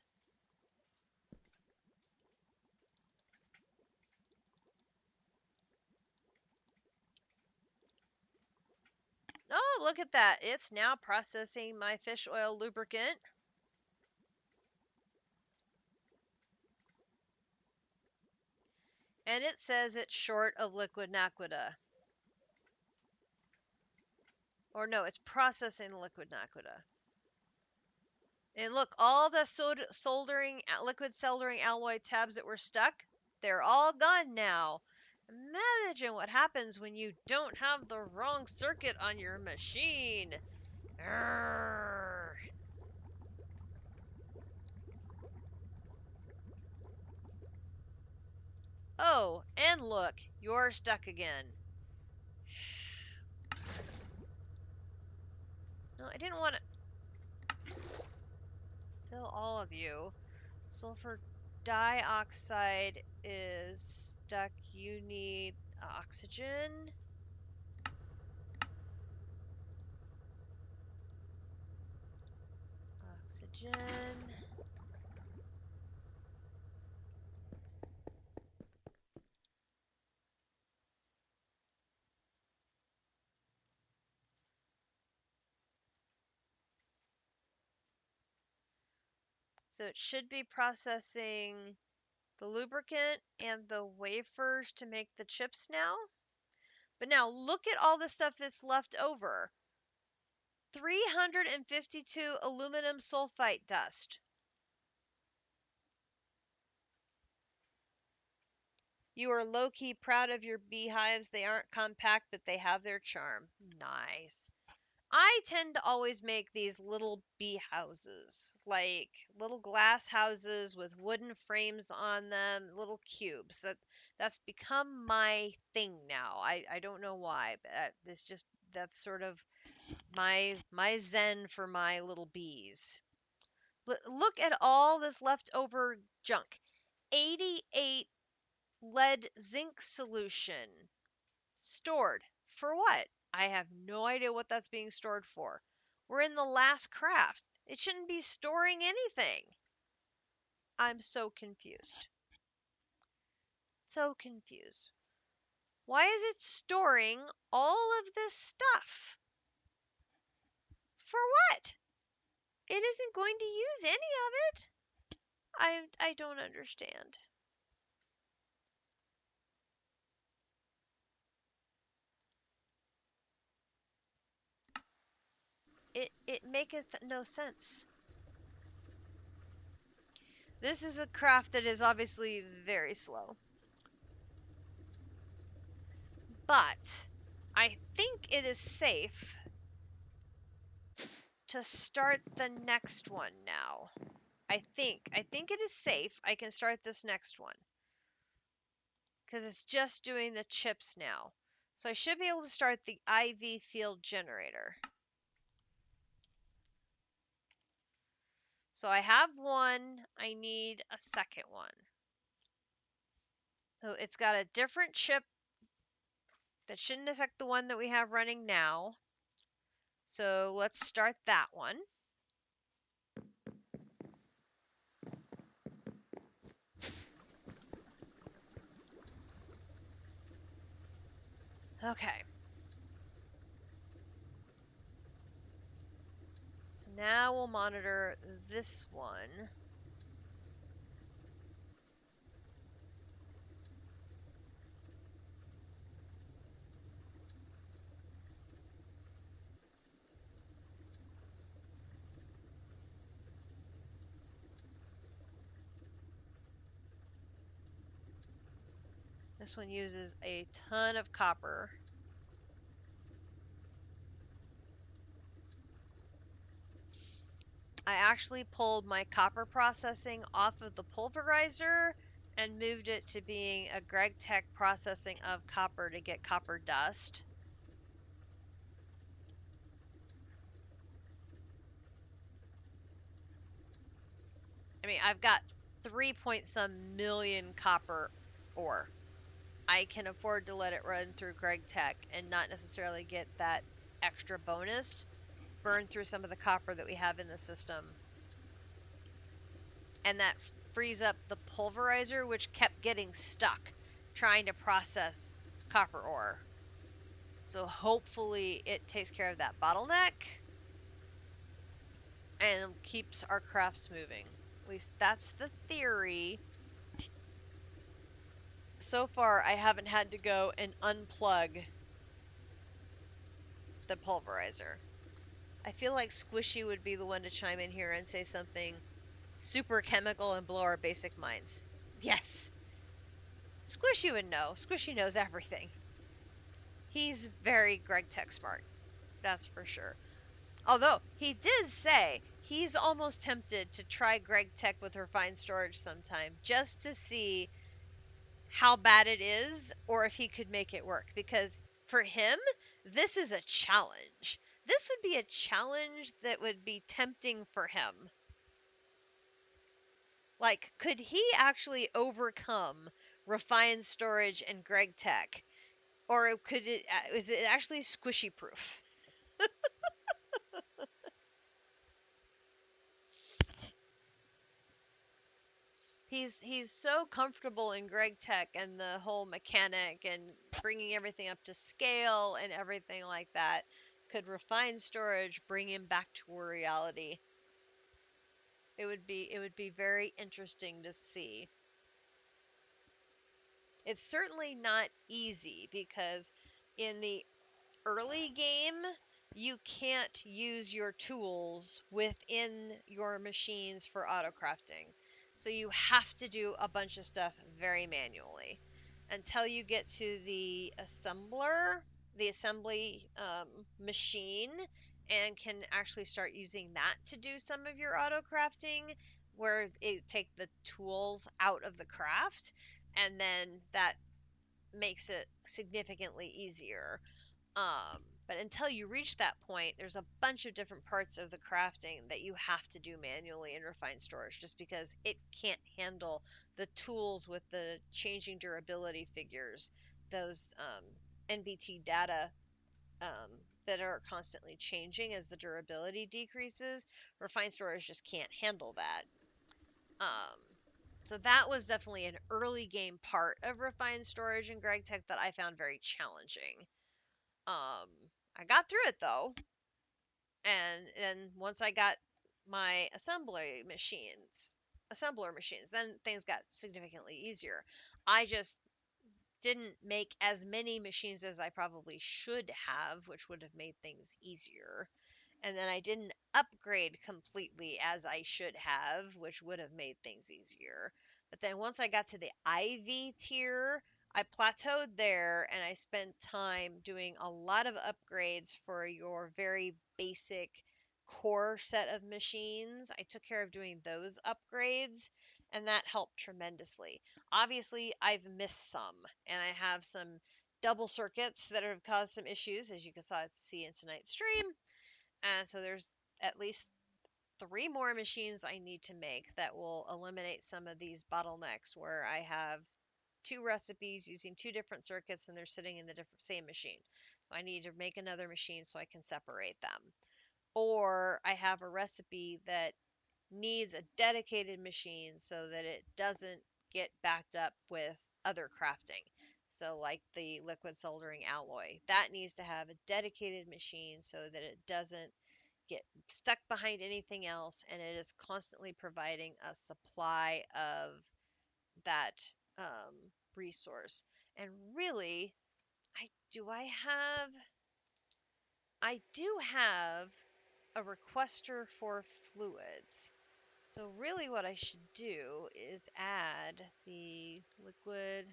Oh, look at that. It's now processing my fish oil lubricant. And it says it's short of liquid naquita. Or no, it's processing liquid naquita. And look, all the liquid soldering alloy tabs that were stuck, they're all gone now. Imagine what happens when you don't have the wrong circuit on your machine. Arrgh. Oh, and look, you're stuck again. No, I didn't want to fill all of you. Sulfur dioxide is stuck. You need oxygen. Oxygen. So it should be processing the lubricant and the wafers to make the chips now. But now look at all the stuff that's left over. 352 aluminum sulfite dust. You are low-key proud of your beehives. They aren't compact, but they have their charm. Nice. I tend to always make these little bee houses, like little glass houses with wooden frames on them, little cubes. That's become my thing now. I don't know why, but it's just that's sort of my zen for my little bees. Look at all this leftover junk. 88 lead zinc solution. Stored. For what? I have no idea what that's being stored for. We're in the last craft. It shouldn't be storing anything. I'm so confused. So confused. Why is it storing all of this stuff? For what? It isn't going to use any of it. I don't understand. It maketh no sense. This is a craft that is obviously very slow. But I think it is safe to start the next one now. I think it is safe. I can start this next one because it's just doing the chips now. So I should be able to start the IV field generator. So I have one. I need a second one. So it's got a different chip that shouldn't affect the one that we have running now. So let's start that one. Okay. So now we'll monitor this one. This one uses a ton of copper. I actually pulled my copper processing off of the pulverizer and moved it to being a GregTech processing of copper to get copper dust. I mean, I've got 3 point some million copper ore. I can afford to let it run through Greg Tech and not necessarily get that extra bonus, burn through some of the copper that we have in the system, and that frees up the pulverizer, which kept getting stuck trying to process copper ore. So hopefully it takes care of that bottleneck and keeps our crafts moving. At least that's the theory. So far, I haven't had to go and unplug the pulverizer. I feel like Squishy would be the one to chime in here and say something super chemical and blow our basic minds. Yes, Squishy would know. Squishy knows everything. He's very Greg Tech smart, that's for sure. Although he did say he's almost tempted to try Greg Tech with refined storage sometime just to see how bad it is or if he could make it work, because for him this is a challenge. This would be a challenge that would be tempting for him. Like, could he actually overcome refined storage and Greg Tech, or could it is it actually squishy proof? He's so comfortable in Greg Tech and the whole mechanic and bringing everything up to scale and everything like that. Could refined storage bring him back to reality? It would be very interesting to see. It's certainly not easy because in the early game, you can't use your tools within your machines for auto crafting. So you have to do a bunch of stuff very manually until you get to the assembler, the assembly machine, and can actually start using that to do some of your auto crafting, where it take the tools out of the craft, and then that makes it significantly easier. But until you reach that point, there's a bunch of different parts of the crafting that you have to do manually in refined storage just because it can't handle the tools with the changing durability figures, those NBT data um, that are constantly changing as the durability decreases. Refined storage just can't handle that. Um, so that was definitely an early game part of refined storage and Greg Tech that I found very challenging. Um, I got through it though, and once I got my assembler machines, then things got significantly easier. I just didn't make as many machines as I probably should have, which would have made things easier. And then I didn't upgrade completely as I should have, which would have made things easier. But then once I got to the IV tier, I plateaued there and I spent time doing a lot of upgrades for your very basic core set of machines. I took care of doing those upgrades, and that helped tremendously. Obviously, I've missed some, and I have some double circuits that have caused some issues, as you can see in tonight's stream. And so there's at least 3 more machines I need to make that will eliminate some of these bottlenecks where I have 2 recipes using 2 different circuits and they're sitting in the same machine. So I need to make another machine so I can separate them. Or I have a recipe that needs a dedicated machine so that it doesn't get backed up with other crafting. So like the liquid soldering alloy, that needs to have a dedicated machine so that it doesn't get stuck behind anything else, and it is constantly providing a supply of that um, resource. And really, I do I have I do have a requester for fluids. So really what I should do is add the liquid.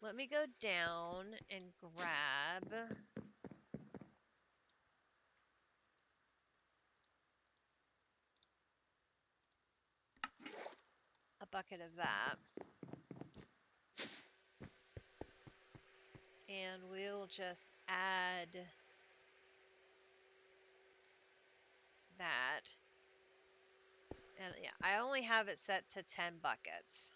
Let me go down and grab a bucket of that. And we'll just add I only have it set to 10 buckets.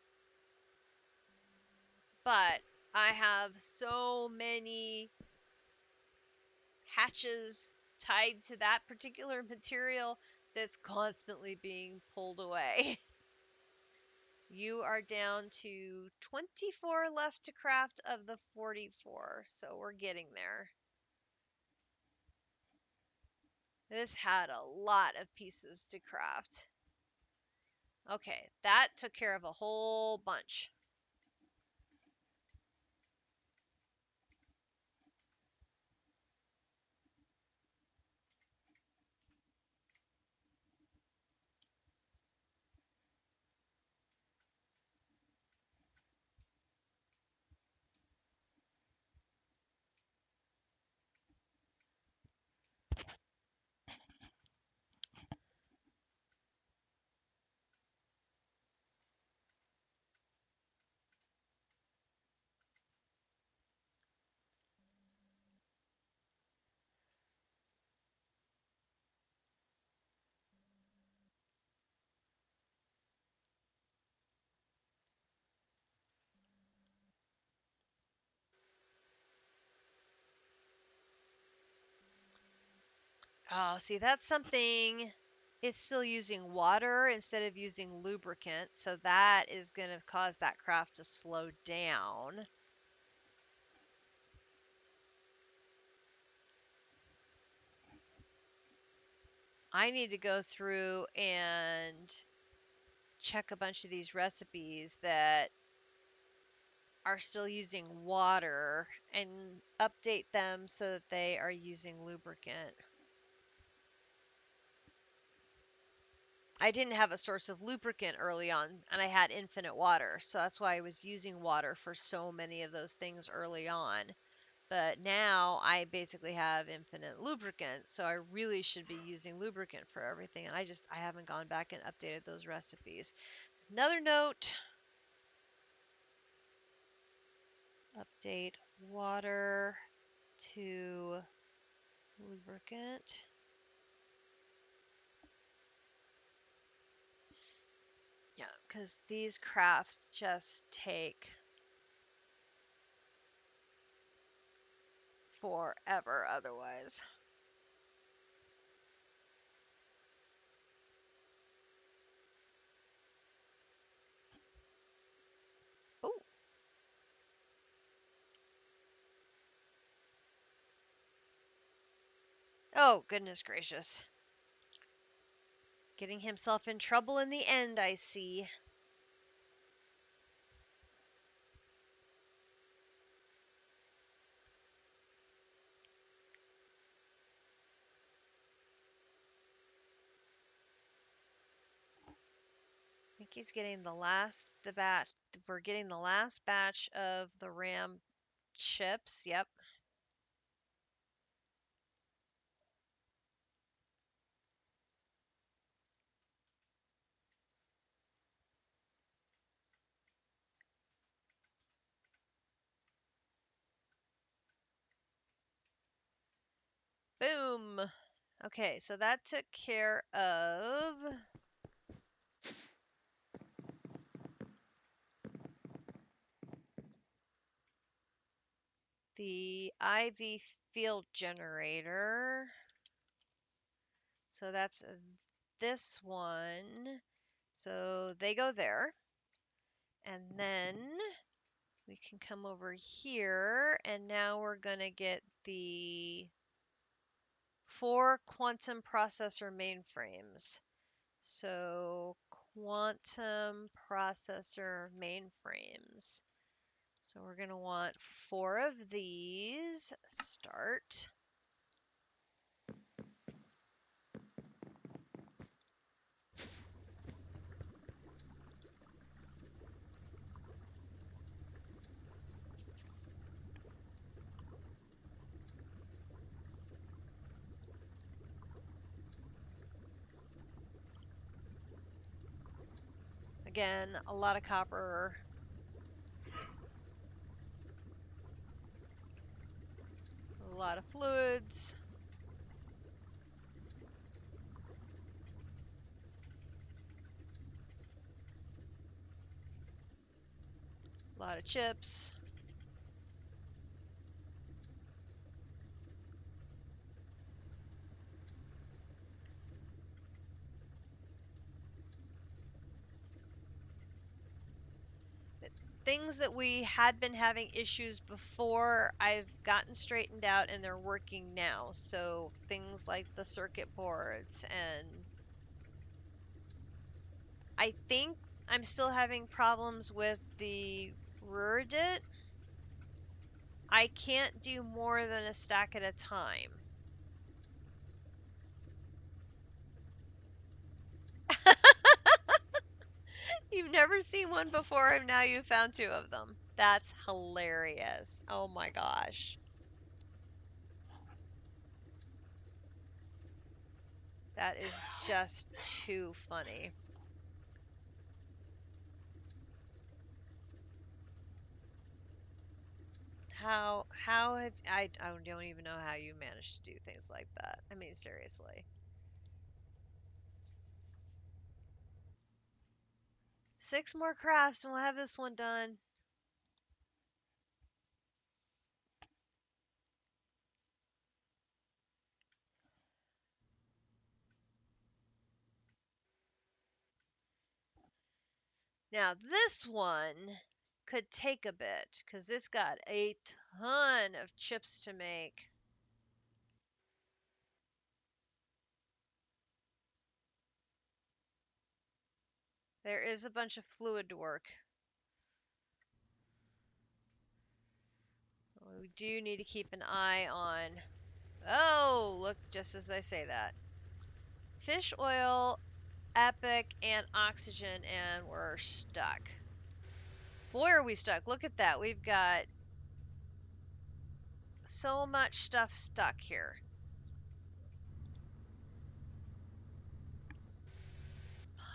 But I have so many hatches tied to that particular material that's constantly being pulled away. You are down to 24 left to craft of the 44, so we're getting there. This had a lot of pieces to craft. Okay, that took care of a whole bunch. Oh, see, that's something. It's still using water instead of using lubricant, so that is going to cause that craft to slow down. I need to go through and check a bunch of these recipes that are still using water and update them so that they are using lubricant. I didn't have a source of lubricant early on, and I had infinite water, so that's why I was using water for so many of those things early on. But now I basically have infinite lubricant, so I really should be using lubricant for everything, and I haven't gone back and updated those recipes. Another note, update water to lubricant. Yeah, because these crafts just take forever otherwise. Oh, oh, goodness gracious. Getting himself in trouble in the end, I see. I think he's getting the batch. We're getting the last batch of the RAM chips. Yep. Boom. Okay, so that took care of the IV field generator. So that's this one. So they go there. And then we can come over here, and now we're going to get the 4 quantum processor mainframes. So quantum processor mainframes. So we're going to want 4 of these. Start. Again, a lot of copper. A lot of fluids. lot of chips. Things that we had been having issues before, I've gotten straightened out and they're working now. So things like the circuit boards, and I think I'm still having problems with the Ruridit. I can't do more than a stack at a time. You've never seen one before, and now you found two of them. That's hilarious. Oh my gosh. That is just too funny. How have I don't even know how you manage to do things like that. I mean, seriously. 6 more crafts and we'll have this one done. Now this one could take a bit because this got a ton of chips to make. There is a bunch of fluid to work. We do need to keep an eye on. Oh, look, just as I say that. Fish oil, epic, and oxygen, and we're stuck. Boy, are we stuck. Look at that. We've got so much stuff stuck here.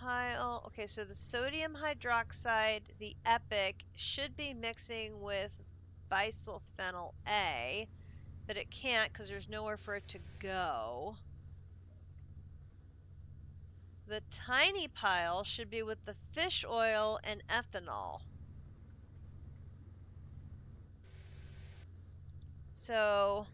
Pile. Okay, so the sodium hydroxide, the epic, should be mixing with bisylphenyl A, but it can't because there's nowhere for it to go. The tiny pile should be with the fish oil and ethanol. So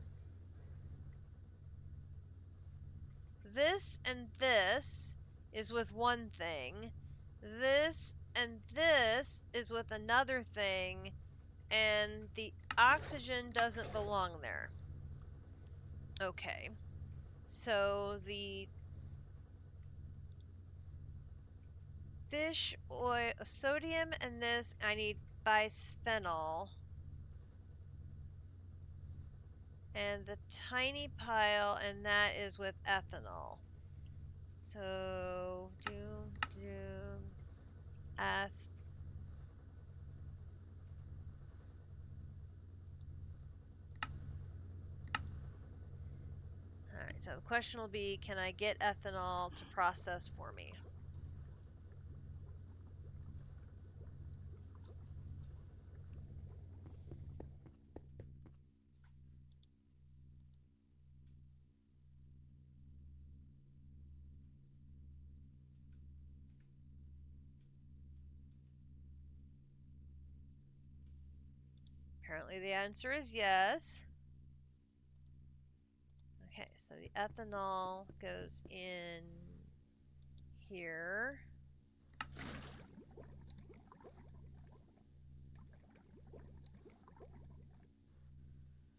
this and this is with one thing. This and this is with another thing, and the oxygen doesn't belong there. Okay. So the fish oil, sodium, and this, I need bisphenol. And the tiny pile, and that is with ethanol. So, doom, eth. Alright, so the question will be, can I get ethanol to process for me? Apparently the answer is yes. Okay, so the ethanol goes in here.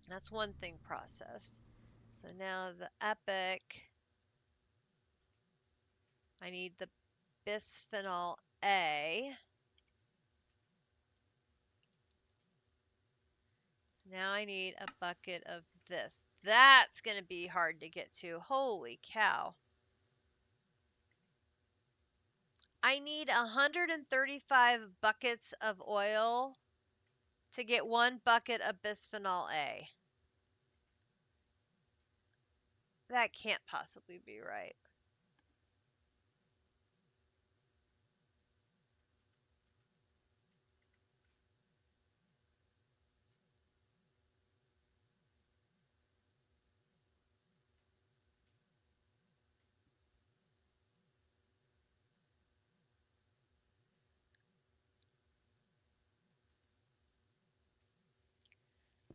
That's one thing processed. So now the epic, I need the bisphenol A. Now I need a bucket of this. That's going to be hard to get to. Holy cow. I need 135 buckets of oil to get 1 bucket of bisphenol A. That can't possibly be right.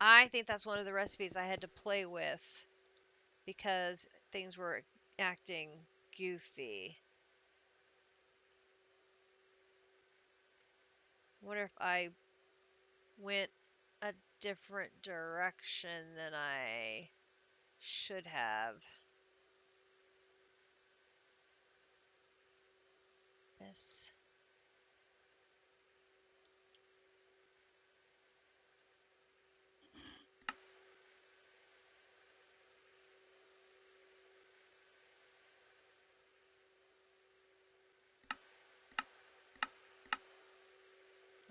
I think that's one of the recipes I had to play with because things were acting goofy. I wonder if I went a different direction than I should have. This.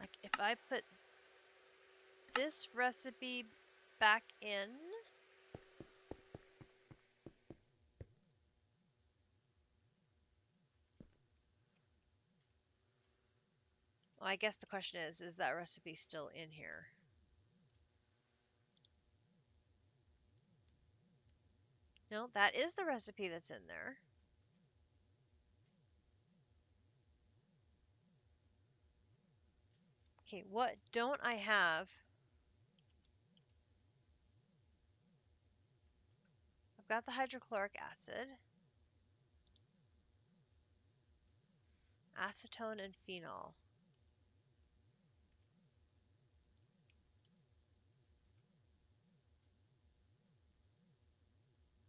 Like if I put this recipe back in, well, I guess the question is that recipe still in here? No, that is the recipe that's in there. Okay, what don't I have? I've got the hydrochloric acid, acetone, and phenol.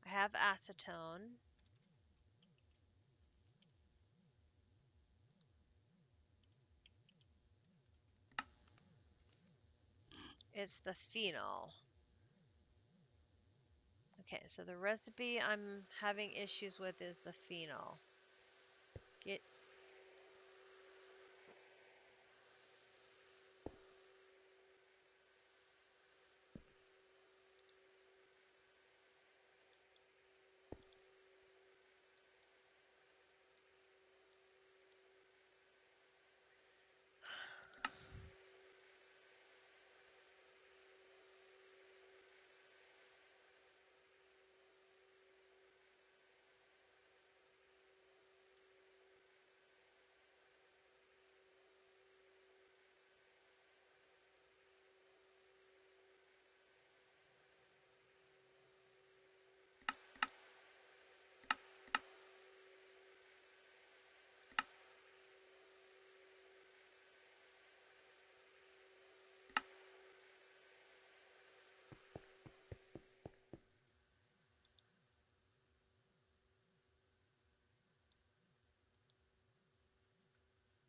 I have acetone. It's the phenol. Okay, so the recipe I'm having issues with is the phenol. Get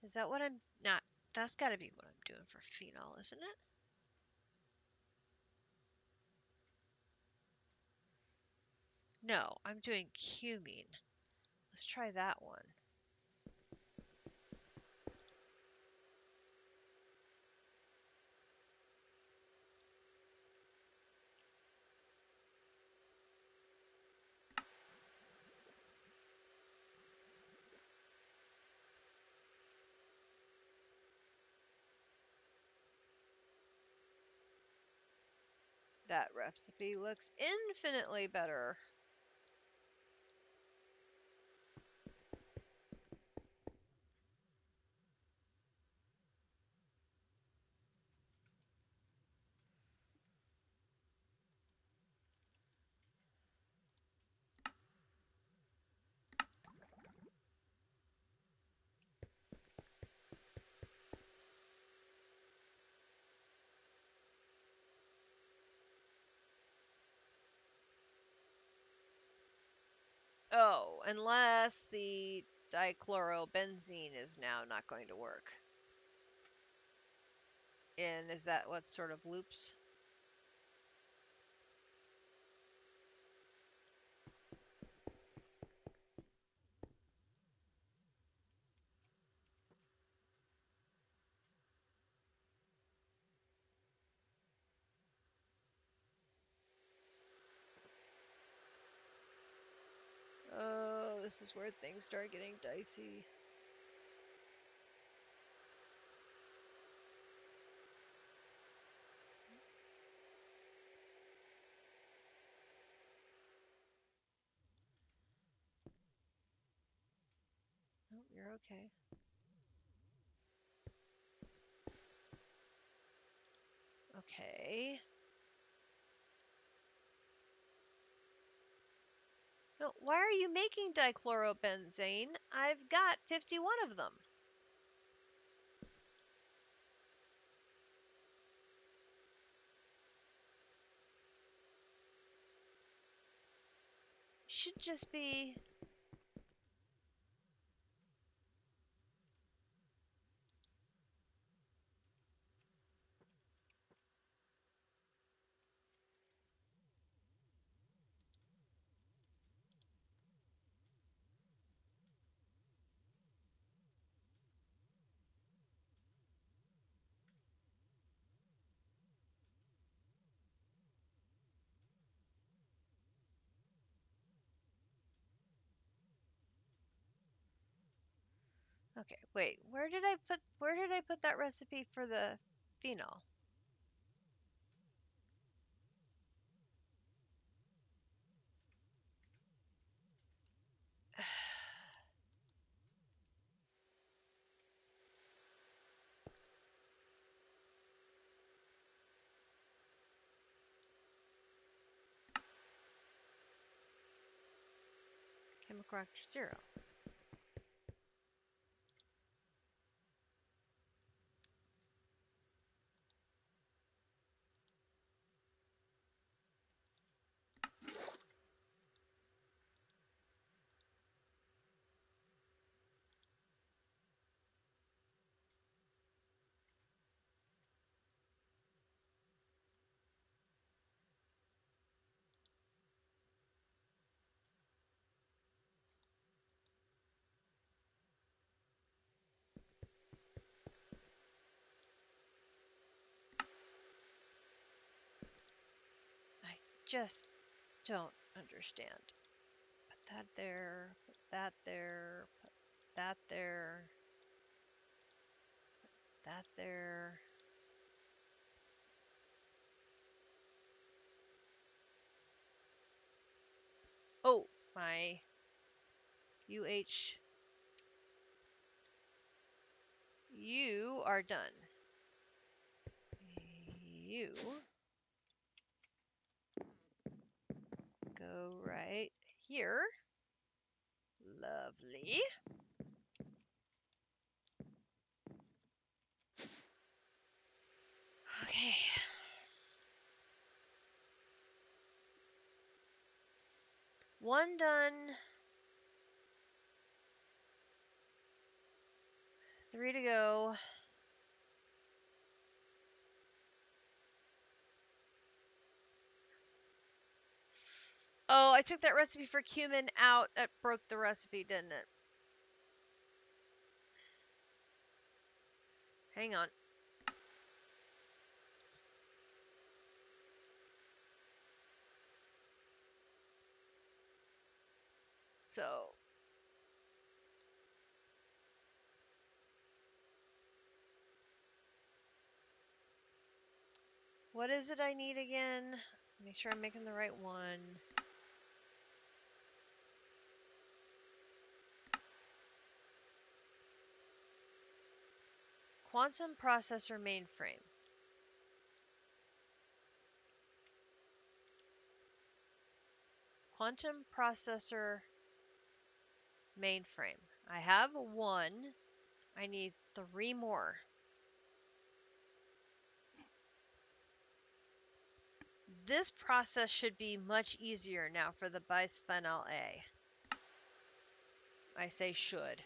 Is that what I'm not? That's got to be what I'm doing for phenol, isn't it? No, I'm doing cumene. Let's try that one. That recipe looks infinitely better. Oh, unless the dichlorobenzene is now not going to work. And is that what sort of loops? Oh, this is where things start getting dicey. Oh, you're okay. Okay. No, why are you making dichlorobenzene? I've got 51 of them. Should just be... Okay, wait. Where did I put that recipe for the phenol? Chemical reactor 0. I just don't understand. Put that there, put that there, put that there, put that there. Oh, my UH. You are done. You go right here. Lovely. Okay. One done. 3 to go. Oh, I took that recipe for cumin out. That broke the recipe, didn't it? Hang on. So, what is it I need again? Make sure I'm making the right one. Quantum processor mainframe. Quantum processor mainframe. I have one. I need 3 more. This process should be much easier now for the bisphenol A. I say should.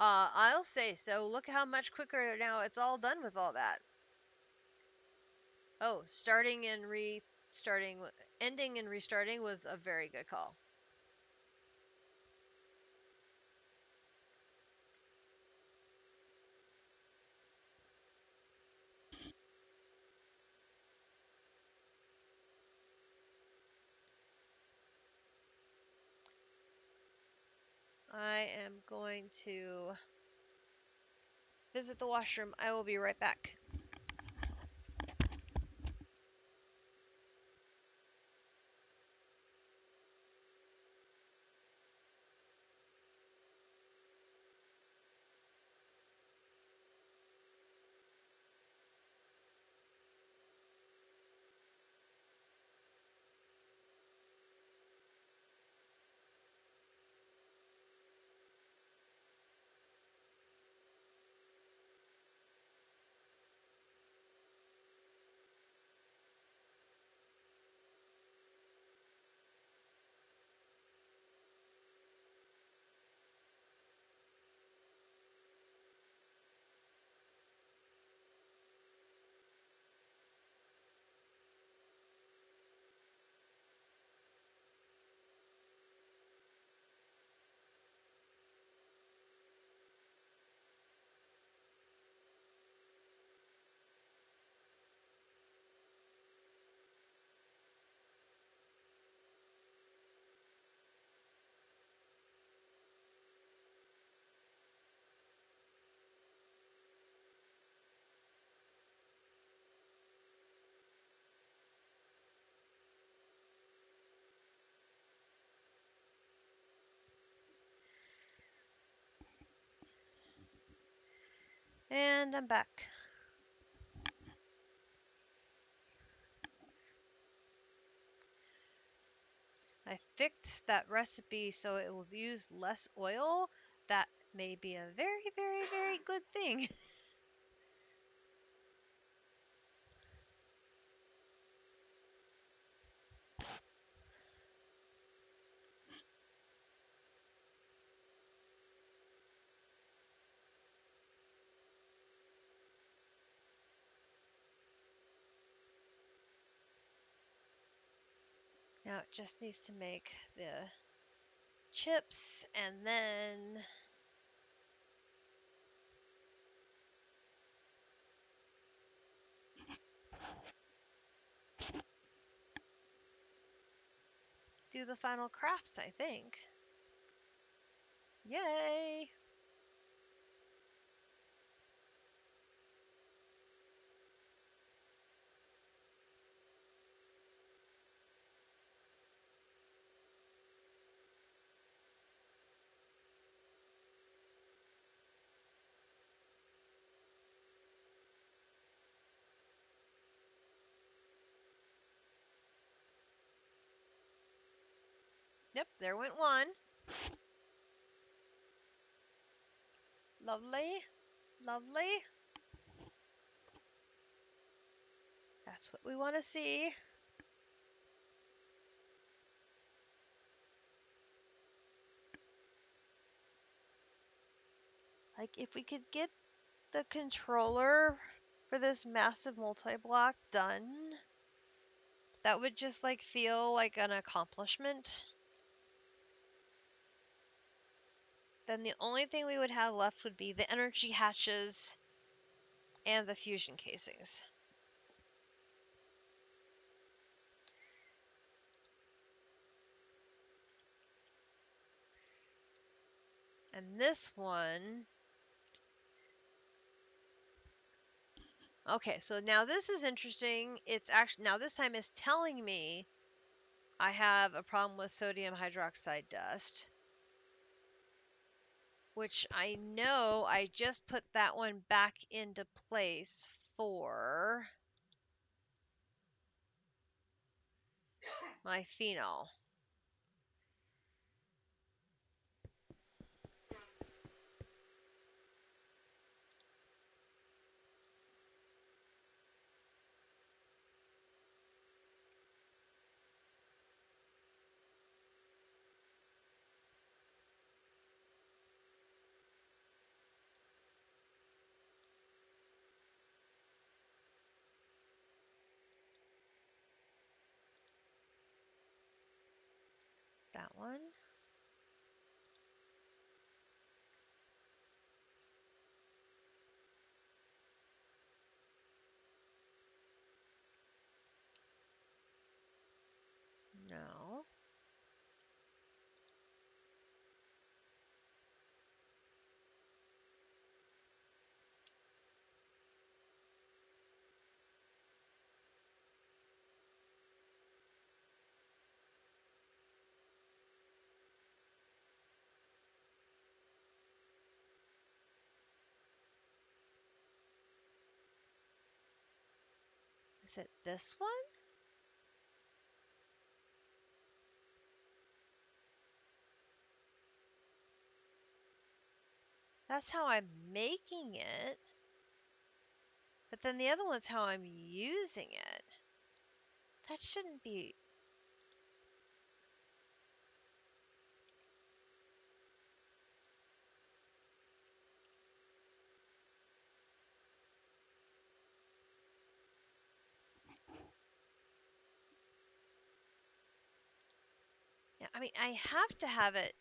I'll say so. Look how much quicker now it's all done with all that. Oh, starting and restarting, ending and restarting was a very good call. I am going to visit the washroom. I will be right back. And I'm back. I fixed that recipe so it will use less oil. That may be a very, very, very good thing. Now it just needs to make the chips and then do the final crafts, I think. Yay! Yep, there went one. Lovely. Lovely. That's what we want to see. Like, if we could get the controller for this massive multi-block done, that would just like feel like an accomplishment. Then the only thing we would have left would be the energy hatches and the fusion casings. And this one, okay, so now this is interesting. It's actually, now this time it's telling me I have a problem with sodium hydroxide dust, which I know I just put that one back into place for my phenol. That one. No. Is it this one? That's how I'm making it. But then the other one's how I'm using it. That shouldn't be. Yeah, I mean, I have to have it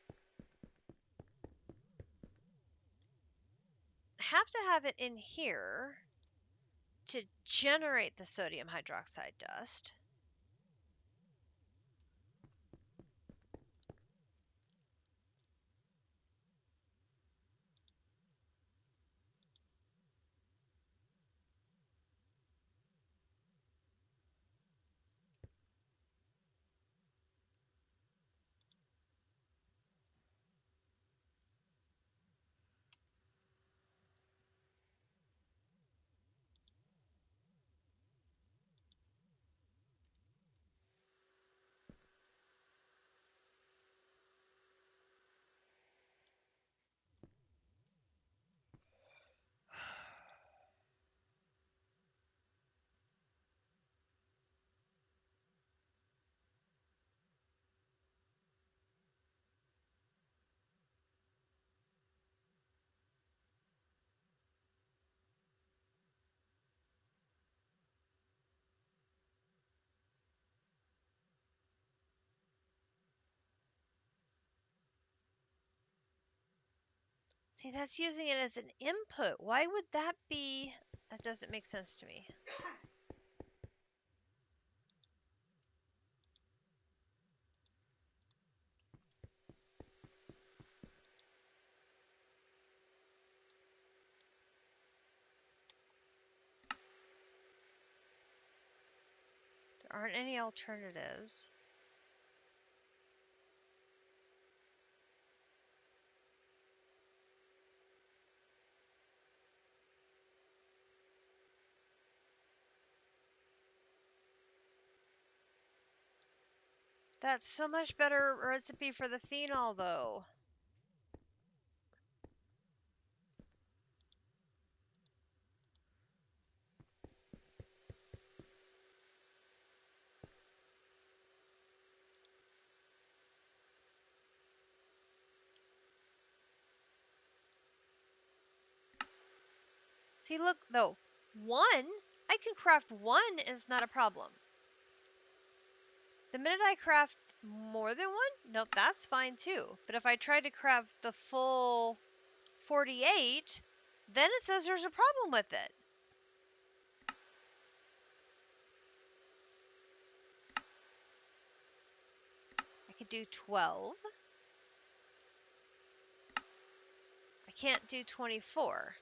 in here to generate the sodium hydroxide dust. See, that's using it as an input. Why would that be? That doesn't make sense to me. There aren't any alternatives. That's so much better recipe for the phenol, though. See, look, though. One, I can craft one is not a problem. The minute I craft more than one, nope, that's fine too. But if I try to craft the full 48, then it says there's a problem with it. I could do 12. I can't do 24.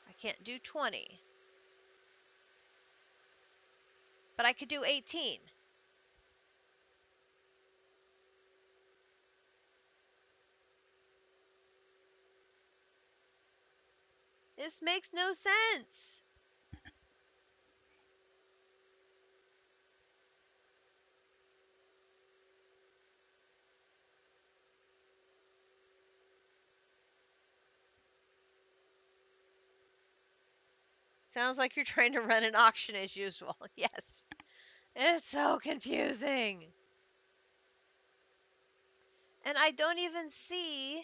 I can't do 20. But I could do 18. This makes no sense. Sounds like you're trying to run an auction as usual. Yes. It's so confusing. And I don't even see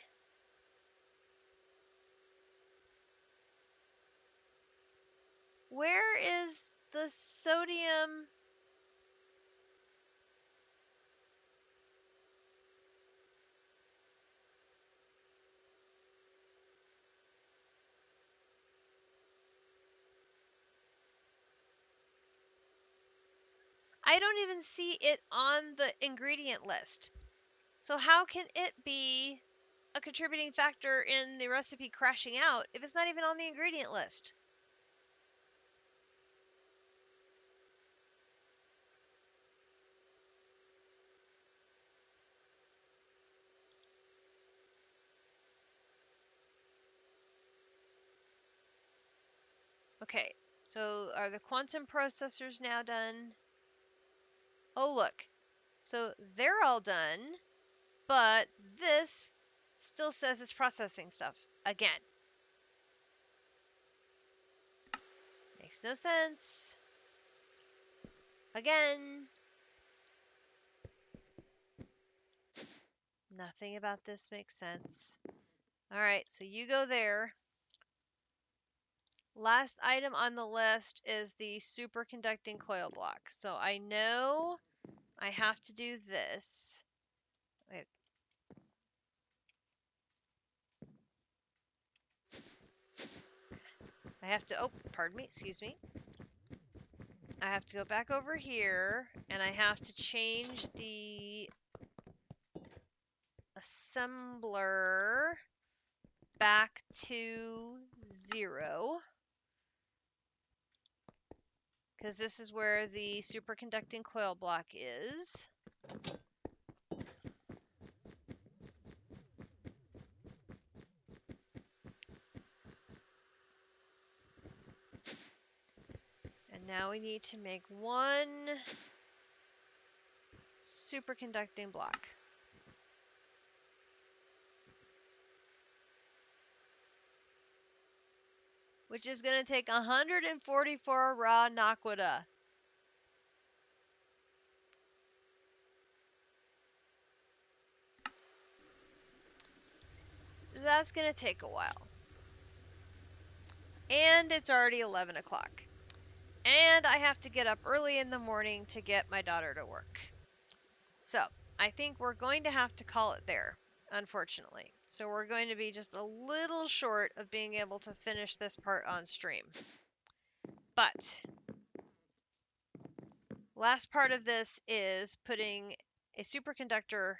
where is the sodium. I don't even see it on the ingredient list. So how can it be a contributing factor in the recipe crashing out if it's not even on the ingredient list? Okay, so are the quantum processors now done? Oh, look. So they're all done, but this still says it's processing stuff again. Makes no sense. Again. Nothing about this makes sense. All right, so you go there. Last item on the list is the superconducting coil block. So I know I have to do this. Wait. I have to, oh, pardon me, excuse me. I have to go back over here, and I have to change the assembler back to 0. Because this is where the superconducting coil block is. And now we need to make one superconducting block. Which is going to take 144 raw naquadah. That's going to take a while. And it's already 11 o'clock. And I have to get up early in the morning to get my daughter to work. So, I think we're going to have to call it there, unfortunately. So we're going to be just a little short of being able to finish this part on stream. But, last part of this is putting a superconductor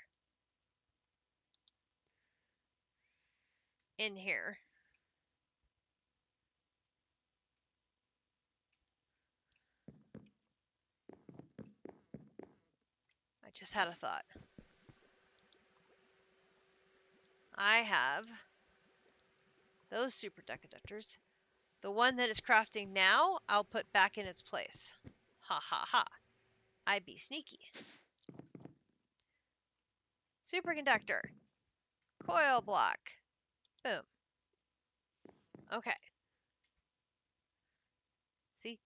in here. I just had a thought. I have those superconductors. The one that is crafting now, I'll put back in its place. Ha ha ha. I be sneaky. Superconductor. Coil block. Boom. Okay. See?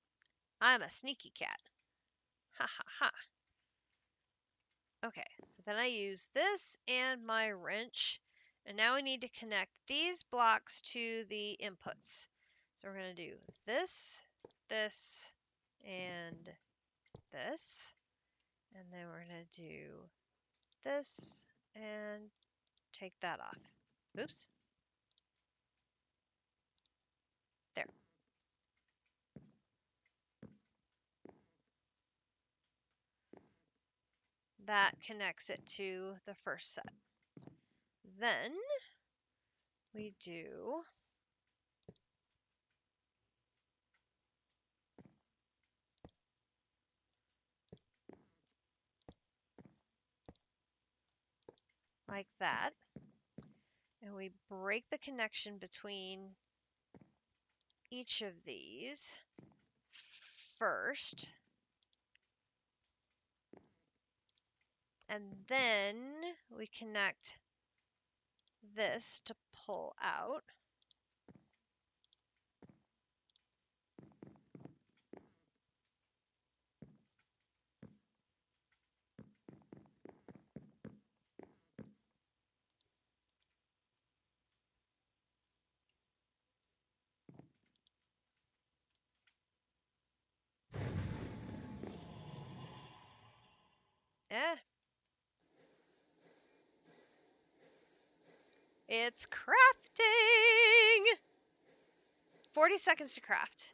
I'm a sneaky cat. Ha ha ha. Okay, so then I use this and my wrench. And now we need to connect these blocks to the inputs. So we're going to do this, this, and this. And then we're going to do this and take that off. Oops. There. That connects it to the first set. Then we do like that. And we break the connection between each of these first. And then we connect this to pull out. Eh. It's crafting! 40 seconds to craft.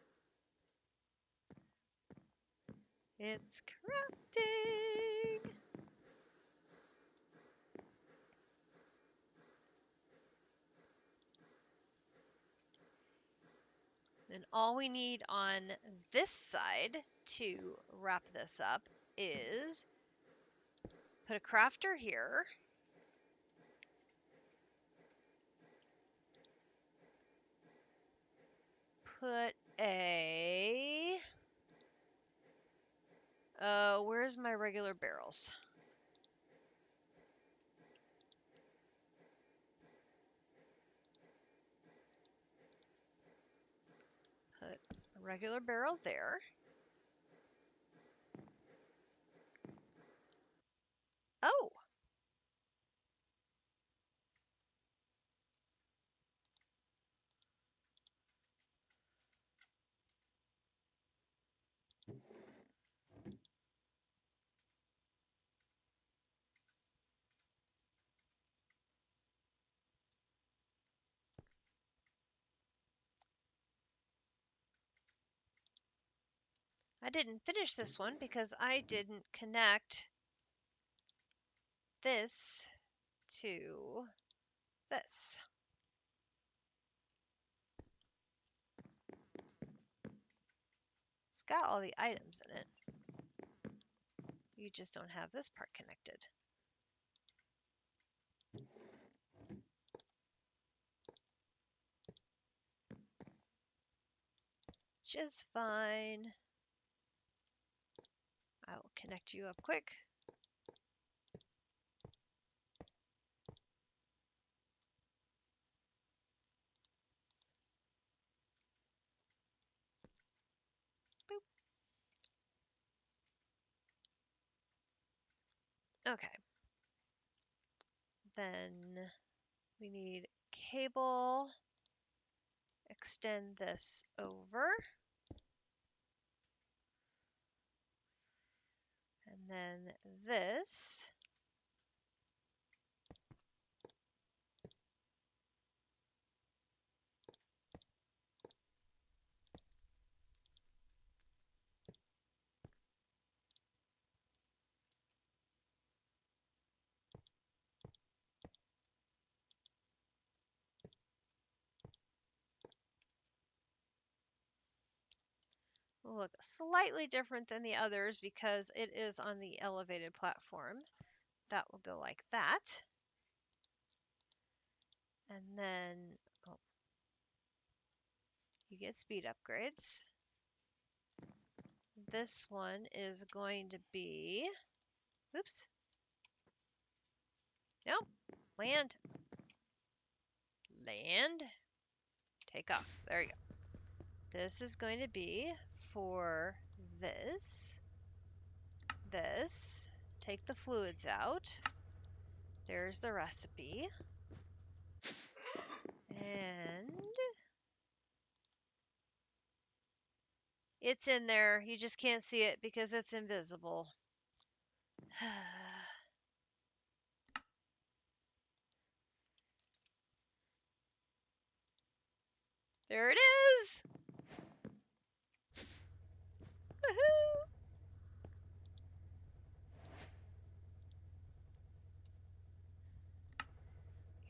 It's crafting! And all we need on this side to wrap this up is put a crafter here. Put a... where's my regular barrels? Put a regular barrel there. Oh! I didn't finish this one because I didn't connect this to this. It's got all the items in it. You just don't have this part connected. Which is fine. I will connect you up quick. Boop. Okay. Then we need cable. Extend this over. And then this. Will look slightly different than the others because it is on the elevated platform. That will go like that. And then, oh, you get speed upgrades. This one is going to be, oops, nope, land, land, take off, there you go. This is going to be for this, take the fluids out, there's the recipe, and it's in there, you just can't see it because it's invisible. There it is! Woohoo!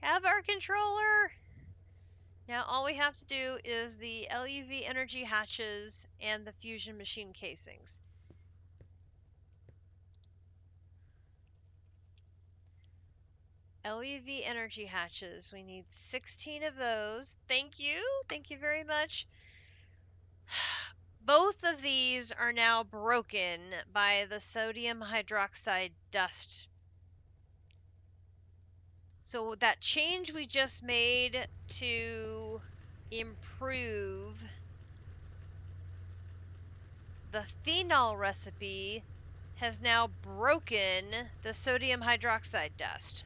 Have our controller! Now all we have to do is the LUV energy hatches and the fusion machine casings. LUV energy hatches, we need 16 of those. Thank you very much. Both of these are now broken by the sodium hydroxide dust. So that change we just made to improve the phenol recipe has now broken the sodium hydroxide dust.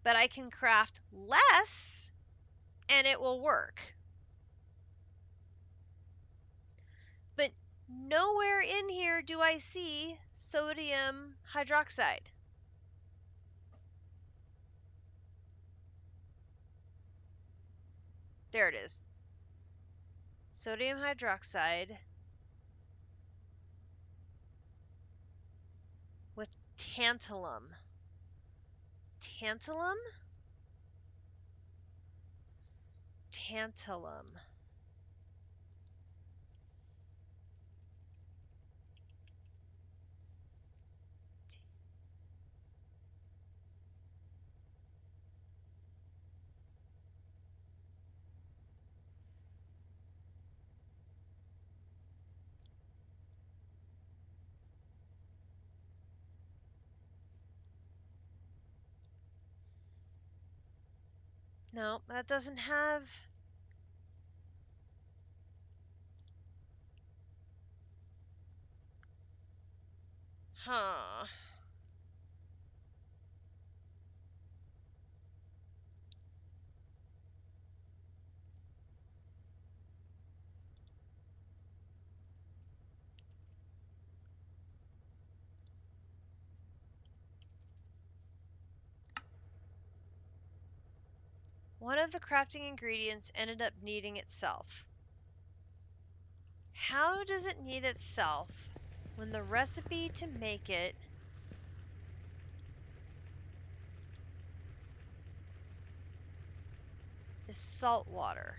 But I can craft less and it will work. But nowhere in here do I see sodium hydroxide. There it is. Sodium hydroxide with tantalum. Tantalum? Tantalum. No, that doesn't have... Huh. One of the crafting ingredients ended up needing itself. How does it need itself when the recipe to make it is salt water?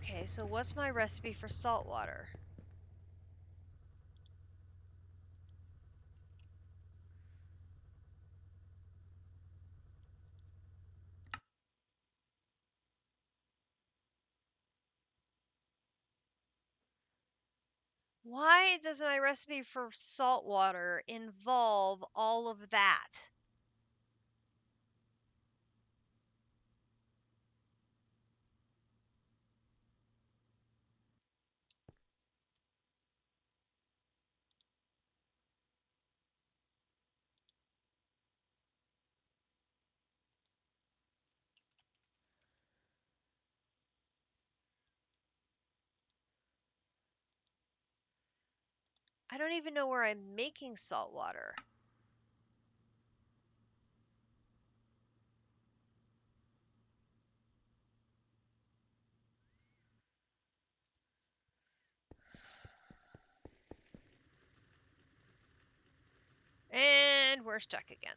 Okay, so what's my recipe for salt water? Why does my recipe for salt water involve all of that? I don't even know where I'm making salt water. And we're stuck again.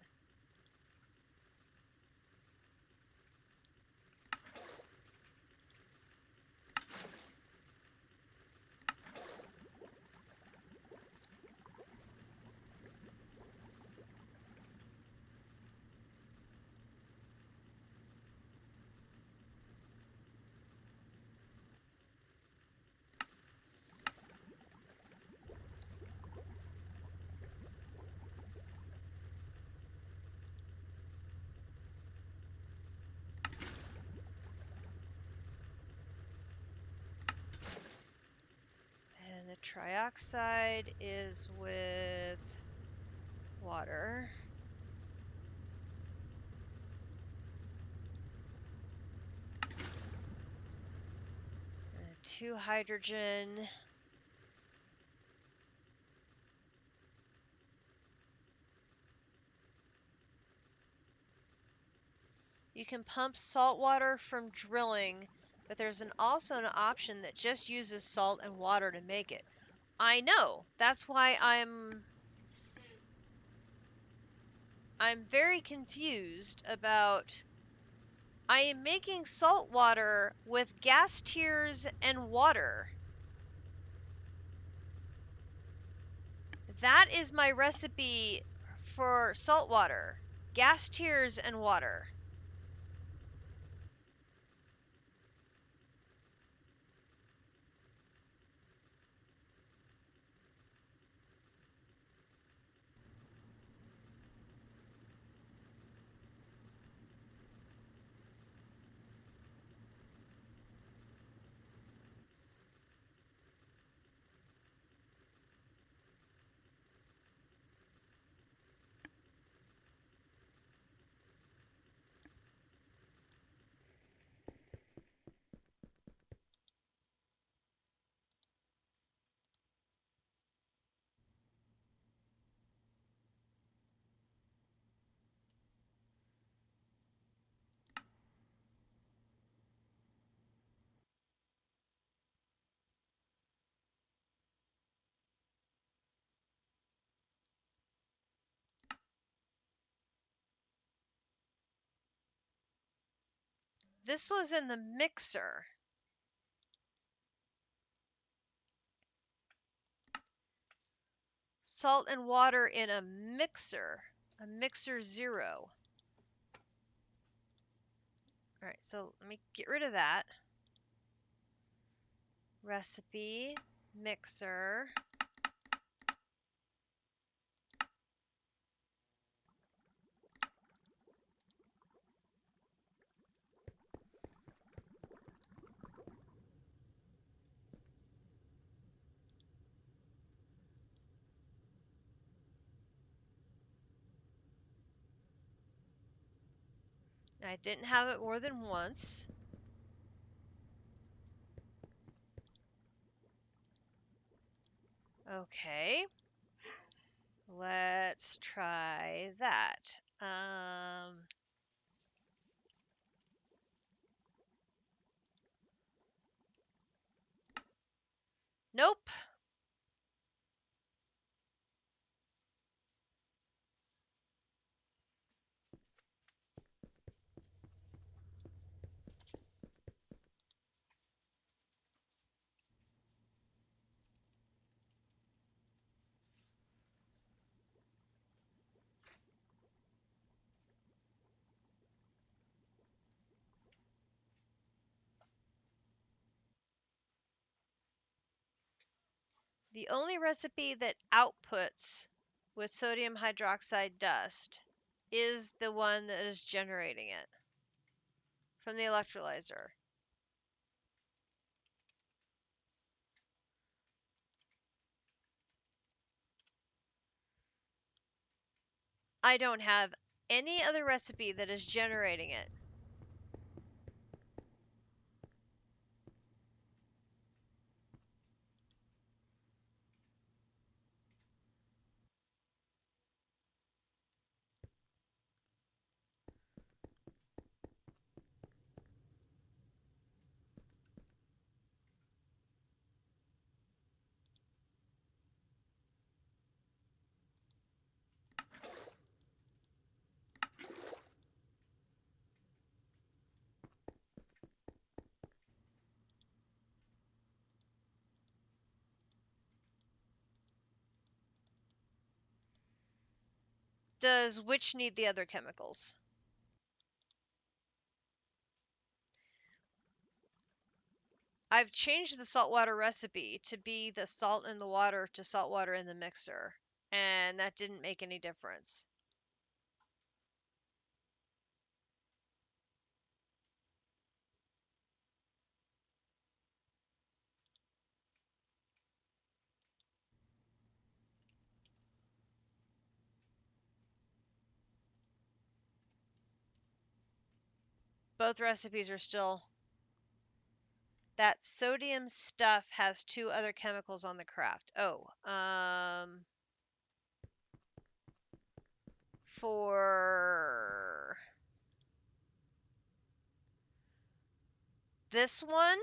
And the trioxide is with water. And 2 hydrogen. You can pump salt water from drilling, but there's also an option that just uses salt and water to make it. I know. That's why I'm very confused about... I am making salt water with gas tears and water. That is my recipe for salt water. Gas tears and water. This was in the mixer. Salt and water in a mixer. A mixer 0. Alright, so let me get rid of that. Recipe, mixer. I didn't have it more than once. Okay. Let's try that. Nope. The only recipe that outputs with sodium hydroxide dust is the one that is generating it from the electrolyzer. I don't have any other recipe that is generating it. Does which need the other chemicals? I've changed the saltwater recipe to be the salt in the water to salt water in the mixer, and that didn't make any difference. Both recipes are still... That sodium stuff has two other chemicals on the craft. Oh, for this one,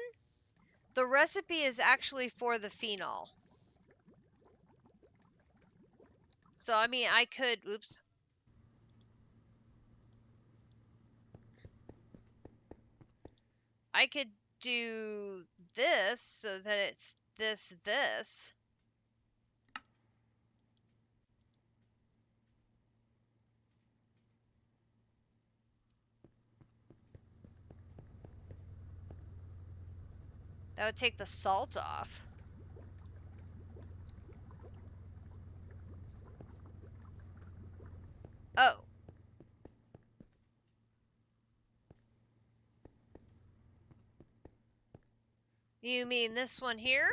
the recipe is actually for the phenol. So, I mean, I could, oops. I could do this so that it's this. That would take the salt off. Oh. You mean this one here?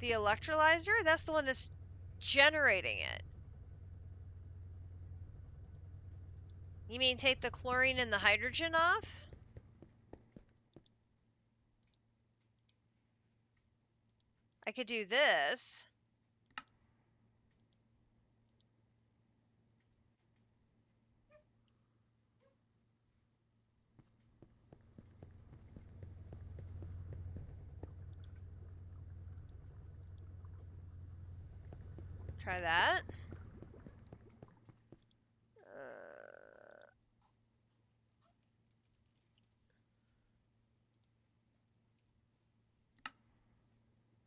The electrolyzer? That's the one that's generating it. You mean take the chlorine and the hydrogen off? I could do this. Try that.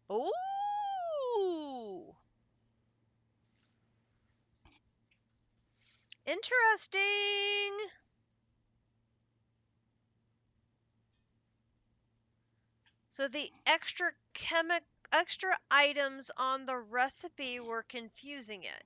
Ooh! Interesting! So the extra items on the recipe were confusing it.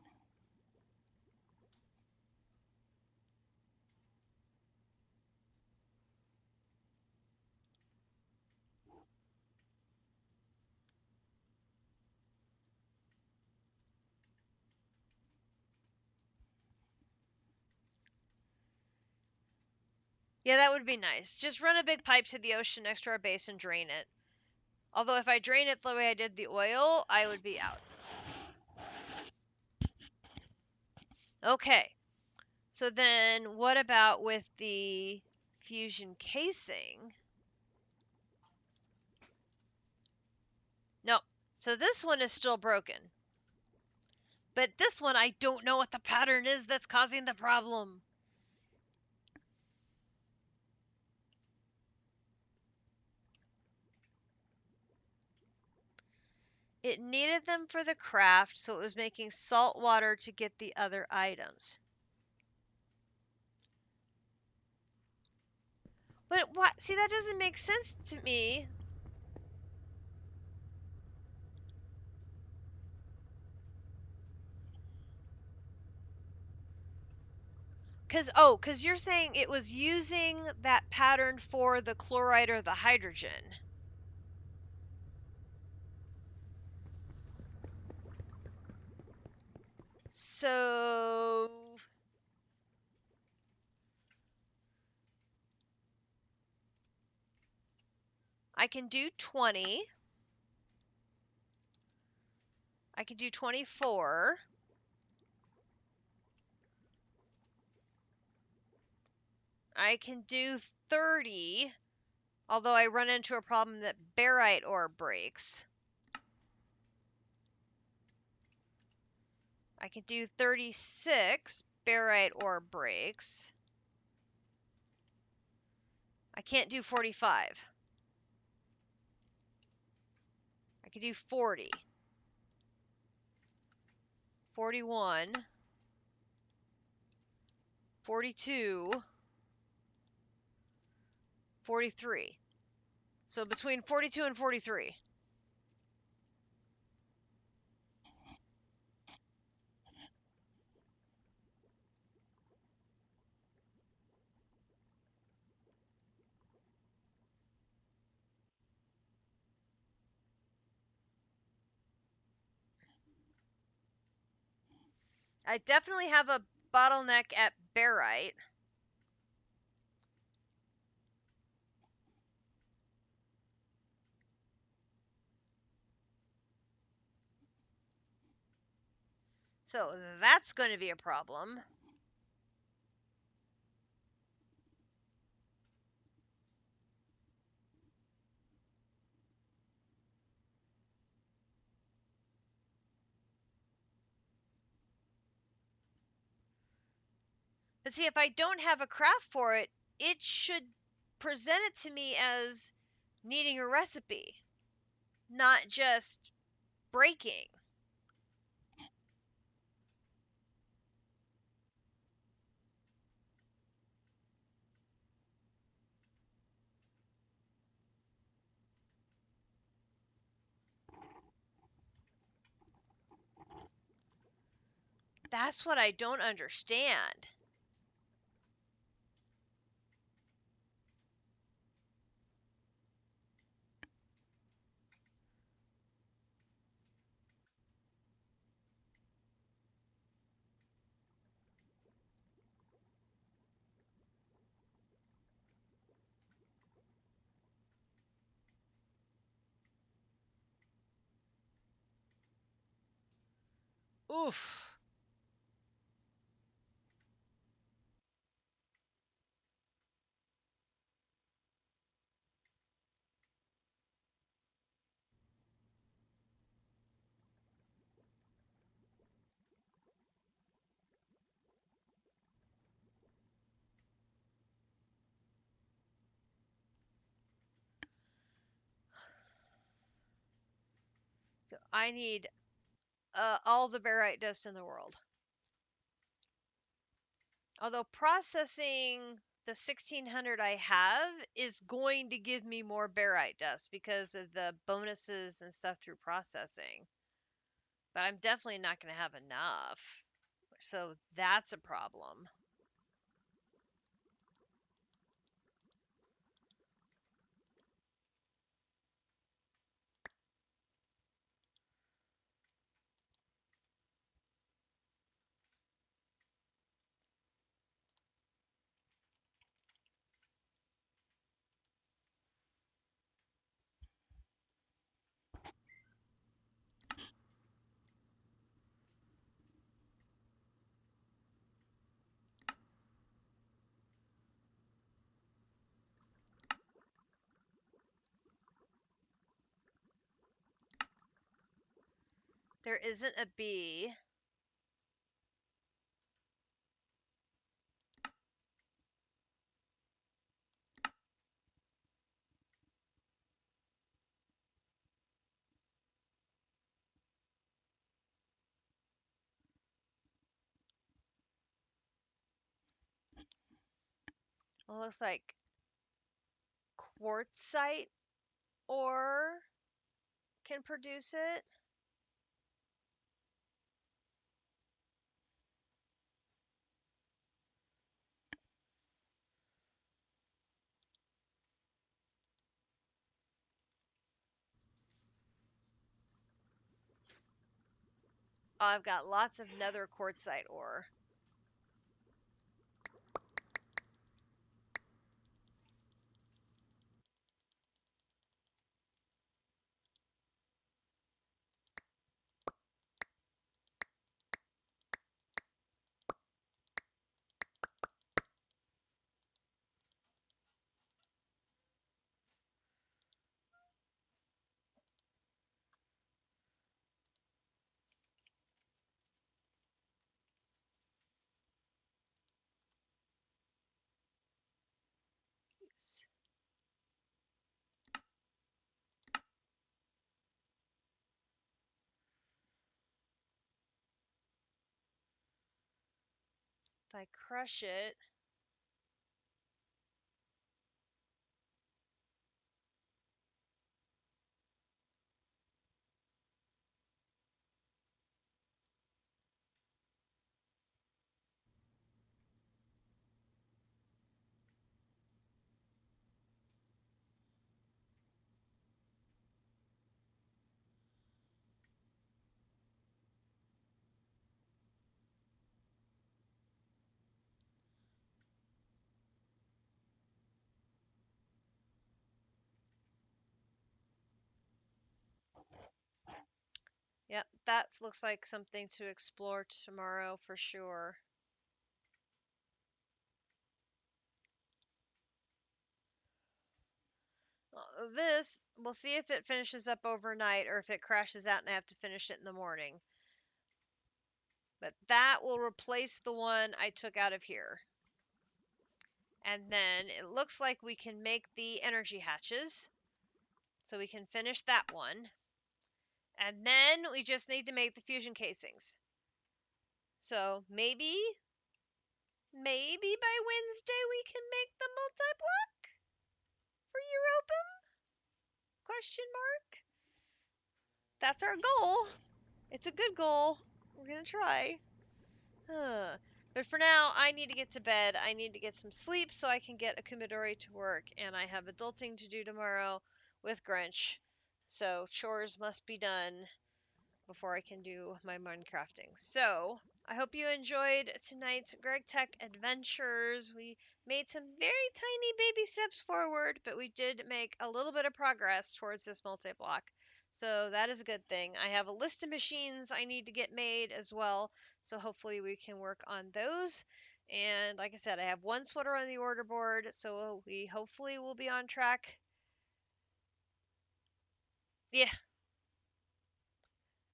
Yeah, that would be nice. Just run a big pipe to the ocean next to our base and drain it. Although if I drain it the way I did the oil, I would be out. Okay. So then what about with the fusion casing? No. So this one is still broken. But this one, I don't know what the pattern is that's causing the problem. It needed them for the craft, so it was making salt water to get the other items. But what? See, that doesn't make sense to me. Cause you're saying it was using that pattern for the chloride or the hydrogen. So I can do 20. I can do 24. I can do 30, although I run into a problem that barite ore breaks. I can do 36, barite ore breaks. I can't do 45. I can do 40. 41. 42. 43. So between 42 and 43. I definitely have a bottleneck at barite. So that's going to be a problem. But see, if I don't have a craft for it, it should present it to me as needing a recipe, not just breaking. That's what I don't understand. Oof. So I need all the barite dust in the world. Although processing the 1600 I have is going to give me more barite dust because of the bonuses and stuff through processing. But I'm definitely not going to have enough. So that's a problem. There isn't a B. Well, it looks like quartzite ore can produce it. Oh, I've got lots of nether quartzite ore. If I crush it, yep, that looks like something to explore tomorrow for sure. This, we'll see if it finishes up overnight or if it crashes out and I have to finish it in the morning. But that will replace the one I took out of here. And then it looks like we can make the energy hatches. So we can finish that one. And then we just need to make the fusion casings. So maybe by Wednesday we can make the multi-block for Europa? Question mark. That's our goal. It's a good goal. We're gonna try. But for now, I need to get to bed. I need to get some sleep so I can get Akumidori to work, and I have adulting to do tomorrow with Grinch. So chores must be done before I can do my Minecrafting. So, I hope you enjoyed tonight's Greg Tech adventures. We made some very tiny baby steps forward, but we did make a little bit of progress towards this multi-block. So that is a good thing. I have a list of machines I need to get made as well, so hopefully we can work on those. And like I said, I have one sweater on the order board, so we hopefully will be on track. Yeah,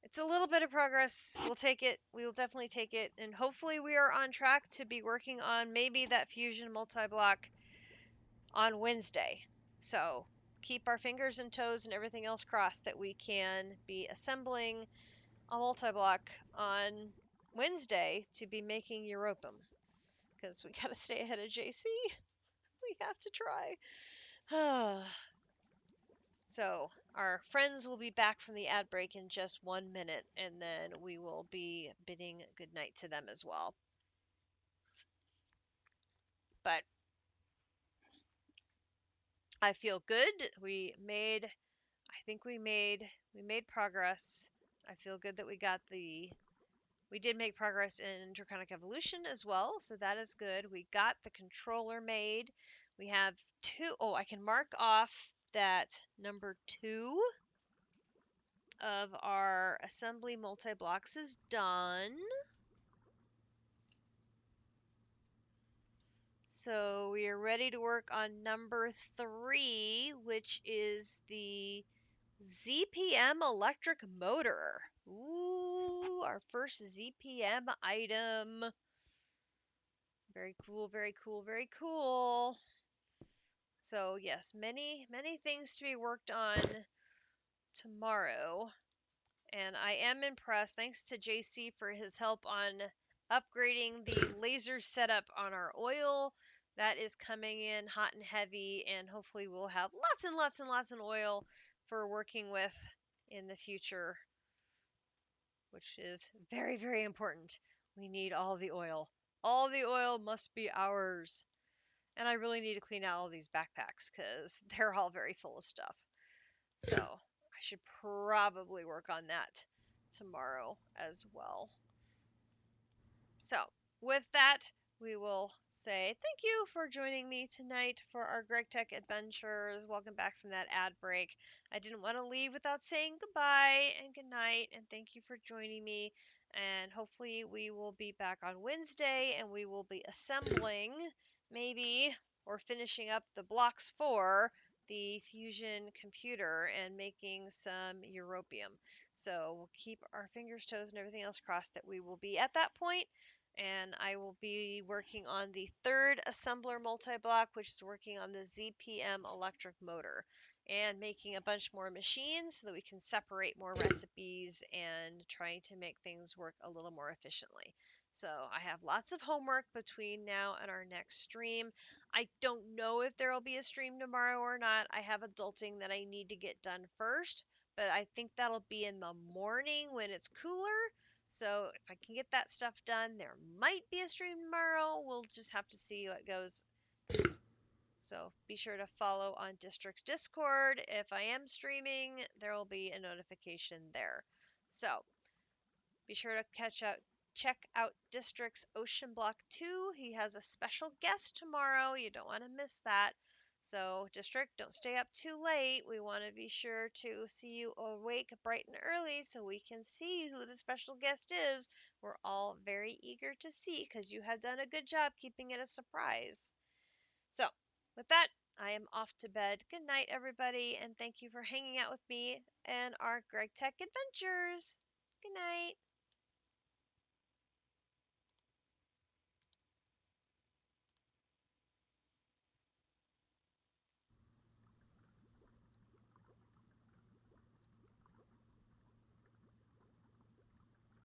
it's a little bit of progress. We'll take it. We will definitely take it. And hopefully we are on track to be working on maybe that fusion multi-block on Wednesday. So keep our fingers and toes and everything else crossed that we can be assembling a multi-block on Wednesday to be making Europum. Because we got to stay ahead of JC. We have to try. So our friends will be back from the ad break in just 1 minute, and then we will be bidding goodnight to them as well. But I feel good. I think we made progress. I feel good that we did make progress in Draconic Evolution as well, so that is good. We got the controller made. We have two. Oh, I can mark off that number 2 of our assembly multi-blocks is done. So we are ready to work on number 3, which is the ZPM electric motor. Ooh, our first ZPM item. Very cool, very cool, very cool. So yes, many things to be worked on tomorrow. And I am impressed. Thanks to JC for his help on upgrading the laser setup on our oil. That is coming in hot and heavy, and hopefully we'll have lots and lots and lots of oil for working with in the future, which is very, very important. We need all the oil. All the oil must be ours. And I really need to clean out all these backpacks because they're all very full of stuff. So I should probably work on that tomorrow as well. So with that, we will say thank you for joining me tonight for our Greg Tech adventures. Welcome back from that ad break. I didn't want to leave without saying goodbye and good night, and thank you for joining me. And hopefully we will be back on Wednesday, and we will be assembling, maybe, or finishing up the blocks for the fusion computer and making some europium. So we'll keep our fingers, toes, and everything else crossed that we will be at that point, and I will be working on the third assembler multi-block, which is working on the ZPM electric motor, and making a bunch more machines so that we can separate more recipes and trying to make things work a little more efficiently. So I have lots of homework between now and our next stream. I don't know if there will be a stream tomorrow or not. I have adulting that I need to get done first, but I think that'll be in the morning when it's cooler. So if I can get that stuff done, there might be a stream tomorrow. We'll just have to see what goes. So be sure to follow on District's Discord. If I am streaming, there will be a notification there. So be sure to check out District's Ocean Block 2. He has a special guest tomorrow. You don't want to miss that. So, District, don't stay up too late. We want to be sure to see you awake bright and early so we can see who the special guest is. We're all very eager to see because you have done a good job keeping it a surprise. So, with that, I am off to bed. Good night, everybody, and thank you for hanging out with me and our Greg Tech adventures. Good night.